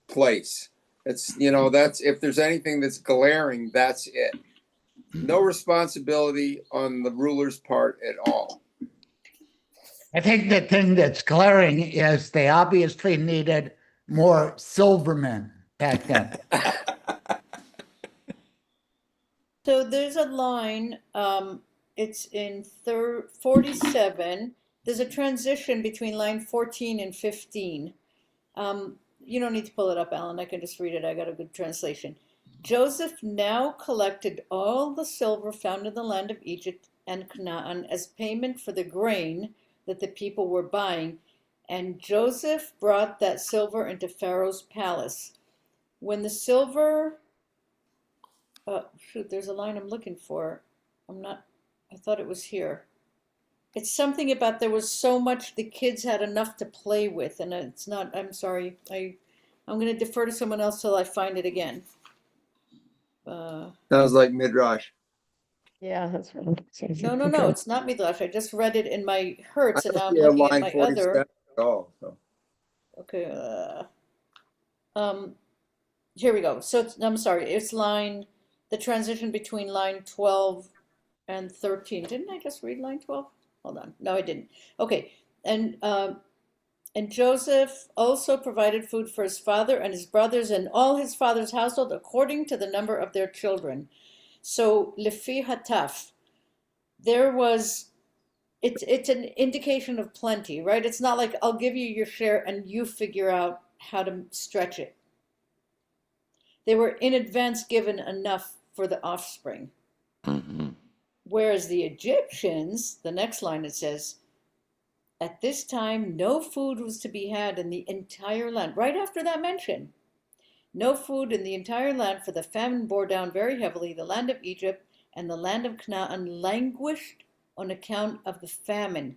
place. It's, that's, if there's anything that's glaring, that's it. No responsibility on the ruler's part at all. I think the thing that's glaring is they obviously needed more silvermen back then. So there's a line, it's in 47. There's a transition between line 14 and 15. You don't need to pull it up, Alan. I can just read it. I got a good translation. Joseph now collected all the silver found in the land of Egypt and Canaan as payment for the grain that the people were buying, and Joseph brought that silver into Pharaoh's palace. When the silver, there's a line I'm looking for. I thought it was here. It's something about there was so much the kids had enough to play with, and it's not, I'm sorry, I'm going to defer to someone else till I find it again. Sounds like Midrash. Yeah, that's right. No, it's not Midrash. I just read it in my Hertz, and now I'm Yeah, looking at line my 47 other. at all, so. Okay, here we go. So I'm sorry, it's the transition between line 12 and 13. Didn't I just read line 12? Hold on. No, I didn't. Okay. And Joseph also provided food for his father and his brothers and all his father's household according to the number of their children. So Lefi Hataf, there was, it's an indication of plenty, right? It's not like I'll give you your share and you figure out how to stretch it. They were in advance given enough for the offspring. Mm-hmm. Whereas the Egyptians, the next line it says, at this time no food was to be had in the entire land. Right after that mention, no food in the entire land, for the famine bore down very heavily. The land of Egypt and the land of Canaan languished on account of the famine.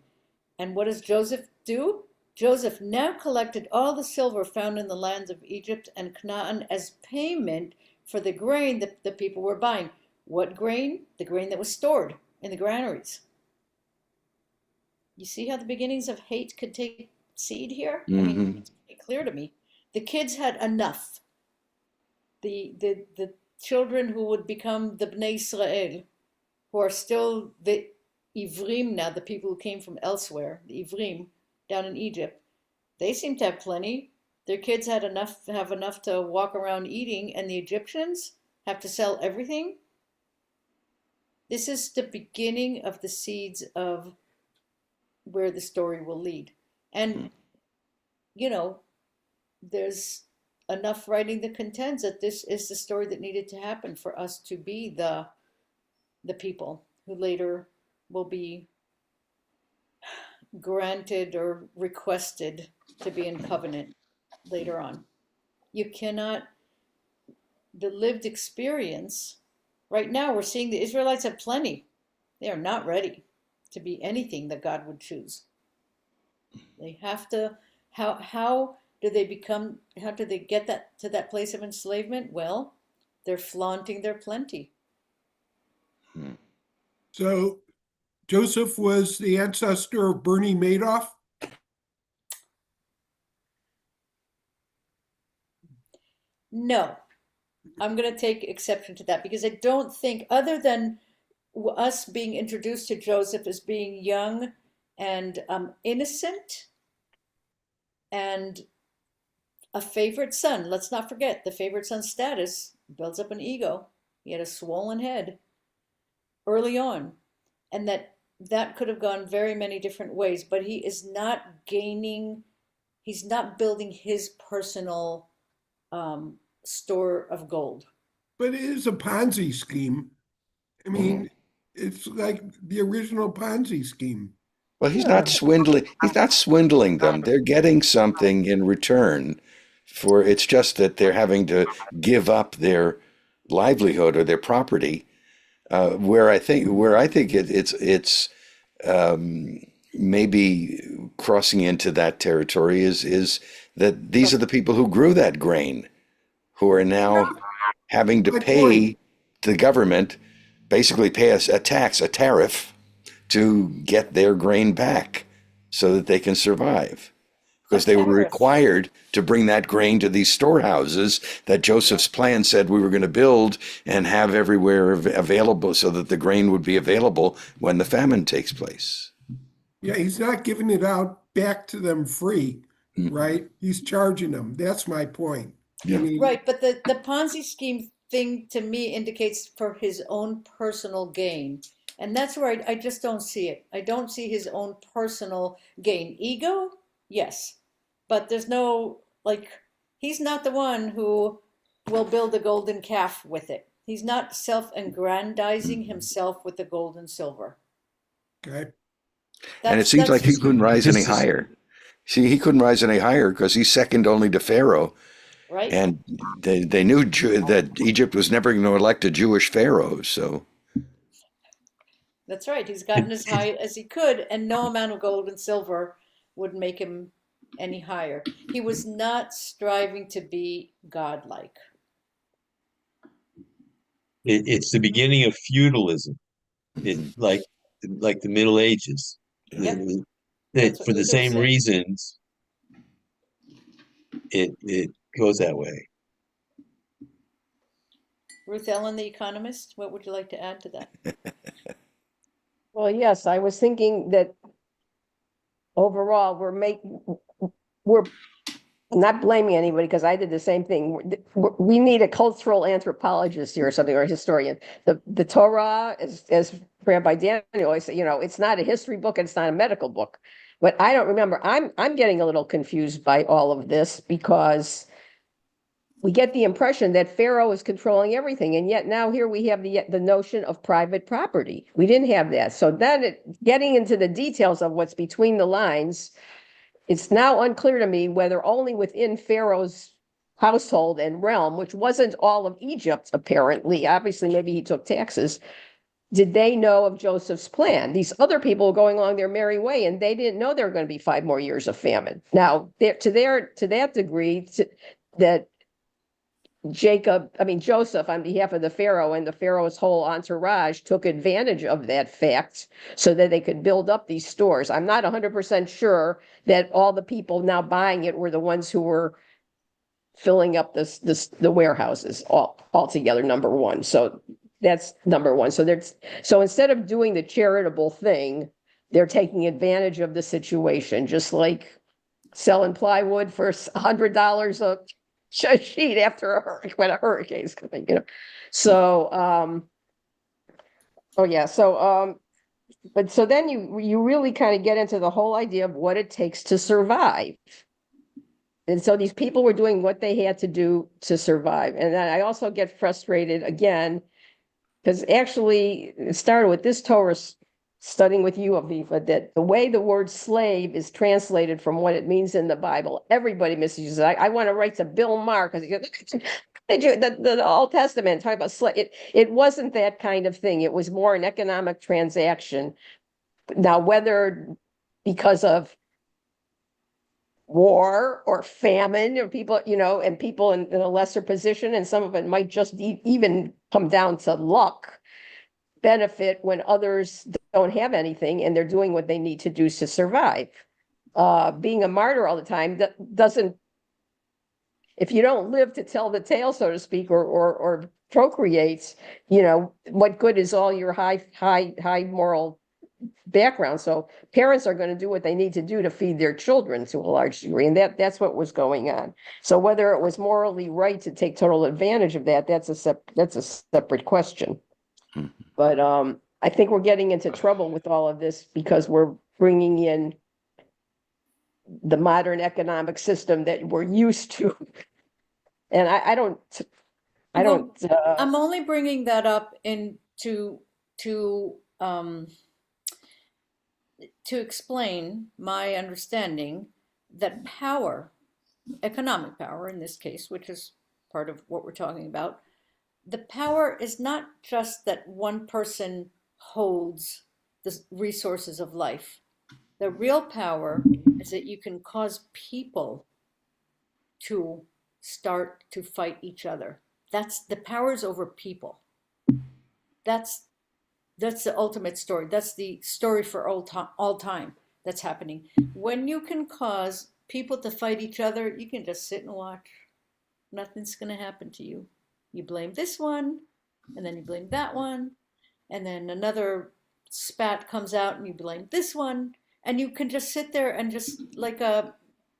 And what does Joseph do? Joseph now collected all the silver found in the lands of Egypt and Canaan as payment for the grain that the people were buying. What grain? The grain that was stored in the granaries. You see how the beginnings of hate could take seed here? I mean, it's pretty clear to me. The kids had enough. The children who would become the Bnei Israel, who are still the Ivrim now, the people who came from elsewhere, the Ivrim down in Egypt, they seem to have plenty. Their kids had enough, have enough to walk around eating, and the Egyptians have to sell everything. This is the beginning of the seeds of where the story will lead. And, you know, there's enough writing that contends that this is the story that needed to happen for us to be the people who later will be granted or requested to be in covenant later on. You cannot, the lived experience, right now we're seeing the Israelites have plenty. They are not ready to be anything that God would choose. They have to, how do they become, how do they get that to that place of enslavement? Well, they're flaunting their plenty. So Joseph was the ancestor of Bernie Madoff? No, I'm going to take exception to that because I don't think, other than us being introduced to Joseph as being young and innocent and a favorite son. Let's not forget the favorite son status builds up an ego. He had a swollen head early on, and that could have gone very many different ways, but he is not gaining, he's not building his personal store of gold. But it is a Ponzi scheme. I mean, it's like the original Ponzi scheme. Well, he's not swindling. He's not swindling them. They're getting something in return for. It's just that they're having to give up their livelihood or their property. Where I think it's maybe crossing into that territory is that these are the people who grew that grain, who are now having to pay the government, basically pay us a tax, a tariff, to get their grain back so that they can survive. Because they were required to bring that grain to these storehouses that Joseph's plan said we were going to build and have everywhere available so that the grain would be available when the famine takes place. Yeah, he's not giving it out back to them free, right? He's charging them. That's my point. Yeah. I mean, Right, but the Ponzi scheme thing to me indicates for his own personal gain. And that's where I just don't see it. I don't see his own personal gain. Ego, yes. But there's no, like, he's not the one who will build a golden calf with it. He's not self-aggrandizing himself with the gold and silver. okay. And it seems like he couldn't rise any higher. See, he couldn't rise any higher because he's second only to Pharaoh. Right. And they knew that Egypt was never going to elect a Jewish Pharaoh. So That's right. He's gotten as high as he could, and no amount of gold and silver would make him any higher. He was not striving to be godlike. It's the beginning of feudalism. It's like the Middle Ages. Yep. For the same reasons, it goes that way. Ruth Ellen, the Economist, what would you like to add to that? Well, yes, I was thinking that overall we're I'm not blaming anybody because I did the same thing. We need a cultural anthropologist here or something, or a historian. The Torah, as Rabbi Daniel always said, it's not a history book, and it's not a medical book. But I don't remember. I'm getting a little confused by all of this because we get the impression that Pharaoh is controlling everything, and yet now here we have the notion of private property. We didn't have that. So then getting into the details of what's between the lines, it's now unclear to me whether only within Pharaoh's household and realm, which wasn't all of Egypt, apparently, obviously maybe he took taxes, did they know of Joseph's plan? These other people were going along their merry way, and they didn't know there were going to be 5 more years of famine. Now, to that degree, that Joseph, on behalf of the Pharaoh and the Pharaoh's whole entourage, took advantage of that fact so that they could build up these stores. I'm not 100% sure that all the people now buying it were the ones who were filling up the warehouses altogether, number one. So that's number one. So instead of doing the charitable thing, they're taking advantage of the situation, just like selling plywood for $100 a sheet after when a hurricane's coming, So, but so then you really kind of get into the whole idea of what it takes to survive. And so these people were doing what they had to do to survive. And then I also get frustrated again, because actually it started with this Torah studying with you, Aviva, that the way the word slave is translated from what it means in the Bible, everybody misuses it. I want to write to Bill Maher because the Old Testament talking about slave. It wasn't that kind of thing. It was more an economic transaction. Now, whether because of war or famine or people, and people in a lesser position, and some of it might just even come down to luck, benefit when others don't have anything and they're doing what they need to do to survive. Being a martyr all the time doesn't, if you don't live to tell the tale, so to speak, or procreate, what good is all your high moral background? So parents are going to do what they need to do to feed their children to a large degree, and that's what was going on. So whether it was morally right to take total advantage of that, that's a separate question. But I think we're getting into trouble with all of this because we're bringing in the modern economic system that we're used to, and I don't. I'm only bringing that up to explain my understanding that power, economic power in this case, which is part of what we're talking about, the power is not just that one person holds the resources of life. The real power is that you can cause people to start to fight each other. That's the powers over people. That's the ultimate story. That's the story for all time that's happening. When you can cause people to fight each other, you can just sit and watch. Nothing's going to happen to you. You blame this one, and then you blame that one, and then another spat comes out and you blame this one, and you can just sit there and just like a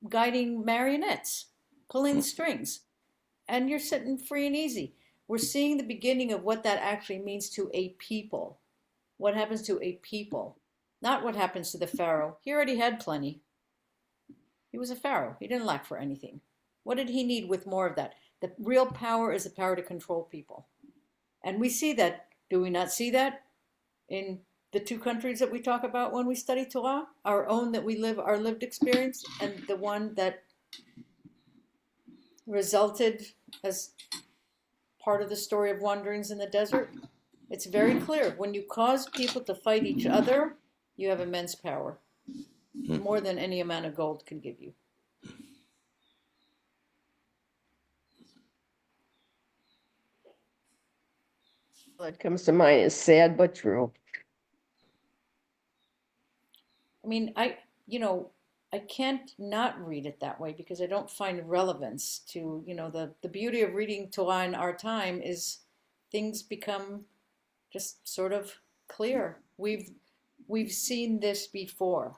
guiding marionettes, pulling the strings, and you're sitting free and easy. We're seeing the beginning of what that actually means to a people. What happens to a people, not what happens to the Pharaoh. He already had plenty. He was a Pharaoh. He didn't lack for anything. What did he need with more of that? The real power is the power to control people. And we see that. Do we not see that in the 2 countries that we talk about when we study Torah? Our own that we live, our lived experience, and the one that resulted as part of the story of wanderings in the desert? It's very clear. When you cause people to fight each other, you have immense power. More than any amount of gold can give you. What comes to mind is sad but true. I mean, I can't not read it that way because I don't find relevance to, the beauty of reading Torah in our time is things become just sort of clear. We've seen this before.